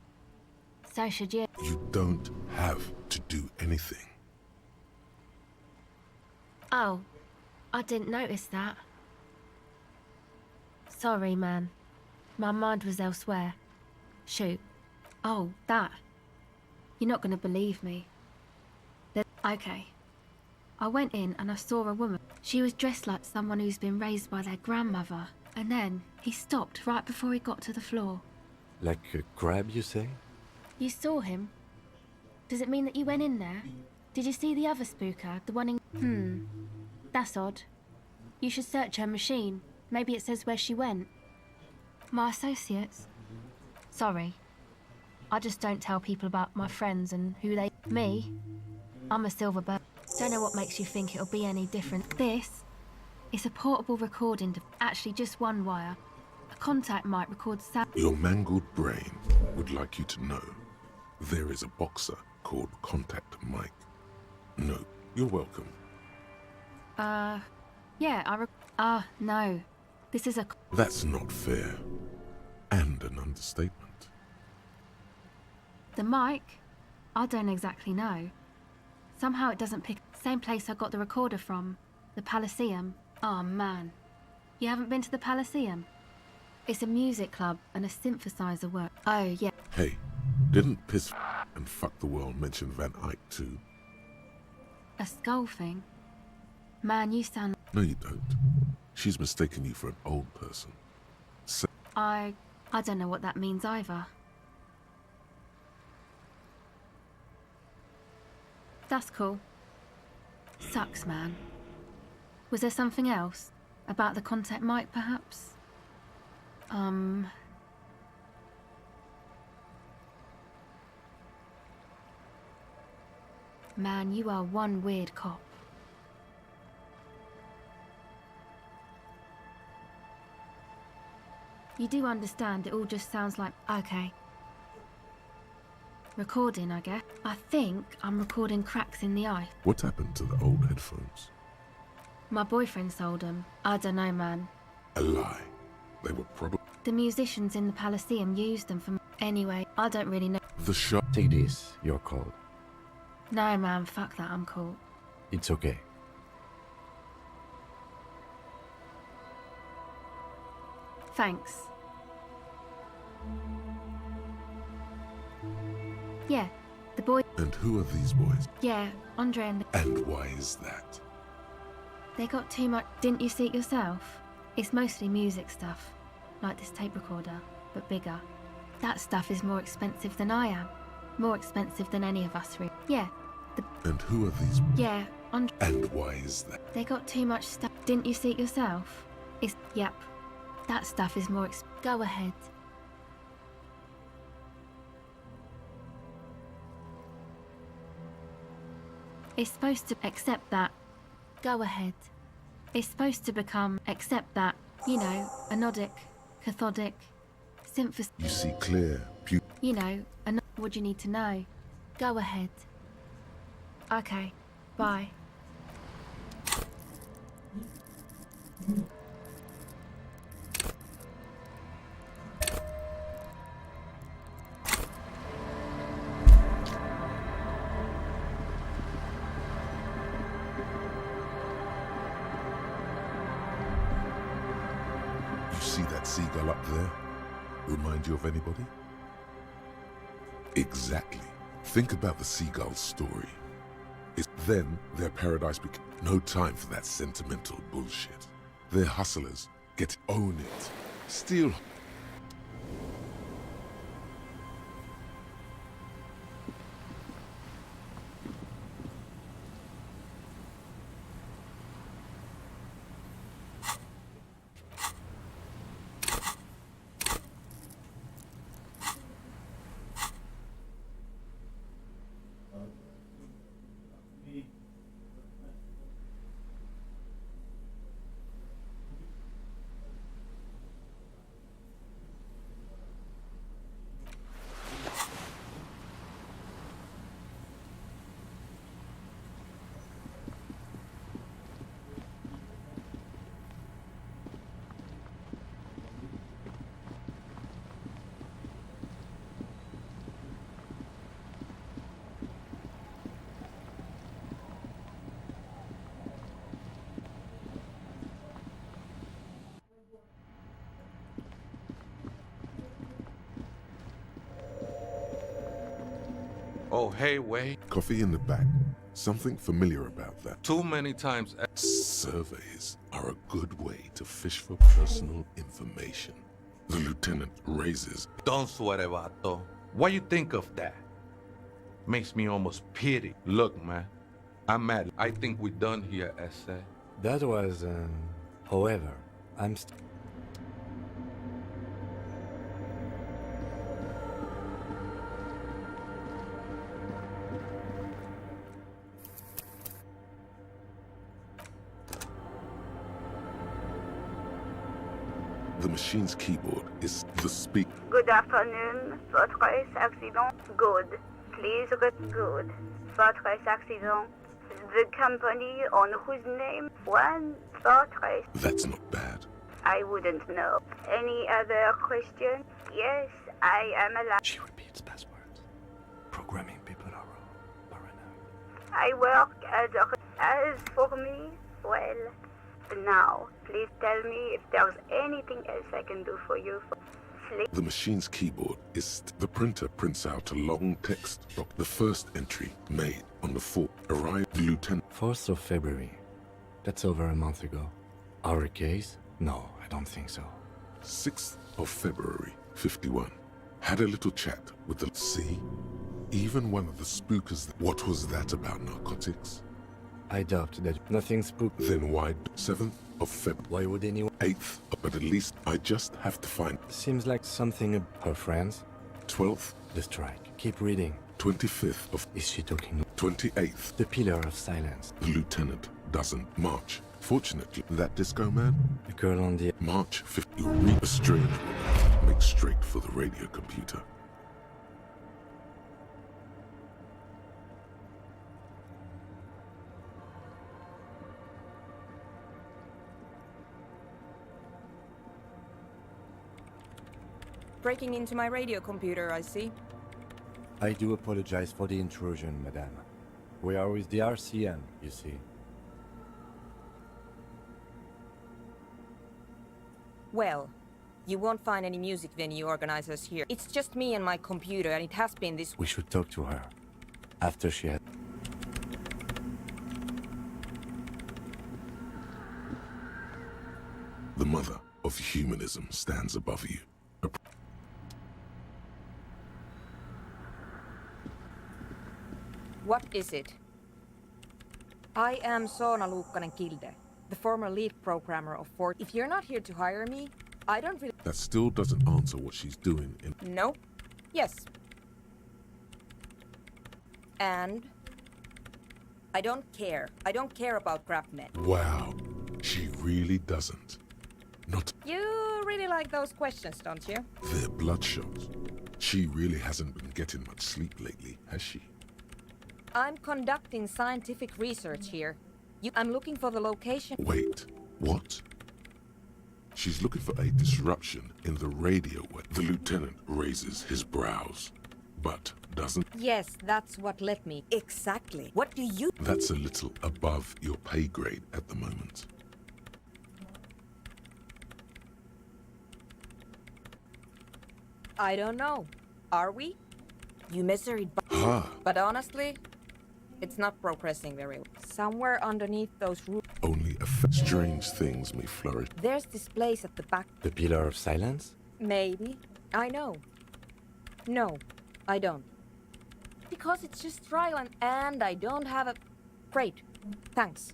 Speaker 25: So should you.
Speaker 2: You don't have to do anything.
Speaker 25: Oh. I didn't notice that. Sorry, man. My mind was elsewhere. Shoot. Oh, that. You're not gonna believe me. Okay. I went in and I saw a woman. She was dressed like someone who's been raised by their grandmother. And then he stopped right before he got to the floor.
Speaker 4: Like a crab, you say?
Speaker 25: You saw him? Does it mean that you went in there? Did you see the other spooker, the one in... That's odd. You should search her machine. Maybe it says where she went. My associates? Sorry. I just don't tell people about my friends and who they... Me? I'm a silverbird. Don't know what makes you think it'll be any different. This is a portable recording actually just one wire. A contact mic records sound.
Speaker 2: Your mangled brain would like you to know there is a boxer called Contact Mike. No, you're welcome.
Speaker 25: Yeah, no. This is a...
Speaker 2: That's not fair. And an understatement.
Speaker 25: The mic? I don't exactly know. Somehow it doesn't pick... Same place I got the recorder from. The Elysuim. Oh, man. You haven't been to the Elysuim? It's a music club and a synthesizer work. Oh, yeah.
Speaker 2: Hey, didn't Piss and Fuck the World mention Van Eyck too?
Speaker 25: A skull thing? Man, you sound...
Speaker 2: No, you don't. She's mistaken you for an old person. So
Speaker 25: I don't know what that means either. That's cool. Sucks, man. Was there something else? About the contact mic, perhaps? Man, you are one weird cop. You do understand it all just sounds like... Okay. Recording, I guess. I think I'm recording cracks in the eye.
Speaker 2: what happened to the old headphones?
Speaker 25: My boyfriend sold them. I don't know, man.
Speaker 2: A lie. They were probably...
Speaker 25: The musicians in the Elysuim used them for... Anyway, I don't really know.
Speaker 2: The shop...
Speaker 4: Take this, you're called.
Speaker 25: No, man, fuck that, I'm cool.
Speaker 4: It's okay.
Speaker 25: Thanks. Yeah, the boy...
Speaker 2: And who are these boys?
Speaker 25: Yeah, Andre and the...
Speaker 2: And why is that?
Speaker 25: They got too much... Didn't you see it yourself? It's mostly music stuff. Like this tape recorder, but bigger. That stuff is more expensive than I am. More expensive than any of us, really. Yeah,
Speaker 2: And who are these...
Speaker 25: yeah, Andre...
Speaker 2: And why is that?
Speaker 25: They got too much stuff. Didn't you see it yourself? Yep. That stuff is more Go ahead. It's supposed to accept that. Go ahead. It's supposed to become accept that. You know, anodic, cathodic, synthesis.
Speaker 2: You see clear,
Speaker 25: You know, what do you need to know? Go ahead. Okay. Bye.
Speaker 2: You see that seagull up there? Remind you of anybody? Exactly. Think about the seagull's story. Then their paradise became no time for that sentimental bullshit. They're hustlers. Own it. Steal.
Speaker 8: Oh, hey, Way.
Speaker 2: Coffee in the back. Something familiar about that.
Speaker 8: Too many times.
Speaker 2: Surveys are a good way to fish for personal information. The lieutenant raises.
Speaker 8: Don't sweat it, vato. What you think of that? Makes me almost pity. Look, man. I'm mad. I think we're done here, S.A.
Speaker 4: That was, however,
Speaker 2: The machine's keyboard is the speak.
Speaker 5: Good afternoon. Votre accident. Good. Please good. Votre accident. The company on whose name? One Votre.
Speaker 2: That's not bad.
Speaker 5: I wouldn't know. Any other question? Yes, I am alive.
Speaker 4: She repeats passwords. Programming people are paranoid.
Speaker 5: I work as for me, well, now, please tell me if there's anything else I can do for you.
Speaker 2: The machine's keyboard is the printer prints out a long text doc. The first entry made on the 4th arrived Lieutenant
Speaker 4: 4th of February. That's over a month ago. Our case? No, I don't think so.
Speaker 2: 6th of February, 51. Had a little chat with the... See? Even one of the spookers... What was that about narcotics?
Speaker 4: I doubt that nothing spooked.
Speaker 2: Then why 7th of February?
Speaker 4: Why would anyone?
Speaker 2: 8th, but at least I just have to find...
Speaker 4: Seems like something her friends.
Speaker 2: 12th.
Speaker 4: The strike. Keep reading.
Speaker 2: 25th of...
Speaker 4: Is she talking?
Speaker 2: 28th.
Speaker 4: The pillar of silence.
Speaker 2: The lieutenant doesn't march. Fortunately, that disco man...
Speaker 4: The girl on the...
Speaker 2: March 5th. You read a strange woman. Make straight for the radio computer.
Speaker 10: Breaking into my radio computer, I see.
Speaker 4: I do apologize for the intrusion, madame. We are with the RCM, you see.
Speaker 10: Well, you won't find any music venue organizers here. It's just me and my computer, and it has been this...
Speaker 4: We should talk to her. After she had...
Speaker 2: The mother of humanism stands above you.
Speaker 10: What is it? I am Soona Luukkanen-Kilde, the former lead programmer of Fort. If you're not here to hire me, I don't really...
Speaker 2: That still doesn't answer what she's doing in...
Speaker 10: No? Yes. And? I don't care. I don't care about GrabNet.
Speaker 2: Wow. She really doesn't. Not...
Speaker 10: You really like those questions, don't you?
Speaker 2: They're bloodshot. She really hasn't been getting much sleep lately, has she?
Speaker 10: I'm conducting scientific research here. I'm looking for the location.
Speaker 2: Wait, what? She's looking for a disruption in the radio wave. The lieutenant raises his brows, but doesn't.
Speaker 10: Yes, that's what led me. Exactly. What do you...
Speaker 2: That's a little above your pay grade at the moment.
Speaker 10: I don't know. Are we? You misery...
Speaker 2: Ah.
Speaker 10: But honestly, it's not progressing very well. Somewhere underneath those roofs...
Speaker 2: Only strange things may flourish.
Speaker 10: There's this place at the back.
Speaker 4: The Pillar of Silence?
Speaker 10: Maybe. I know. No, I don't. Because it's just trial and I don't have a... Great. Thanks.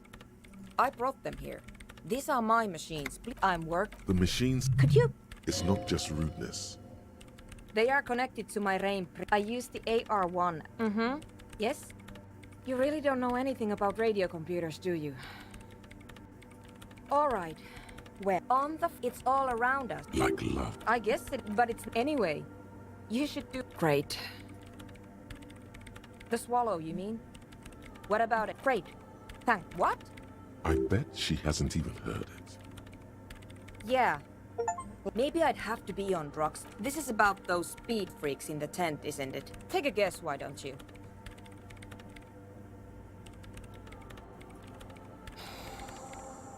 Speaker 10: I brought them here. These are my machines. I'm
Speaker 2: The machines...
Speaker 10: Could you...
Speaker 2: It's not just rudeness.
Speaker 10: They are connected to my rain. I use the AR1. Mm-hmm. Yes? You really don't know anything about radio computers, do you? All right. Well, it's all around us.
Speaker 2: Like love.
Speaker 10: I guess but it's... Anyway, you should do... Great. The swallow, you mean? What about it? Great. What?
Speaker 2: I bet she hasn't even heard it.
Speaker 10: Yeah. Maybe I'd have to be on drugs. This is about those speed freaks in the tent, isn't it? Take a guess, why don't you?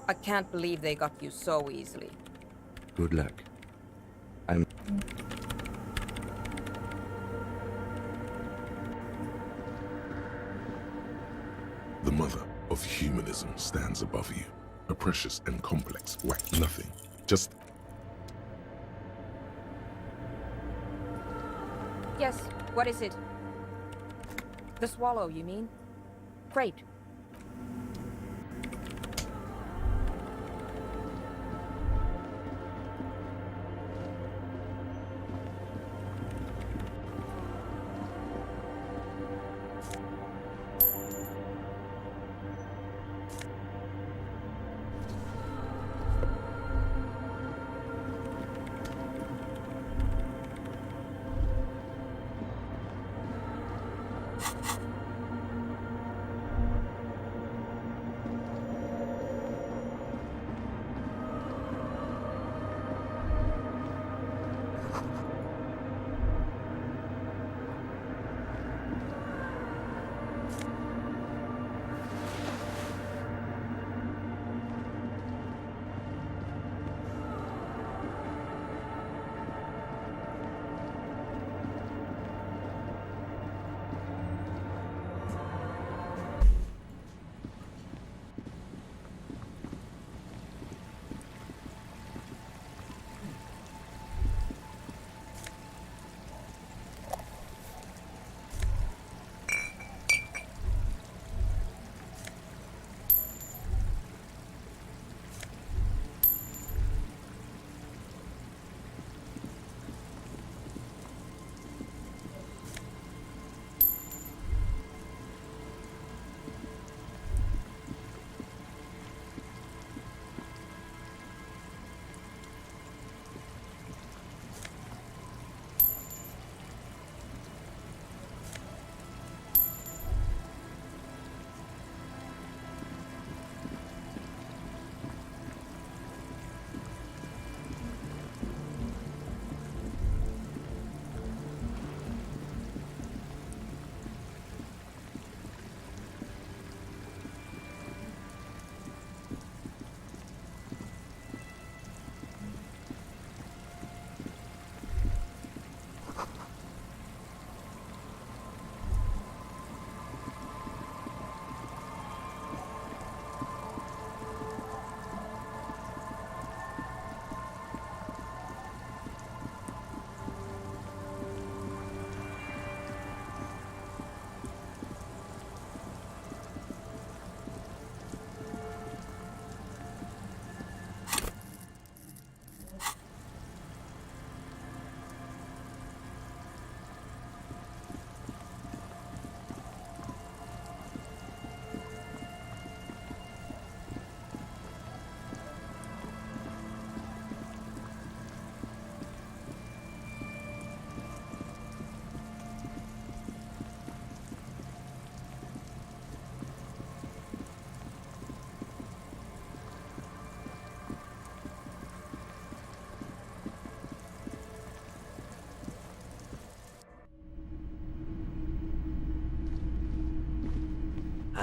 Speaker 10: I can't believe they got you so easily.
Speaker 4: Good luck.
Speaker 2: The mother of humanism stands above you. A precious and complex nothing. Just...
Speaker 10: Yes, what is it? The swallow, you mean? Great.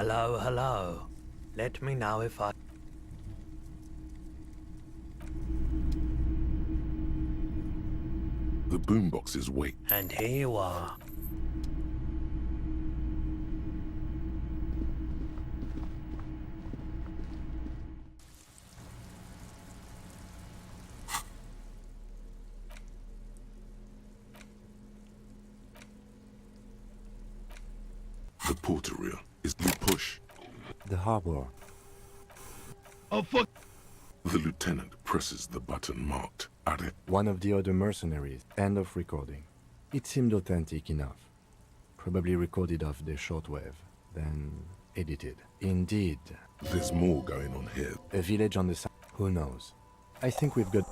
Speaker 19: Hello, hello. Let me know if I...
Speaker 2: The boomboxes wait.
Speaker 19: And here you are.
Speaker 2: The porter reel is you push.
Speaker 4: The harbor.
Speaker 2: Oh fuck! The lieutenant presses the button marked at it.
Speaker 4: One of the other mercenaries. End of recording. It seemed authentic enough. Probably recorded off the shortwave, then edited. Indeed.
Speaker 2: There's more going on here.
Speaker 4: A village on the side. Who knows? I think we've got...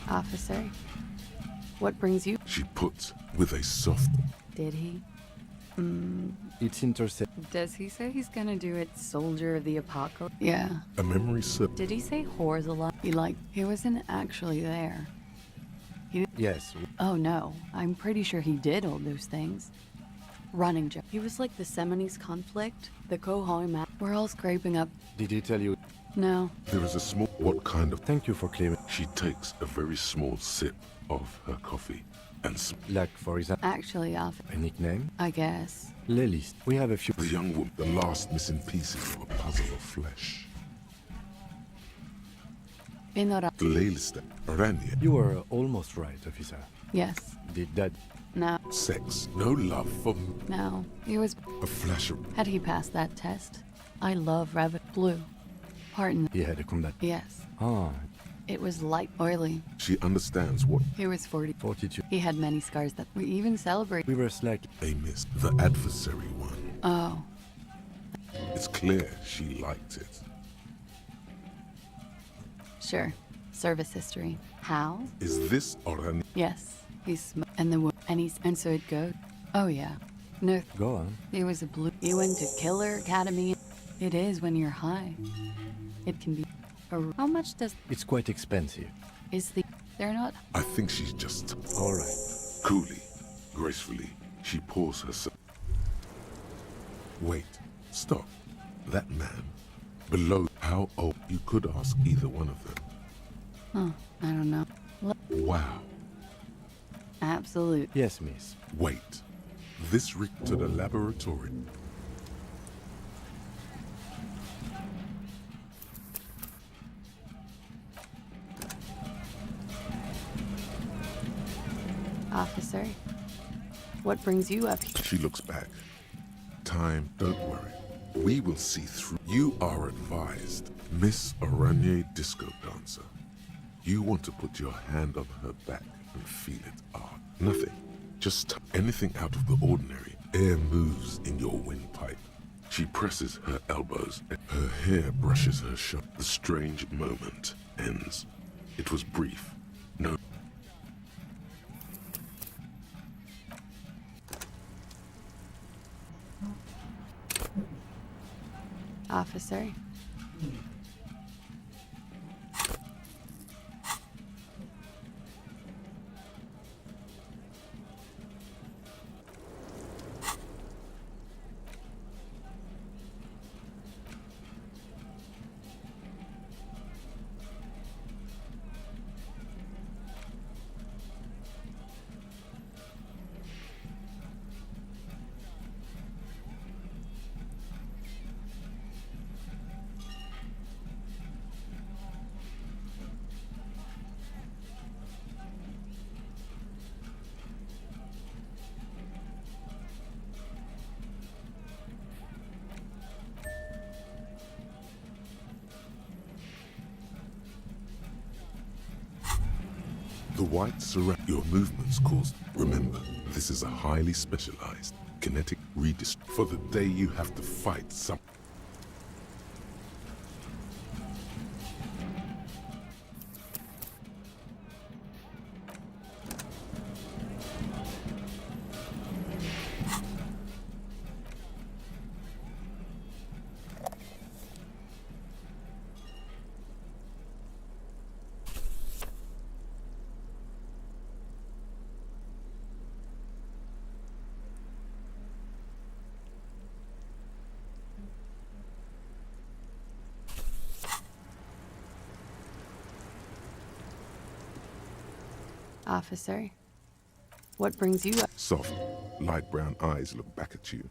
Speaker 17: Officer, what brings you?
Speaker 2: She puts with a soft.
Speaker 17: Did he?
Speaker 4: It's intercept.
Speaker 17: Does he say he's gonna do it, Soldier of the Apocalypse? Yeah.
Speaker 2: A memory serve.
Speaker 17: Did he say whores a lot? He wasn't actually there.
Speaker 4: Yes.
Speaker 17: Oh no, I'm pretty sure he did all those things. Running joke. He was like the Seminoles conflict, the Kohoi map. We're all scraping up.
Speaker 4: Did he tell you?
Speaker 17: No.
Speaker 2: There is a small. What kind of?
Speaker 4: Thank you for clearing.
Speaker 2: She takes a very small sip of her coffee and.
Speaker 4: Like, for example.
Speaker 17: Actually,
Speaker 4: A nickname?
Speaker 17: I guess.
Speaker 4: Lelis. We have a few.
Speaker 2: The young woman, the last missing pieces of a puzzle of flesh. Lelis, Rania.
Speaker 4: You were almost right, officer.
Speaker 17: Yes.
Speaker 4: Did that?
Speaker 17: No.
Speaker 2: Sex. No love for.
Speaker 17: No. He was.
Speaker 2: A flash of.
Speaker 17: Had he passed that test? I love Rabbit Blue. Pardon.
Speaker 4: He had a combat.
Speaker 17: Yes.
Speaker 4: Ah.
Speaker 17: It was light oily.
Speaker 2: She understands what.
Speaker 17: He was 40.
Speaker 4: 42.
Speaker 17: He had many scars that we even celebrate.
Speaker 4: We were slack.
Speaker 2: A miss. The adversary one.
Speaker 17: Oh.
Speaker 2: It's clear she liked it.
Speaker 17: Sure. Service history. How?
Speaker 2: Is this Oran?
Speaker 17: Yes. And so it goes. Oh yeah. No.
Speaker 4: Go on.
Speaker 17: He was a blue. He went to Killer Academy. It is when you're high. It can be. How much does?
Speaker 4: It's quite expensive.
Speaker 17: They're not.
Speaker 2: I think she's just.
Speaker 4: All right.
Speaker 2: Coolly, gracefully, she pours herself. Wait. Stop. That man. Below. How old? You could ask either one of them.
Speaker 17: Huh. I don't know.
Speaker 2: Wow.
Speaker 17: Absolute.
Speaker 4: Yes, miss.
Speaker 2: Wait. This to the laboratory.
Speaker 17: Officer, what brings you up here?
Speaker 2: She looks back. Time, don't worry. We will see through. You are advised, Miss Aranye Disco Dancer. You want to put your hand on her back and feel it. Nothing. Just anything out of the ordinary. Air moves in your windpipe. She presses her elbows. Her hair brushes her shoulder. The strange moment ends. It was brief. No.
Speaker 17: Officer.
Speaker 2: The whites surround your movements cause. Remember, this is a highly specialized kinetic for the day you have to fight some.
Speaker 9: Officer, what brings you up?
Speaker 2: Soft, light brown eyes look back at you,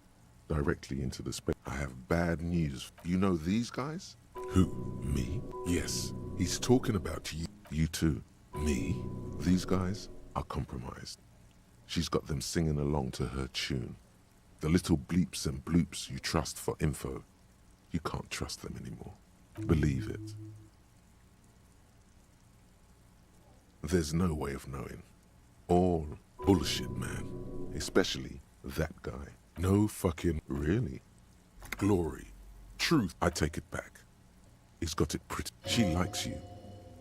Speaker 2: directly into the space. I have bad news. You know these guys? Who? Me? Yes. He's talking about you. You too. Me? These guys are compromised. She's got them singing along to her tune. The little bleeps and bloops you trust for info. You can't trust them anymore. Believe it. There's no way of knowing. All bullshit, man. Especially that guy. No fucking... Really? Glory. Truth. I take it back. He's got it pretty. She likes you.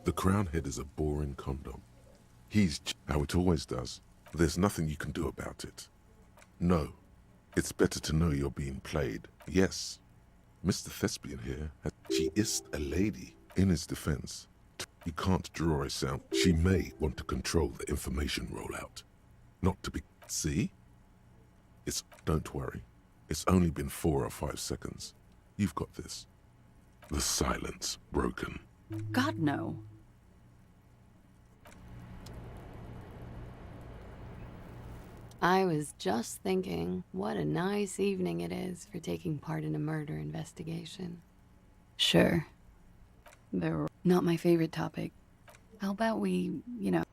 Speaker 2: The crown head is a boring condom. He's how it always does. There's nothing you can do about it. No. It's better to know you're being played. Yes. Mr. Thespian here, she is a lady. In his defense, you can't draw a sound. She may want to control the information rollout. Not to be... See? It's... Don't worry. It's only been 4 or 5 seconds. You've got this. The silence broken.
Speaker 9: God, no. I was just thinking, what a nice evening it is for taking part in a murder investigation. Sure. They're not my favorite topic. How about we, you know...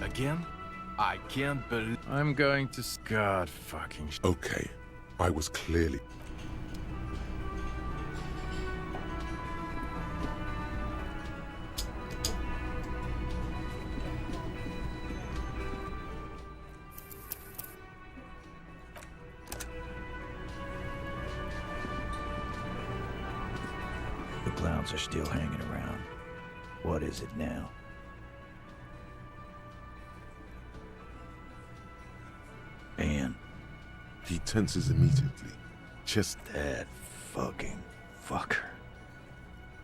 Speaker 18: Again? I can't believe... I'm going to... God fucking...
Speaker 2: Okay. I was clearly...
Speaker 15: The clowns are still hanging around. What is it now? And
Speaker 2: he tenses immediately. Chest...
Speaker 15: That fucking fucker.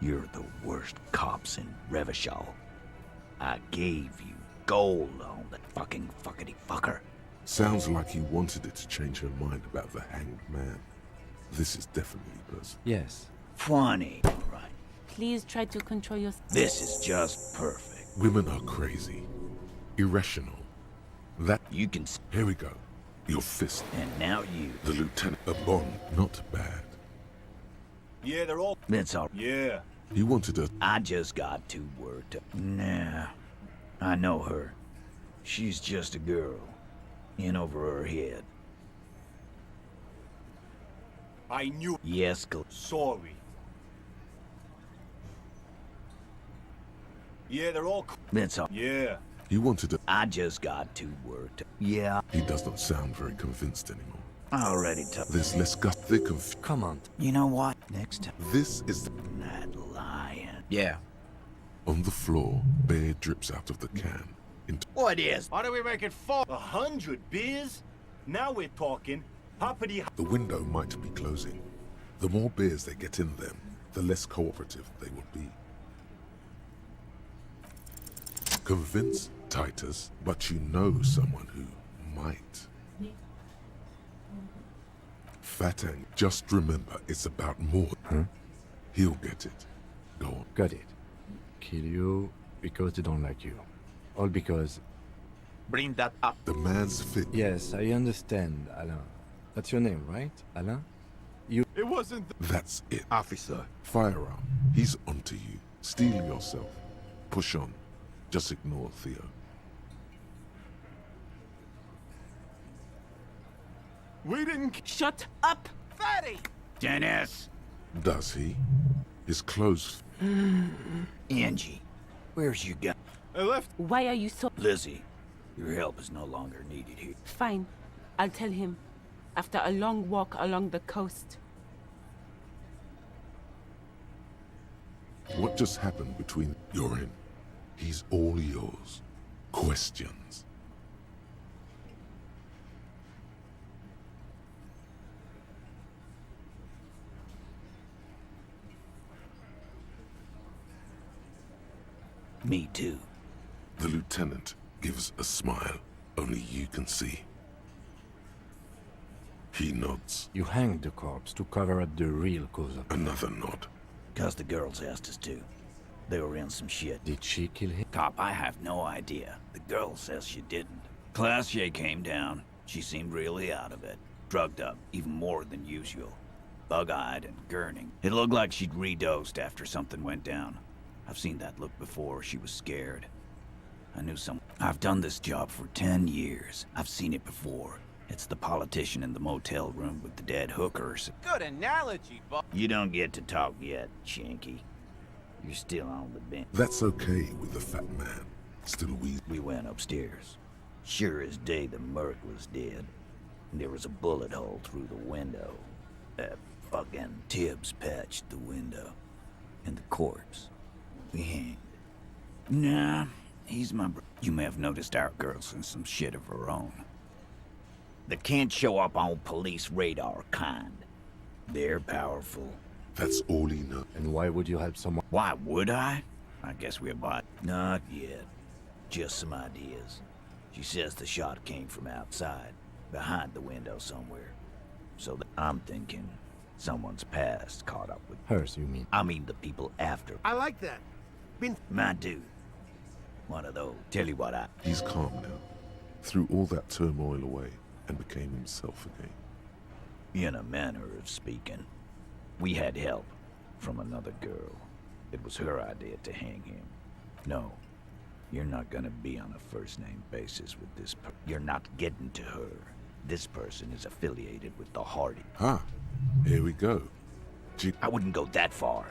Speaker 15: You're the worst cops in Revachol. I gave you gold on that fucking fuckity fucker.
Speaker 2: Sounds like he wanted it to change her mind about the hanged man. This is definitely personal.
Speaker 4: Yes.
Speaker 15: Funny, right?
Speaker 6: Please try to control your...
Speaker 15: This is just perfect.
Speaker 2: Women are crazy. Irrational. That...
Speaker 15: You can...
Speaker 2: Here we go. Your fist.
Speaker 15: And now you.
Speaker 2: The lieutenant. A bond. Not bad.
Speaker 18: Yeah, they're all...
Speaker 15: That's all.
Speaker 18: Yeah.
Speaker 2: You wanted a...
Speaker 15: I just got too worked up. Nah. I know her. She's just a girl. In over her head.
Speaker 18: I knew...
Speaker 15: Yes,
Speaker 18: Sorry. Yeah, they're all...
Speaker 15: That's all.
Speaker 18: Yeah.
Speaker 2: You wanted a...
Speaker 15: I just got too worked up. Yeah.
Speaker 2: He does not sound very convinced anymore.
Speaker 15: I already told...
Speaker 2: There's less gut thick of...
Speaker 4: Come on.
Speaker 15: You know what? Next time...
Speaker 2: This is...
Speaker 15: That lion.
Speaker 18: Yeah.
Speaker 2: On the floor, beer drips out of the can. Into...
Speaker 15: What is?
Speaker 18: Why do we make it 100 beers? Now we're talking. Hoppity...
Speaker 2: The window might be closing. The more beers they get in them, the less cooperative they will be. Convince Titus, but you know someone who might. fat ang. Just remember, it's about more.
Speaker 4: Huh?
Speaker 2: He'll get it. Go on.
Speaker 4: Got it. Kill you because they don't like you. All because...
Speaker 11: Bring that up.
Speaker 2: The man's fit.
Speaker 4: Yes, I understand, Alain. That's your name, right, Alain? You...
Speaker 11: It wasn't...
Speaker 2: That's it.
Speaker 11: Officer.
Speaker 2: Firearm. He's onto you. Steel yourself. Push on. Just ignore Theo.
Speaker 11: We didn't... Shut up, fatty!
Speaker 15: Dennis!
Speaker 2: Does he? His clothes...
Speaker 15: Angie, where's your gun?
Speaker 11: I left...
Speaker 6: Why are you so...
Speaker 15: Lizzie, your help is no longer needed here.
Speaker 6: Fine. I'll tell him. After a long walk along the coast.
Speaker 2: What just happened between... You're in. He's all yours. Questions.
Speaker 15: Me too.
Speaker 2: The lieutenant gives a smile only you can see. He nods.
Speaker 4: You hanged the corpse to cover up the real cause of...
Speaker 2: Another nod.
Speaker 15: 'Cause the girls asked us to. They were in some shit.
Speaker 4: Did she kill him?
Speaker 15: Cop, I have no idea. The girl says she didn't. Classier came down. She seemed really out of it. Drugged up, even more than usual. Bug-eyed and gurning. It looked like she'd redosed after something went down. I've seen that look before. She was scared. I knew some... I've done this job for 10 years. I've seen it before. It's the politician in the motel room with the dead hookers.
Speaker 21: Good analogy, Bob.
Speaker 15: You don't get to talk yet, Shanky. You're still on the bench.
Speaker 2: That's okay with the fat man. Still
Speaker 15: We went upstairs. Sure as day the Merc was dead. And there was a bullet hole through the window. That fucking Tibbs patched the window. And the corpse. We hanged. Nah, he's my You may have noticed our girl's in some shit of her own. They can't show up on police radar kind. They're powerful.
Speaker 2: That's all he knows.
Speaker 4: And why would you help someone?
Speaker 15: Why would I? I guess we're about... Not yet. Just some ideas. She says the shot came from outside, behind the window somewhere. So I'm thinking someone's past caught up with...
Speaker 4: Hers, you mean?
Speaker 15: I mean the people after.
Speaker 16: I like that.
Speaker 15: My dude. One of those. Tell you what,
Speaker 2: He's calm now. Threw all that turmoil away and became himself again.
Speaker 15: In a manner of speaking. We had help from another girl. It was her idea to hang him. No, you're not gonna be on a first-name basis with this You're not getting to her. This person is affiliated with the Hardy.
Speaker 2: Ah, here we go.
Speaker 15: I wouldn't go that far.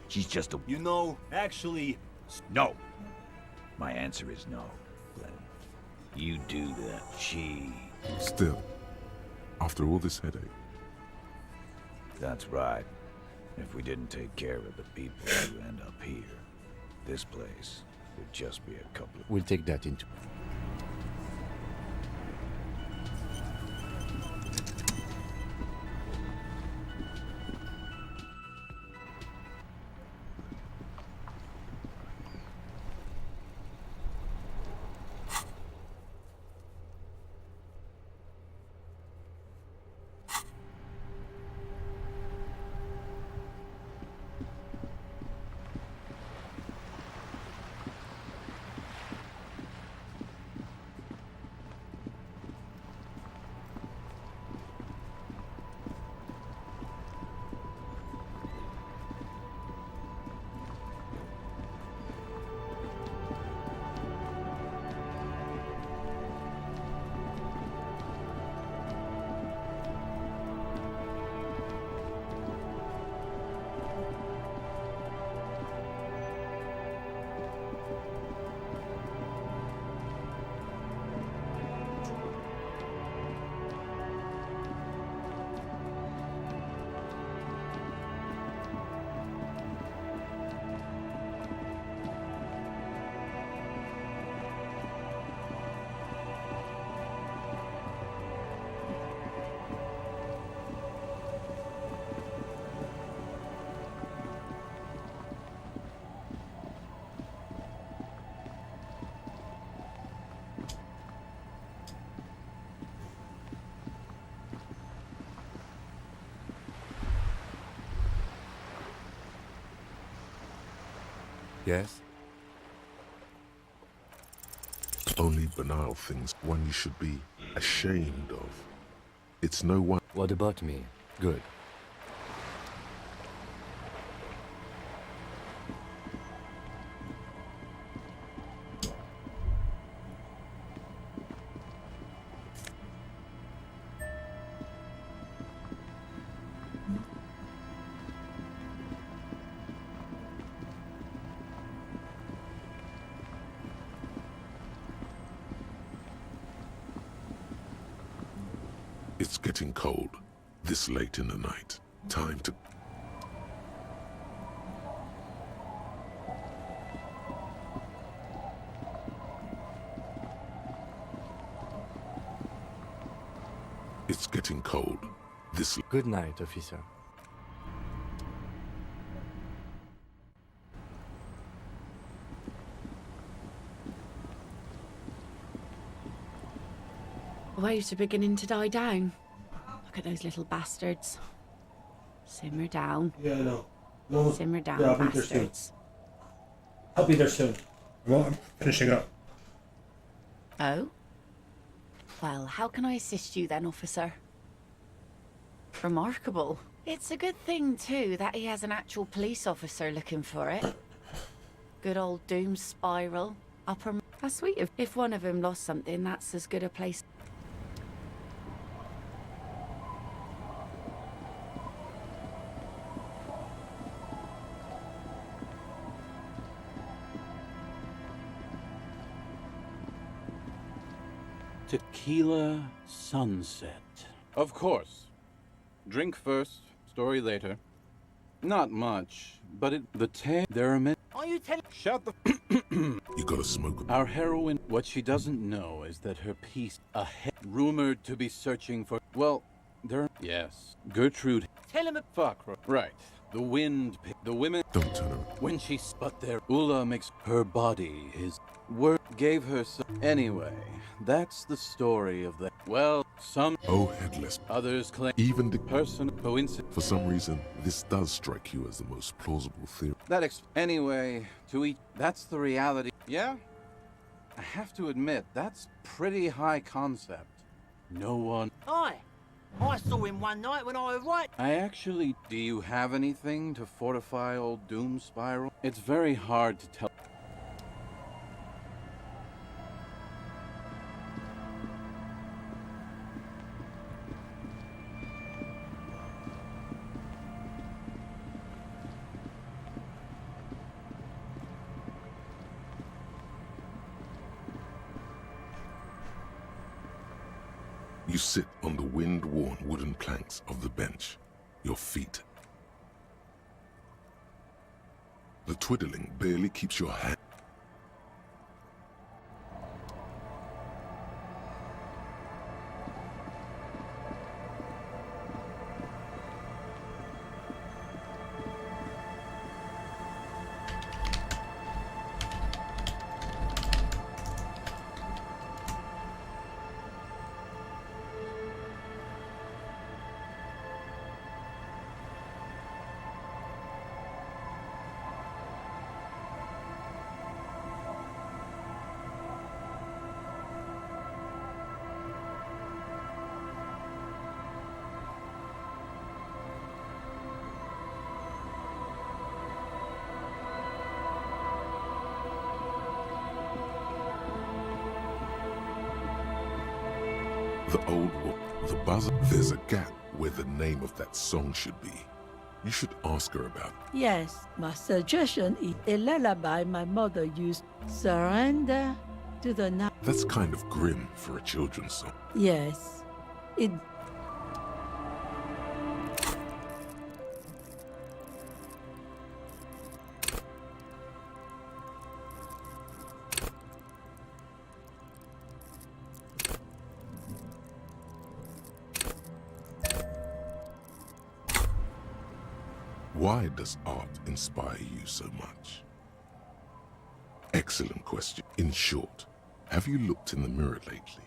Speaker 15: She's just a...
Speaker 18: You know, actually...
Speaker 15: No. My answer is no, Glenn. You do that. She...
Speaker 2: Still, after all this headache.
Speaker 15: That's right. If we didn't take care of the people who end up here, this place would just be a couple of...
Speaker 4: We'll take that into... Yes?
Speaker 2: Only banal things one you should be ashamed of. It's no one.
Speaker 4: What about me? Good.
Speaker 2: It's getting cold. This late in the night. Time to... It's getting cold. This...
Speaker 4: Good night, officer.
Speaker 17: Waves are beginning to die down. Look at those little bastards. Simmer down.
Speaker 12: Yeah, I know. No,
Speaker 17: Simmer down,
Speaker 12: yeah, I'll be there soon.
Speaker 17: bastards.
Speaker 12: I'll be there soon. Well, I'm finishing up.
Speaker 17: Oh? Well, how can I assist you then, officer? Remarkable. It's a good thing, too, that he has an actual police officer looking for it. Good old doom spiral. Upper... How sweet. If one of them lost something, that's as good a place...
Speaker 20: Tequila sunset. Of course. Drink first, story later. Not much, but there are many.
Speaker 24: Are you telling?
Speaker 20: Shut the.
Speaker 2: You gotta smoke.
Speaker 20: Our heroine. What she doesn't know is that her piece, rumored to be searching for. Well, yes, Gertrude.
Speaker 24: Tell him.
Speaker 20: Fuck. Right. The wind. The women.
Speaker 2: Don't turn around.
Speaker 20: When she sput there, Ula makes her body his word gave her some. Anyway, that's the story of the. Well, some.
Speaker 2: Oh, headless.
Speaker 20: Others claim.
Speaker 2: Even the
Speaker 20: person coincidence.
Speaker 2: For some reason, this does strike you as the most plausible theory.
Speaker 20: Anyway, to each. That's the reality. Yeah? I have to admit, that's pretty high concept. No one.
Speaker 24: Aye. I saw him one night when I was right.
Speaker 20: Do you have anything to fortify old Doom Spiral? It's very hard to tell.
Speaker 2: You sit on the wind-worn wooden planks of the bench, your feet. The twiddling barely keeps your hand. The old one, the buzzer. There's a gap where the name of that song should be. You should ask her about it.
Speaker 3: Yes, my suggestion is a lullaby my mother used. Surrender to the night.
Speaker 2: That's kind of grim for a children's song.
Speaker 3: Yes, it.
Speaker 2: Why does art inspire you so much? Excellent question. In short, have you looked in the mirror lately?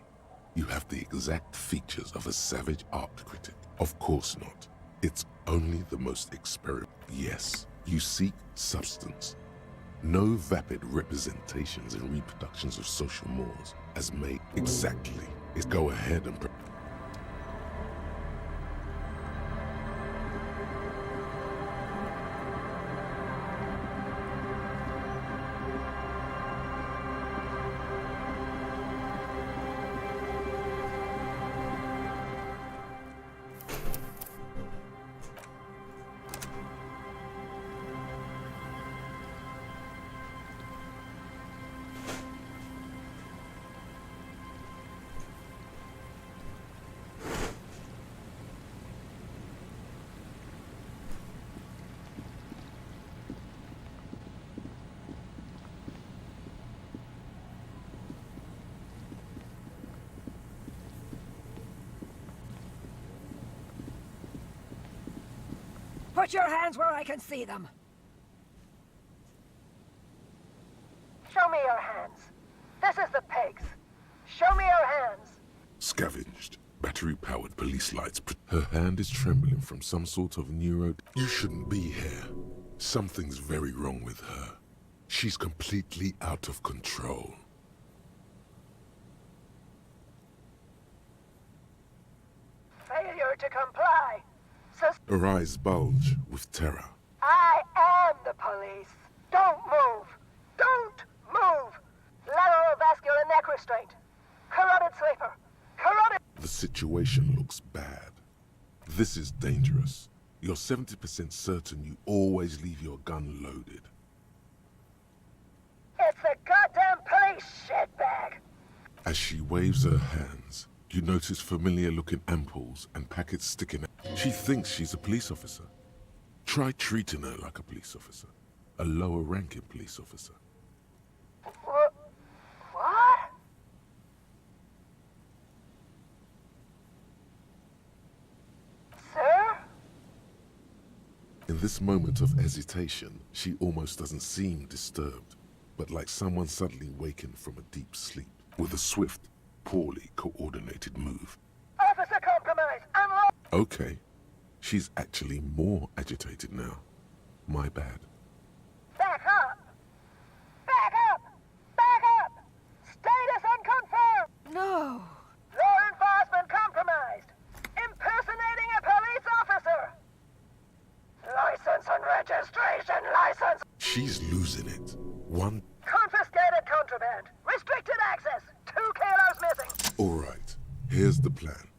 Speaker 2: You have the exact features of a savage art critic. Of course not. It's only the most experimental. Yes, you seek substance. No vapid representations and reproductions of social mores as made exactly is go ahead and
Speaker 1: Put your hands where I can see them. Show me your hands. This is the pigs. Show me your hands.
Speaker 2: scavenged. Battery-powered police lights. Her hand is trembling from some sort of neuro... You shouldn't be here. Something's very wrong with her. She's completely out of control.
Speaker 1: Failure to comply.
Speaker 2: Her eyes bulge with terror.
Speaker 1: I am the police. Don't move. Don't move. Lateral vascular neck restraint. Carotid sleeper. Carotid...
Speaker 2: The situation looks bad. This is dangerous. You're 70% certain you always leave your gun loaded.
Speaker 1: It's the goddamn police, shitbag.
Speaker 2: As she waves her hands, you notice familiar-looking ampoules and packets sticking out. She thinks she's a police officer. Try treating her like a police officer. A lower-ranking police officer.
Speaker 1: What? Sir?
Speaker 2: In this moment of hesitation, she almost doesn't seem disturbed, but like someone suddenly wakened from a deep sleep, with a swift, poorly coordinated move.
Speaker 1: Officer compromise. Unlock.
Speaker 2: Okay, she's actually more agitated now. My bad.
Speaker 1: Back up. Back up. Back up. Status unconfirmed. No. Law enforcement compromised. Impersonating a police officer. License and registration license.
Speaker 2: She's losing it. One...
Speaker 1: Confiscated contraband. Restricted access. 2 kilos missing.
Speaker 2: All right, here's the plan.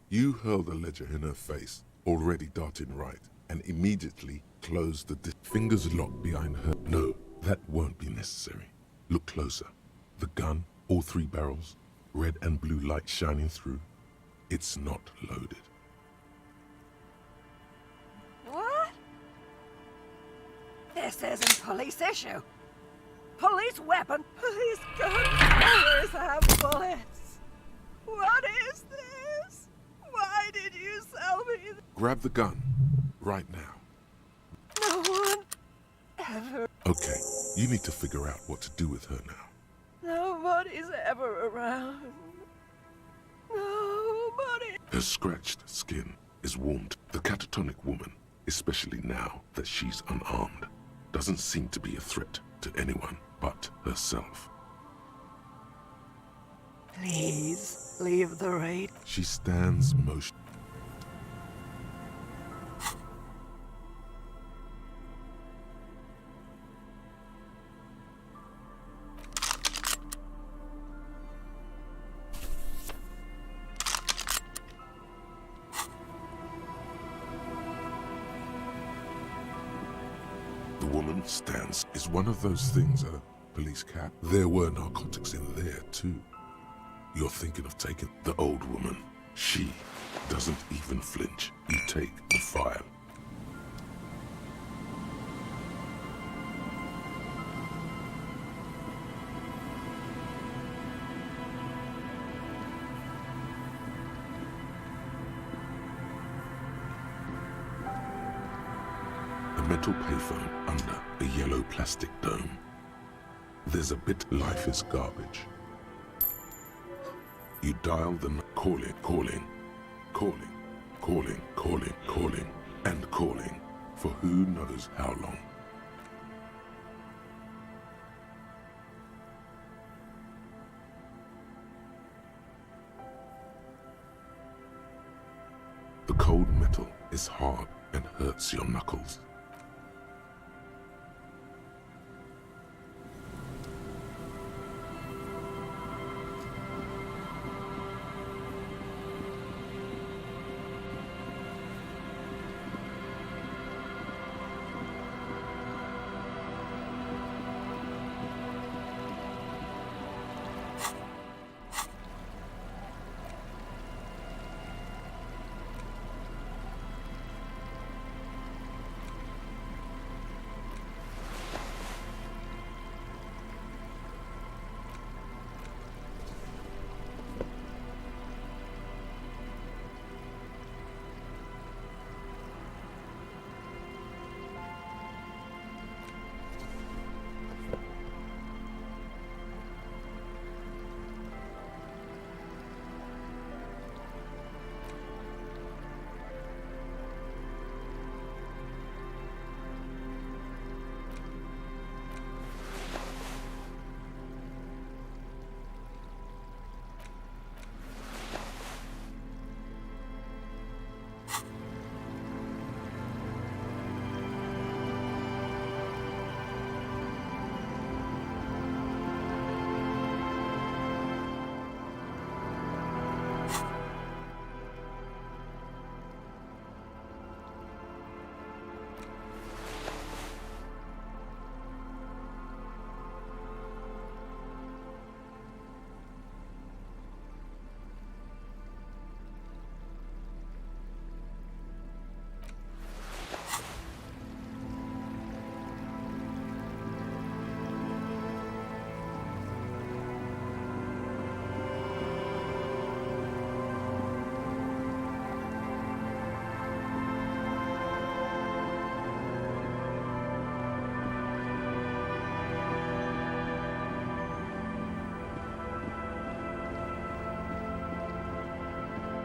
Speaker 2: You hurl the ledger in her face, already darting right, and immediately close the fingers locked behind her. No, that won't be necessary. Look closer. The gun, all 3 barrels, red and blue light shining through. It's not loaded.
Speaker 1: What? This isn't police issue. Police weapon, police gun, always have bullets. What is this? Why did you sell me this?
Speaker 2: Grab the gun, right now.
Speaker 1: No one ever...
Speaker 2: Okay, you need to figure out what to do with her now.
Speaker 1: Nobody's ever around. Nobody...
Speaker 2: Her scratched skin is warmed. The catatonic woman, especially now that she's unarmed, doesn't seem to be a threat to anyone but herself.
Speaker 1: Please, leave the raid.
Speaker 2: She stands motion. The woman stands is one of those things a police cap. There were narcotics in there too. You're thinking of taking the old woman. She doesn't even flinch. You take the file. A metal payphone under a yellow plastic dome. There's a bit life is garbage. You dial them, calling, calling, calling, calling, calling, calling, and calling for who knows how long. The cold metal is hard and hurts your knuckles.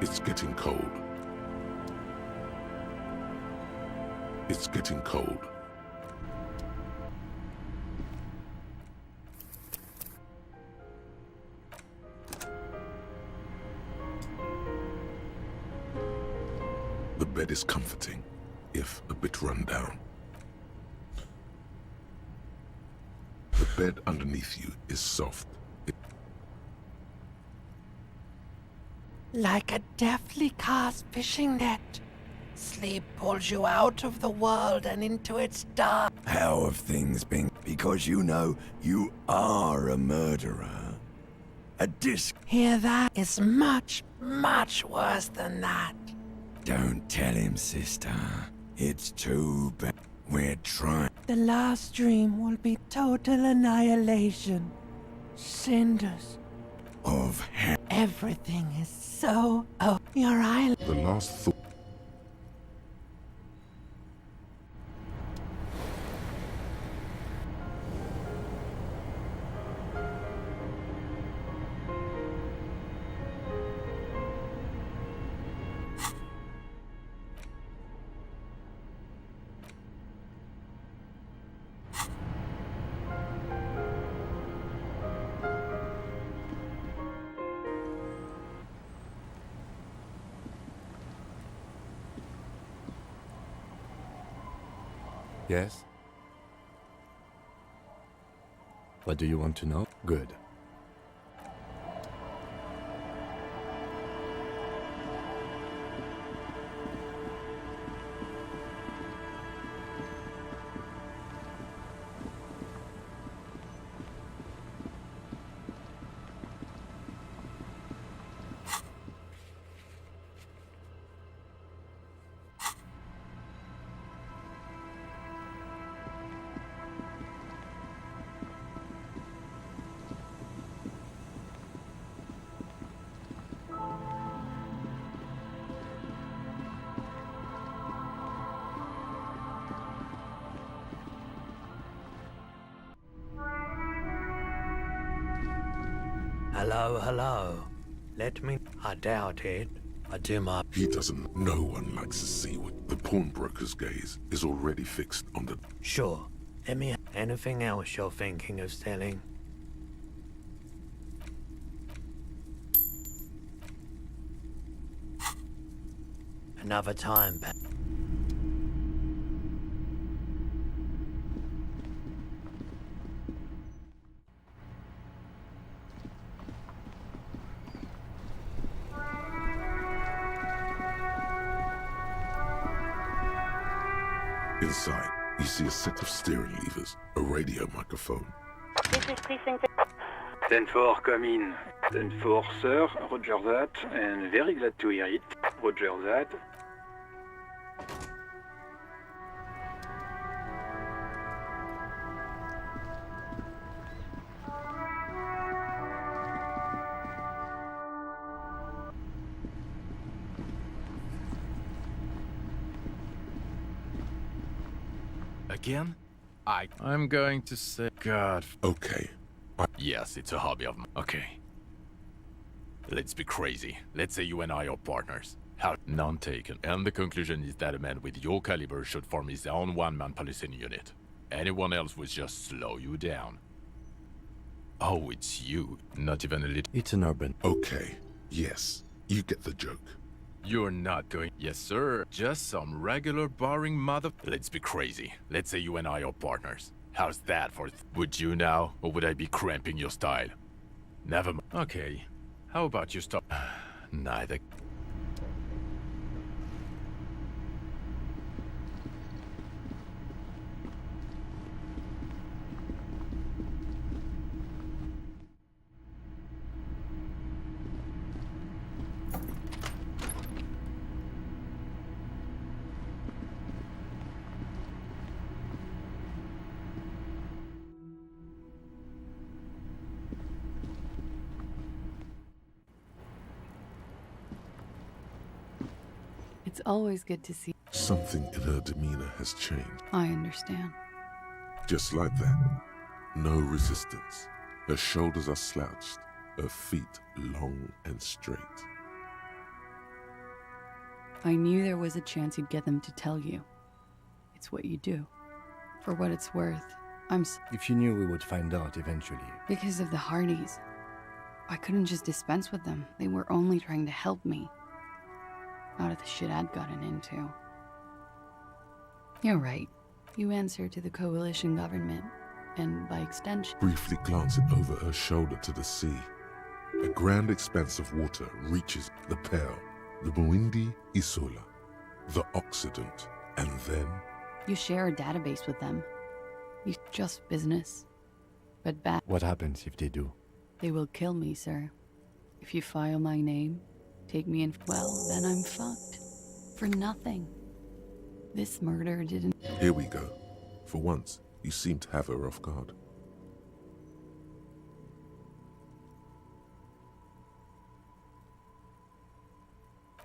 Speaker 2: It's getting cold. It's getting cold. The bed is comforting, if a bit run down. The bed underneath you is soft.
Speaker 7: Like a deftly cast fishing net. Sleep pulls you out of the world and into its dark.
Speaker 13: How have things been? Because you know you are a murderer. A disc.
Speaker 7: Hear that? It's much, much worse than that.
Speaker 13: Don't tell him, sister. It's too bad. We're trying.
Speaker 7: The last dream will be total annihilation. Cinders.
Speaker 13: Of hell.
Speaker 7: Everything is so... Oh, your island.
Speaker 2: The last thought.
Speaker 4: Yes? What do you want to know? Good.
Speaker 19: Hello, hello. Let me... I doubt it. I do my...
Speaker 2: He doesn't. No one likes to see what the pawnbroker's gaze is already fixed on the...
Speaker 19: Sure. Let me... Anything else you're thinking of selling? Another time,
Speaker 2: Inside, you see a set of steering levers, a radio microphone.
Speaker 5: This is precinct.
Speaker 8: 10-4 come in. 10-4, sir. Roger that. And very glad to hear it. Roger that.
Speaker 14: Again? I'm going to say... God.
Speaker 2: Okay.
Speaker 14: Yes, it's a hobby of mine. Okay. Let's be crazy. Let's say you and I are partners. How? None taken. And the conclusion is that a man with your caliber should form his own one-man policing unit. Anyone else would just slow you down. Oh, it's you. Not even a little...
Speaker 4: It's an urban...
Speaker 2: Okay. Yes. You get the joke.
Speaker 14: You're not going... Yes, sir. Just some regular boring mother... Let's be crazy. Let's say you and I are partners. How's that for... Would you now, or would I be cramping your style? Never mind. Okay. How about you stop... Neither...
Speaker 9: It's always good to see.
Speaker 2: Something in her demeanor has changed.
Speaker 9: I understand.
Speaker 2: Just like that. No resistance. Her shoulders are slouched, her feet long and straight.
Speaker 9: I knew there was a chance you'd get them to tell you. It's what you do. For what it's worth,
Speaker 4: If you knew we would find out eventually.
Speaker 9: Because of the Hardys. I couldn't just dispense with them. They were only trying to help me. Out of the shit I'd gotten into. You're right. You answer to the coalition government, and by extension...
Speaker 2: Briefly glancing over her shoulder to the sea, a grand expanse of water reaches the Pearl, the Muindi Isola, the Occident, and then...
Speaker 9: You share a database with them. You just business. But bad.
Speaker 4: What happens if they do?
Speaker 9: They will kill me, sir. If you file my name, take me in... Well, then I'm fucked. For nothing. This murder didn't...
Speaker 2: Here we go. For once, you seem to have her off guard.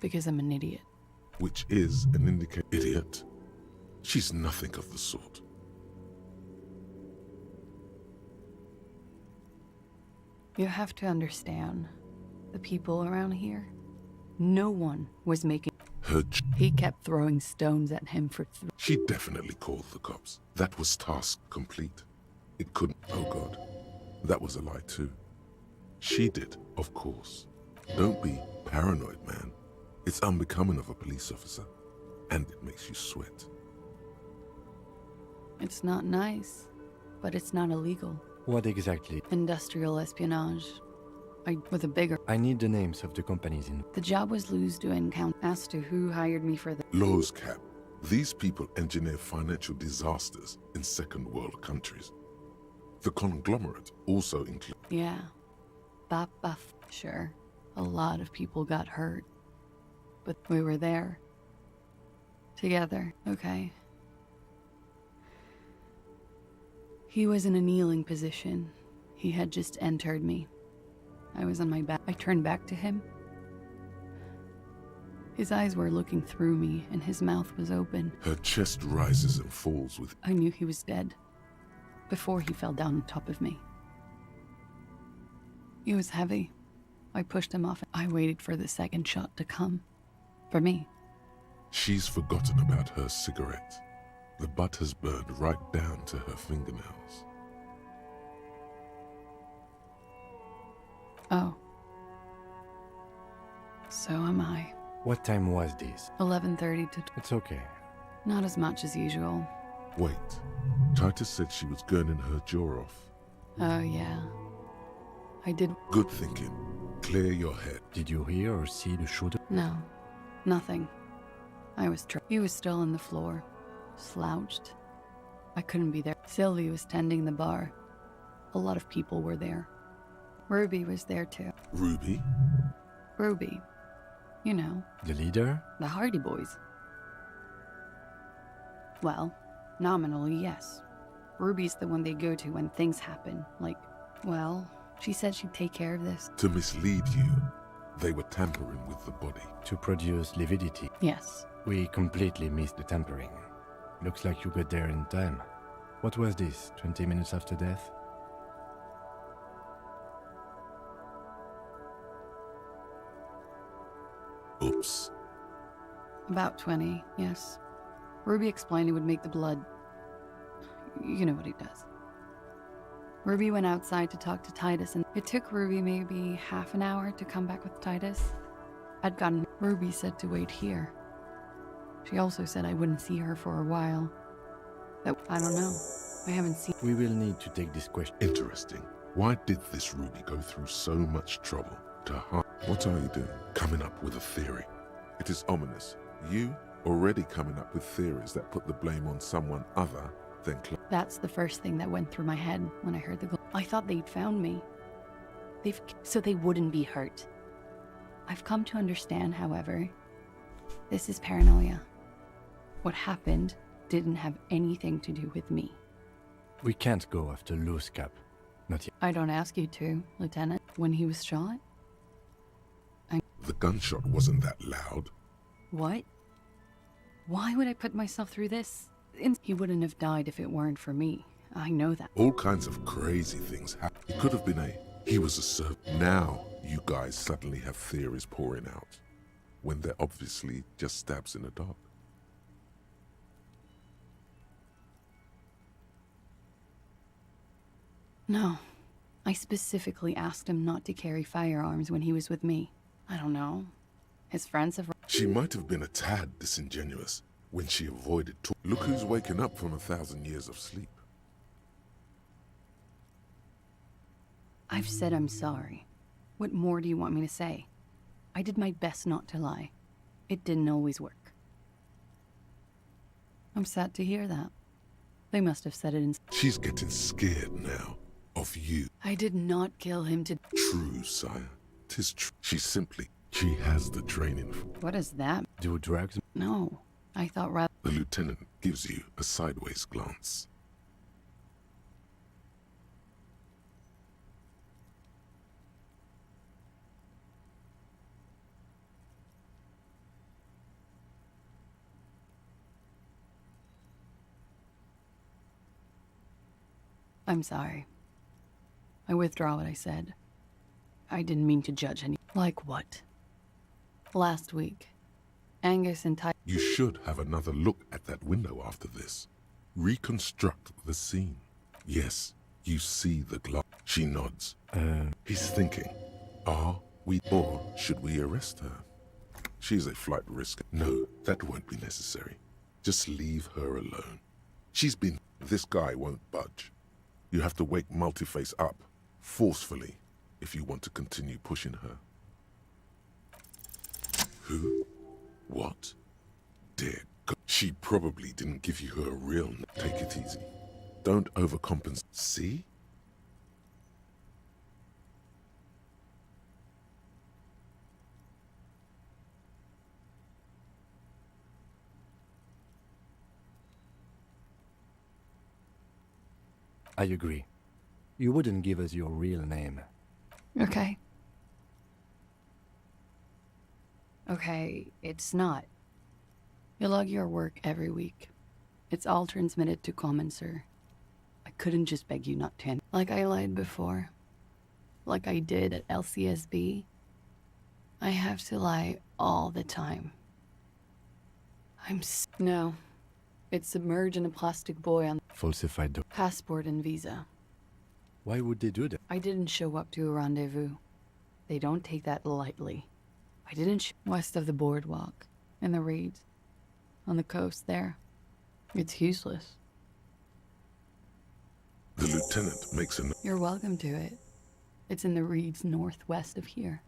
Speaker 9: Because I'm an idiot.
Speaker 2: Which is an idiot. She's nothing of the sort.
Speaker 9: You have to understand, the people around here, no one was making... He kept throwing stones at him for...
Speaker 2: She definitely called the cops. That was task complete. It couldn't... Oh God. That was a lie too. She did, of course. Don't be paranoid, man. It's unbecoming of a police officer. And it makes you sweat.
Speaker 9: It's not nice, but it's not illegal.
Speaker 4: What exactly?
Speaker 9: Industrial espionage. With a bigger...
Speaker 4: I need the names of the companies in...
Speaker 9: The job was loose to count as to who hired me for the...
Speaker 2: Laws cap. These people engineer financial disasters in second world countries. The conglomerate also includes...
Speaker 9: Yeah. Buff. Sure. A lot of people got hurt. But we were there. Together, okay? He was in a kneeling position. He had just entered me. I was on my back. I turned back to him. His eyes were looking through me, and his mouth was open.
Speaker 2: Her chest rises and falls with...
Speaker 9: I knew he was dead. Before he fell down on top of me. He was heavy. I pushed him off. I waited for the second shot to come. For me.
Speaker 2: She's forgotten about her cigarette. The butt has burned right down to her fingernails.
Speaker 9: Oh. So am I.
Speaker 4: What time was this?
Speaker 9: 11:30 to...
Speaker 4: It's okay.
Speaker 9: Not as much as usual.
Speaker 2: Wait. Titus said she was gurning her jaw off.
Speaker 9: Oh, yeah. I did...
Speaker 2: Good thinking. Clear your head.
Speaker 4: Did you hear or see the shooter?
Speaker 9: No. Nothing. He was still on the floor. Slouched. I couldn't be there. Sylvie was tending the bar. A lot of people were there. Ruby was there too.
Speaker 2: Ruby?
Speaker 9: Ruby. You know.
Speaker 4: The leader?
Speaker 9: The Hardy Boys. Well, nominally, yes. Ruby's the one they go to when things happen. Like, well, she said she'd take care of this.
Speaker 2: To mislead you, they were tampering with the body.
Speaker 4: To produce lividity.
Speaker 9: Yes.
Speaker 4: We completely missed the tampering. Looks like you got there in time. What was this, 20 minutes after death?
Speaker 2: Oops.
Speaker 9: About 20, yes. Ruby explained it would make the blood... You know what he does. Ruby went outside to talk to Titus, and it took Ruby maybe half an hour to come back with Titus. Ruby said to wait here. She also said I wouldn't see her for a while. That I don't know. I haven't seen...
Speaker 4: We will need to take this question.
Speaker 2: Interesting. Why did this Ruby go through so much trouble to hide? What are you doing? Coming up with a theory. It is ominous. You already coming up with theories that put the blame on someone other than Clark.
Speaker 9: That's the first thing that went through my head when I heard the... I thought they'd found me. So they wouldn't be hurt. I've come to understand, however, this is paranoia. What happened didn't have anything to do with me.
Speaker 4: We can't go after Loose Cap. Not yet.
Speaker 9: I don't ask you to, Lieutenant. When he was shot?
Speaker 2: The gunshot wasn't that loud.
Speaker 9: What? Why would I put myself through this? He wouldn't have died if it weren't for me. I know that.
Speaker 2: All kinds of crazy things happened. He could have been he was a servant. Now you guys suddenly have theories pouring out, when they're obviously just stabs in the dark.
Speaker 9: No. I specifically asked him not to carry firearms when he was with me. I don't know. His friends have...
Speaker 2: She might have been a tad disingenuous when she avoided talk. Look who's waking up from 1,000 years of sleep.
Speaker 9: I've said I'm sorry. What more do you want me to say? I did my best not to lie. It didn't always work. I'm sad to hear that. They must have said it in...
Speaker 2: She's getting scared now of you.
Speaker 9: I did not kill him to...
Speaker 2: True, sire. 'Tis true. She has the training for...
Speaker 9: What is that?
Speaker 4: Do drugs?
Speaker 9: No. I thought rather...
Speaker 2: The lieutenant gives you a sideways glance.
Speaker 9: I'm sorry. I withdraw what I said. I didn't mean to judge any... Like what? Last week, Angus and Ty...
Speaker 2: You should have another look at that window after this. Reconstruct the scene. Yes, you see the glass. She nods. He's thinking, are we or should we arrest her? She's a flight risk. No, that won't be necessary. Just leave her alone. This guy won't budge. You have to wake Multiface up, forcefully, if you want to continue pushing her. Who? What? Dear God. She probably didn't give you her real name. Take it easy. Don't overcompensate. See?
Speaker 4: I agree. You wouldn't give us your real name.
Speaker 9: Okay. Okay, it's not. You log your work every week. It's all transmitted to Common, sir. I couldn't just beg you not to. Like I lied before. Like I did at LCSB. I have to lie all the time. No. It's submerged in a plastic buoy on...
Speaker 4: Falsified the...
Speaker 9: Passport and visa.
Speaker 4: Why would they do that?
Speaker 9: I didn't show up to a rendezvous. They don't take that lightly. I didn't west of the boardwalk, in the reeds, on the coast there. It's useless.
Speaker 2: The lieutenant makes a...
Speaker 9: You're welcome to it. It's in the reeds northwest of here,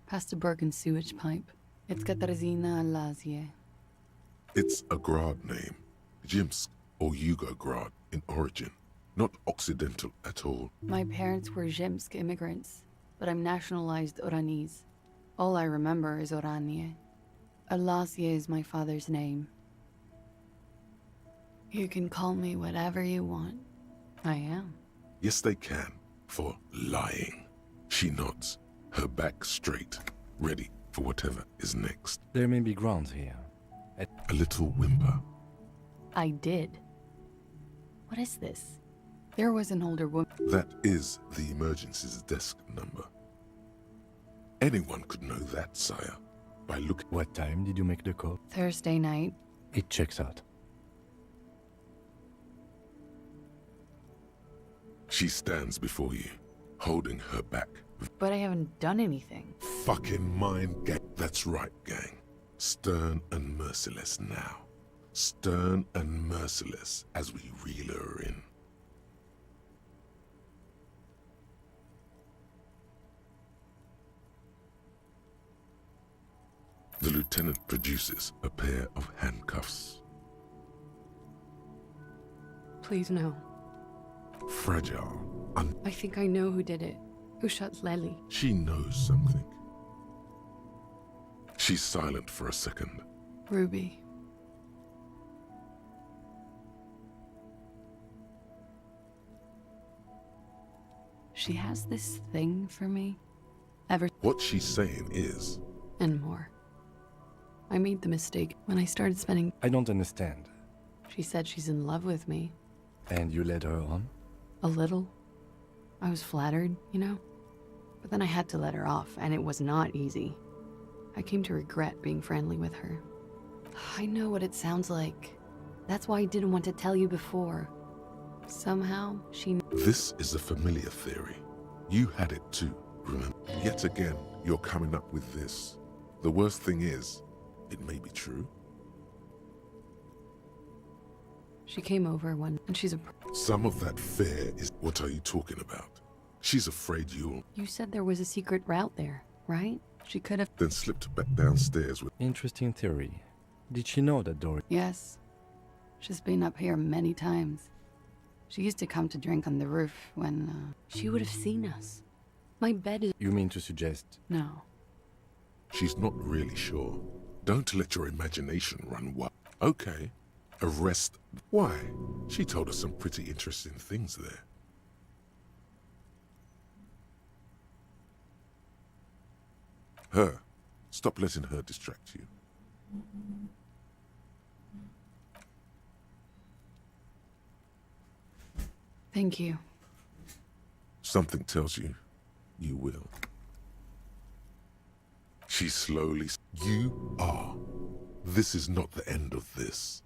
Speaker 9: past a broken sewage pipe. It's Katarzyna Elysuim.
Speaker 2: It's a Grad name, Jimsk or Yugo-Grad in origin, not Occidental at all.
Speaker 9: My parents were Zhimsk immigrants, but I'm nationalized Oranese. All I remember is Oranje. Elysuim is my father's name. You can call me whatever you want. I am.
Speaker 2: Yes, they can, for lying. She nods, her back straight, ready for whatever is next.
Speaker 4: There may be grounds here.
Speaker 2: A little whimper.
Speaker 9: I did. What is this? There was an older woman.
Speaker 2: That is the emergency's desk number. Anyone could know that, sire, by looking...
Speaker 4: What time did you make the call?
Speaker 9: Thursday night.
Speaker 4: It checks out.
Speaker 2: She stands before you, holding her back.
Speaker 9: But I haven't done anything.
Speaker 2: Fucking mind gang. That's right, gang. Stern and merciless now. Stern and merciless as we reel her in. The lieutenant produces a pair of handcuffs.
Speaker 9: Please no.
Speaker 2: Fragile.
Speaker 9: I think I know who did it. Who shot Lely.
Speaker 2: She knows something. She's silent for a second.
Speaker 9: Ruby. She has this thing for me.
Speaker 2: What she's saying is...
Speaker 9: And more. I made the mistake when I started spending...
Speaker 4: I don't understand.
Speaker 9: She said she's in love with me.
Speaker 4: And you led her on?
Speaker 9: A little. I was flattered, you know? But then I had to let her off, and it was not easy. I came to regret being friendly with her. I know what it sounds like. That's why I didn't want to tell you before. Somehow, she...
Speaker 2: This is a familiar theory. You had it too, remember? Yet again, you're coming up with this. The worst thing is, it may be true.
Speaker 9: She came over one, and she's a...
Speaker 2: Some of that fear is... What are you talking about? She's afraid you'll...
Speaker 9: You said there was a secret route there, right? She could have...
Speaker 2: Then slipped back downstairs with...
Speaker 4: Interesting theory. Did she know that door?
Speaker 9: Yes. She's been up here many times. She used to come to drink on the roof when, She would have seen us. My bed is...
Speaker 4: You mean to suggest...
Speaker 9: No.
Speaker 2: She's not really sure. Don't let your imagination run wild. Okay. Arrest... Why? She told us some pretty interesting things there. Her. Stop letting her distract you.
Speaker 9: Thank you.
Speaker 2: Something tells you, you will. She slowly... You are. This is not the end of this.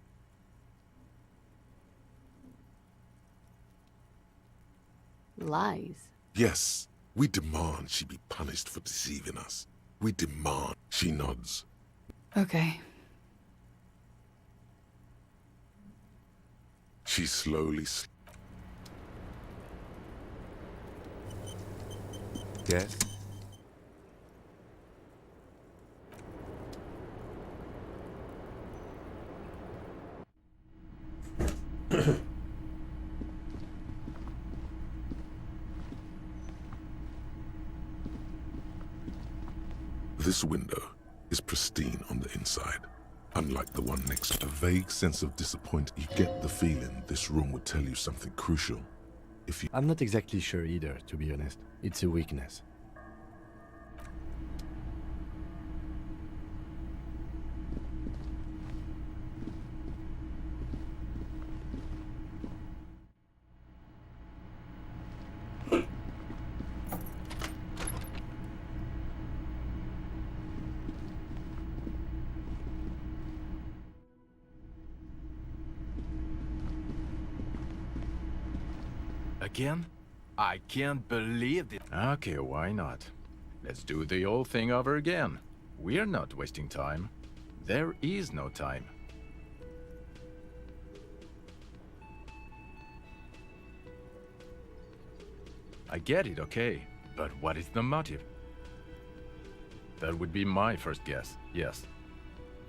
Speaker 9: Lies.
Speaker 2: Yes, we demand she be punished for deceiving us. We demand. She nods.
Speaker 9: Okay.
Speaker 2: She slowly...
Speaker 4: Yes?
Speaker 2: This window is pristine on the inside, unlike the one next. A vague sense of disappointment. You get the feeling this room would tell you something crucial. If you...
Speaker 4: I'm not exactly sure either, to be honest. It's a weakness.
Speaker 14: Again? I can't believe it. Okay, why not? Let's do the whole thing over again. We're not wasting time. There is no time. I get it, okay. But what is the motive? That would be my first guess, yes.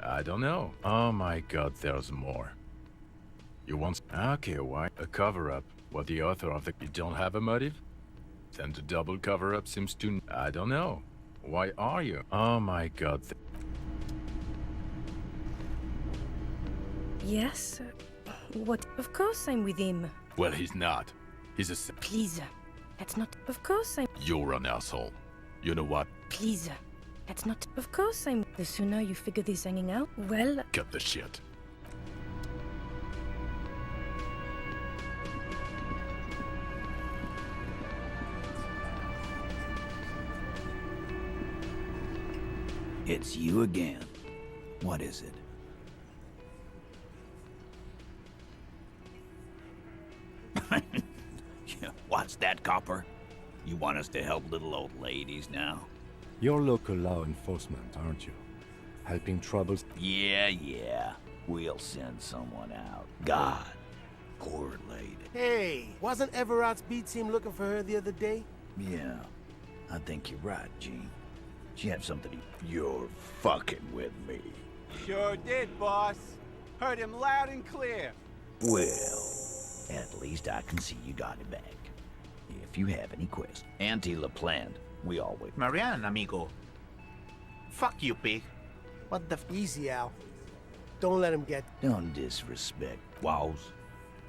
Speaker 14: I don't know. Oh my god, there's more. You want... Okay, why? A cover-up. What the author of the... You don't have a motive? Then the double cover-up seems to... I don't know. Why are you? Oh my god.
Speaker 10: Yes? What? Of course I'm with him.
Speaker 14: Well, he's not. He's a...
Speaker 10: Please. That's not... Of course I'm...
Speaker 14: You're an asshole. You know what?
Speaker 10: Please. That's not... Of course I'm... The sooner you figure this hanging out, well...
Speaker 14: Cut the shit.
Speaker 15: It's you again. What is it? What's that, copper? You want us to help little old ladies now?
Speaker 4: You're local law enforcement, aren't you? Helping troubles...
Speaker 15: Yeah. We'll send someone out. God, poor lady.
Speaker 16: Hey, wasn't Everard's B team looking for her the other day?
Speaker 15: Yeah, I think you're right, Gene. She had something to... You're fucking with me.
Speaker 21: Sure did, boss. Heard him loud and clear.
Speaker 15: Well, at least I can see you got it back. If you have any questions. Auntie LaPlante, we always...
Speaker 11: Marianne, amigo. Fuck you, pig. What the...
Speaker 16: Easy, Al. Don't let him get...
Speaker 15: Don't disrespect Walls.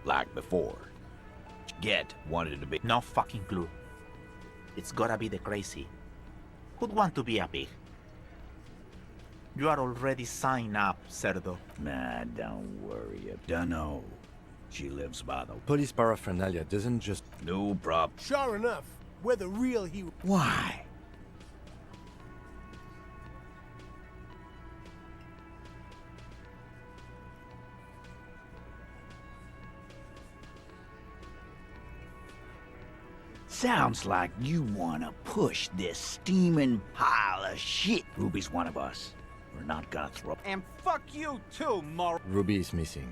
Speaker 15: Like before. Get wanted to be...
Speaker 11: No fucking clue. It's gotta be the crazy. Who'd want to be a pig? You are already signed up, Cerdo.
Speaker 15: Nah, don't worry. Dunno. She lives by the...
Speaker 4: Police paraphernalia doesn't just...
Speaker 15: No prob...
Speaker 16: Sure enough, we're the real hero.
Speaker 15: Why? Sounds like you want to push this steaming pile of shit. Ruby's one of us. We're not gonna throw...
Speaker 21: And fuck you too,
Speaker 4: Ruby is missing.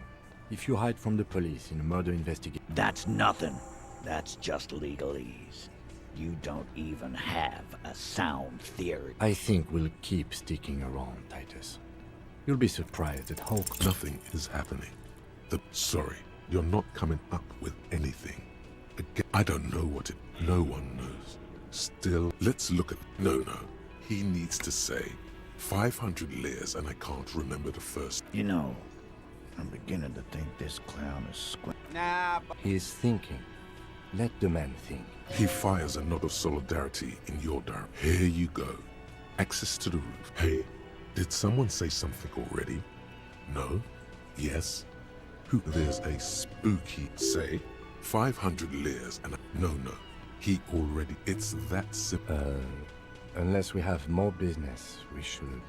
Speaker 4: If you hide from the police in a murder investigation...
Speaker 15: That's nothing. That's just legalese. You don't even have a sound theory.
Speaker 4: I think we'll keep sticking around, Titus. You'll be surprised at how...
Speaker 2: Nothing is happening. Sorry, you're not coming up with anything. Again, I don't know what it... No one knows. Still, let's look at... No. He needs to say 500 layers and I can't remember the first...
Speaker 15: You know, I'm beginning to think this clown is
Speaker 21: Nah,
Speaker 4: He's thinking. Let the man think.
Speaker 2: He fires a nod of solidarity in your direction. Here you go. Access to the roof. Hey, did someone say something already? No? Yes? Who? There's a spooky... Say 500 layers and... No. He already... It's that simple.
Speaker 4: Unless we have more business, we should.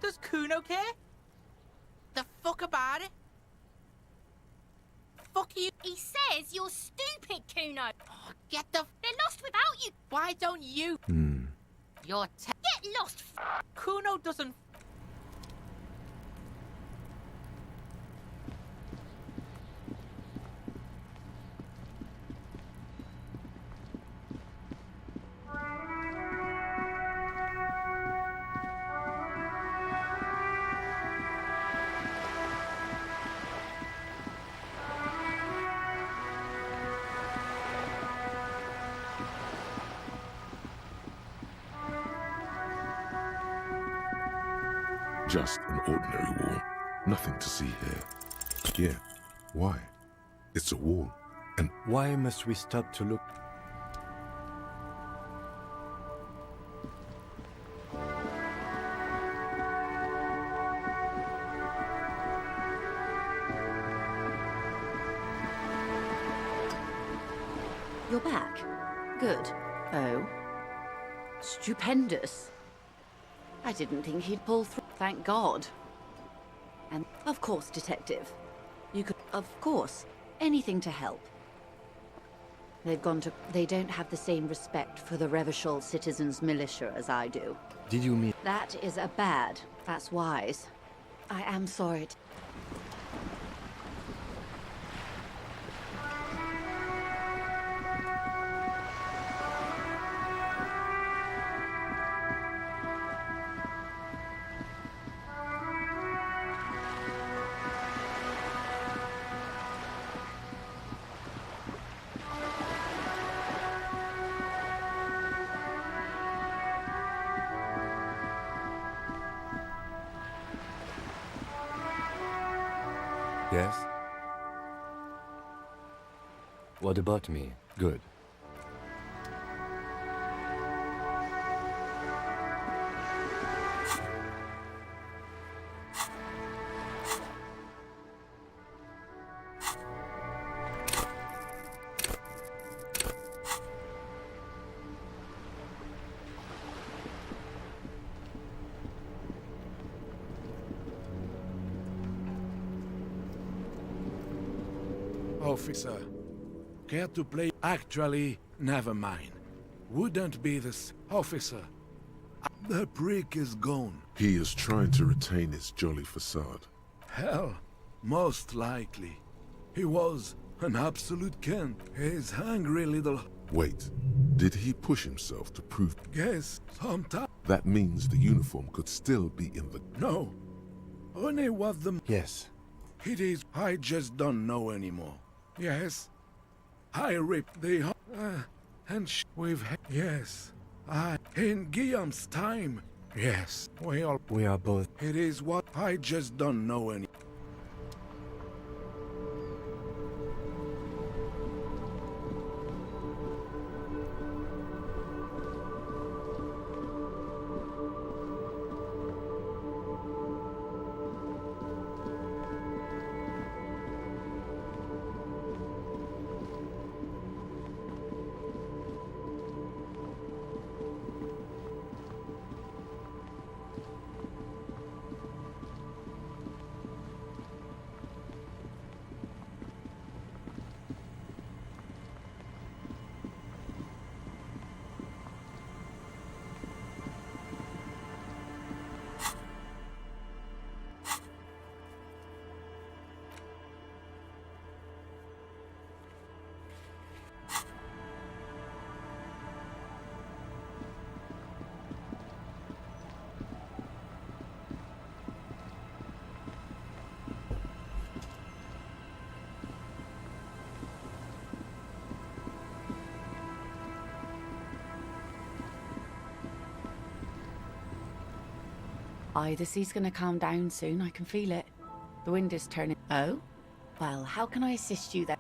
Speaker 7: Does Kuno care? The fuck about it? Fuck you.
Speaker 22: He says you're stupid, Kuno.
Speaker 7: Oh, get the...
Speaker 22: They're lost without you.
Speaker 7: Why don't you... You're
Speaker 22: Get lost.
Speaker 7: Kuno doesn't...
Speaker 2: Just an ordinary wall. Nothing to see here. Yeah. Why? It's a wall. And
Speaker 4: why must we stop to look?
Speaker 17: You're back. Good. Oh. Stupendous. I didn't think he'd pull through. Thank God. And of course, Detective. You could, of course, anything to help. They don't have the same respect for the Revachol Citizens Militia as I do.
Speaker 4: Did you mean?
Speaker 17: That is a bad. That's wise. I am sorry.
Speaker 4: Yes? What about me? Good.
Speaker 6: Officer, care to play? Actually, never mind. Wouldn't be this officer. The prick is gone.
Speaker 2: He is trying to retain his jolly facade.
Speaker 6: Hell, most likely. He was an absolute Ken. His hungry little...
Speaker 2: Wait, did he push himself to prove...
Speaker 6: Yes, sometime.
Speaker 2: That means the uniform could still be in the...
Speaker 6: No. Only what the...
Speaker 4: Yes.
Speaker 6: It is... I just don't know anymore. Yes. I ripped the... and we've... Yes. In Guillaume's time. Yes. We
Speaker 4: are both...
Speaker 6: It is what... I just don't know any...
Speaker 17: The sea's gonna calm down soon, I can feel it. The wind is turning. Oh? Well, how can I assist you then?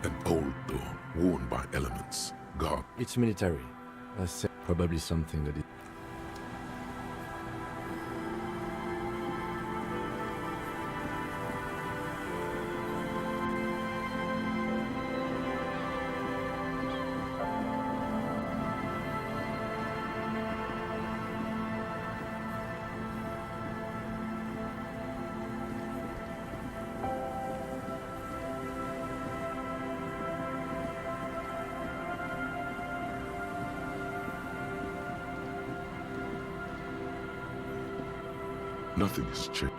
Speaker 2: An old door, worn by elements. God.
Speaker 4: It's military. Probably something that is...
Speaker 2: Nothing has changed.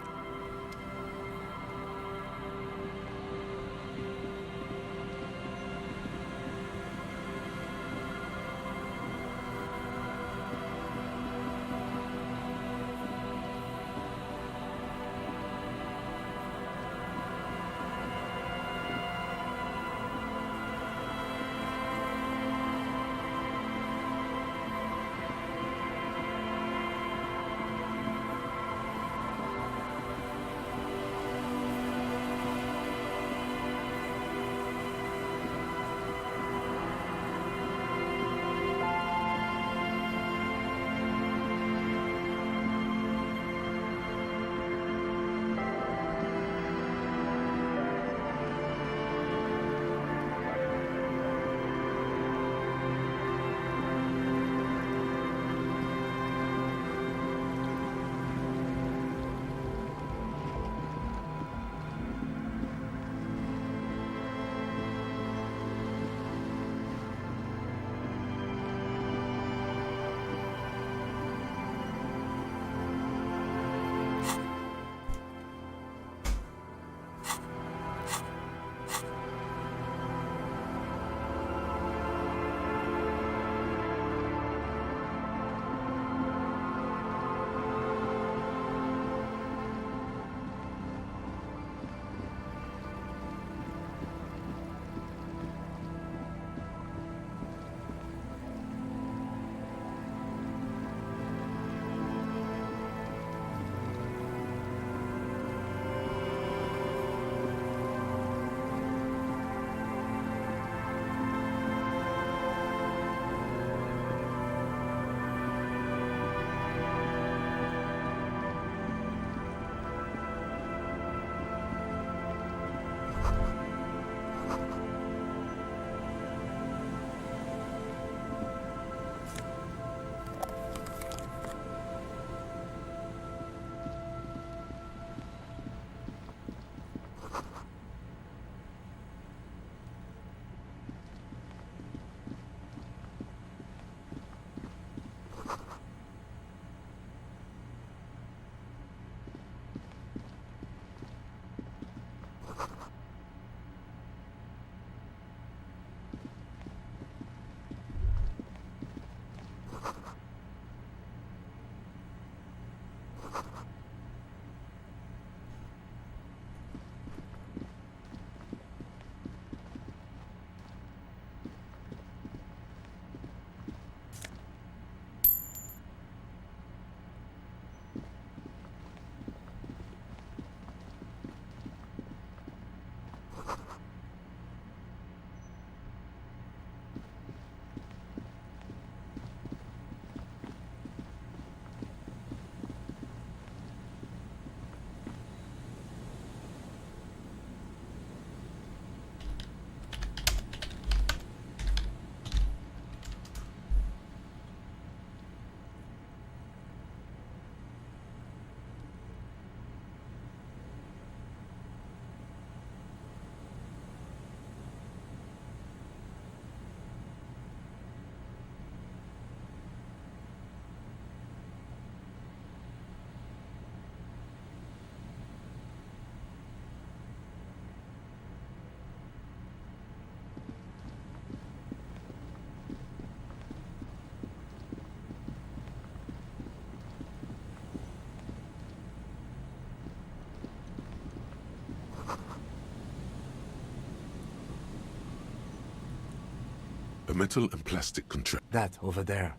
Speaker 2: A metal and plastic contraption.
Speaker 4: That over there.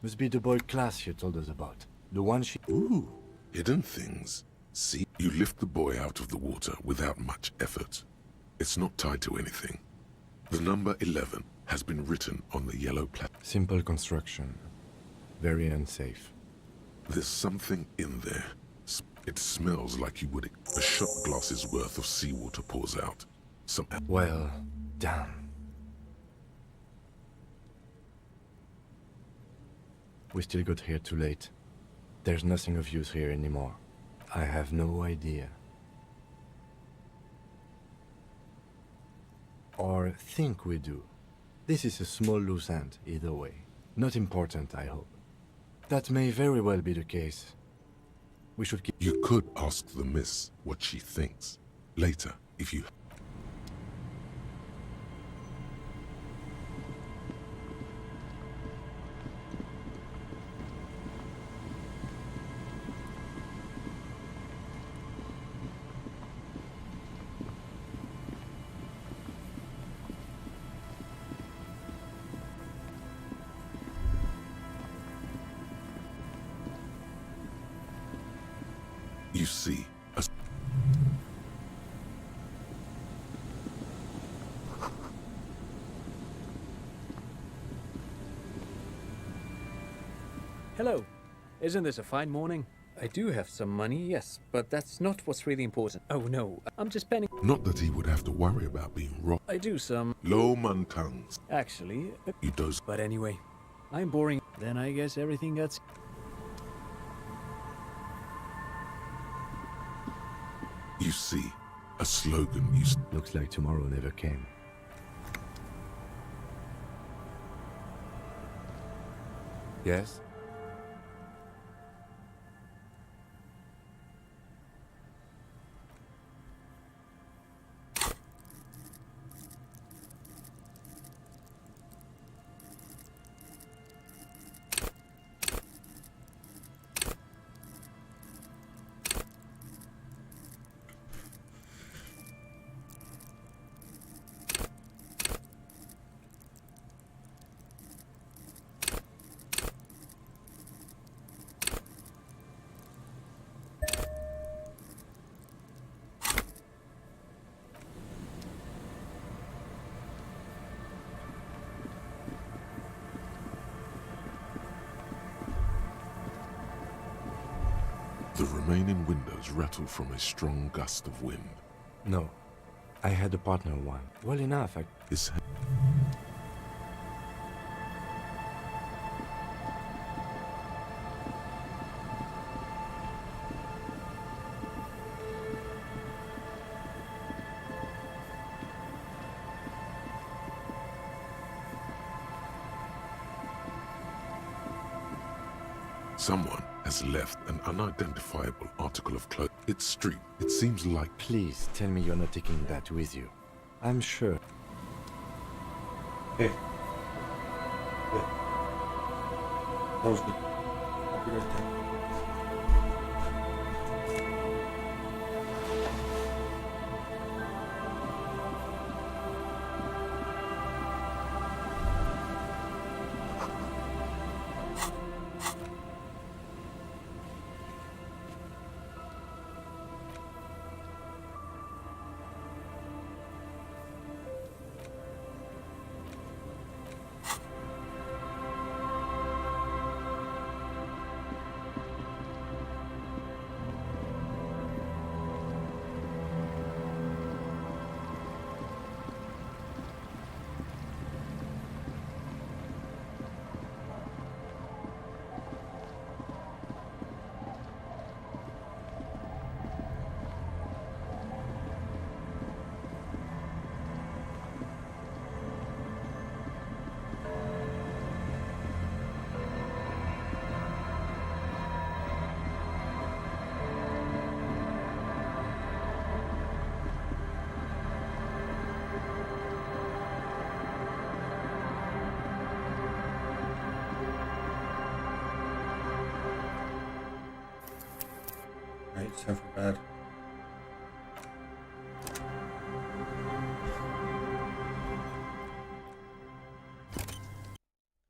Speaker 4: Must be the boy class you told us about. The one she...
Speaker 2: Ooh, hidden things. See, you lift the boy out of the water without much effort. It's not tied to anything. The number 11 has been written on the yellow plastic.
Speaker 4: Simple construction. Very unsafe.
Speaker 2: There's something in there. It smells like you would... A shot glass's worth of seawater pours out.
Speaker 4: Well, damn. We still got here too late. There's nothing of use here anymore. I have no idea. Or think we do. This is a small loose end, either way. Not important, I hope. That may very well be the case. We should keep...
Speaker 2: You could ask the miss what she thinks. Later, if you... You see a...
Speaker 12: Hello. Isn't this a fine morning? I do have some money, yes, but that's not what's really important. Oh no, I'm just spending...
Speaker 2: Not that he would have to worry about being robbed.
Speaker 12: I do some...
Speaker 2: Low man tongues.
Speaker 12: Actually...
Speaker 2: You does...
Speaker 12: But anyway, I'm boring. Then I guess everything gets...
Speaker 2: You see, a slogan used...
Speaker 4: Looks like tomorrow never came. Yes?
Speaker 2: The remaining windows rattle from a strong gust of wind.
Speaker 4: No. I had a partner one. Well enough,
Speaker 2: His head... Someone has left an unidentifiable article of clothing. It's street. It seems like...
Speaker 4: Please tell me you're not taking that with you. I'm sure.
Speaker 18: Hey. Yeah. That was good. Happy birthday. Right, it's time for bed.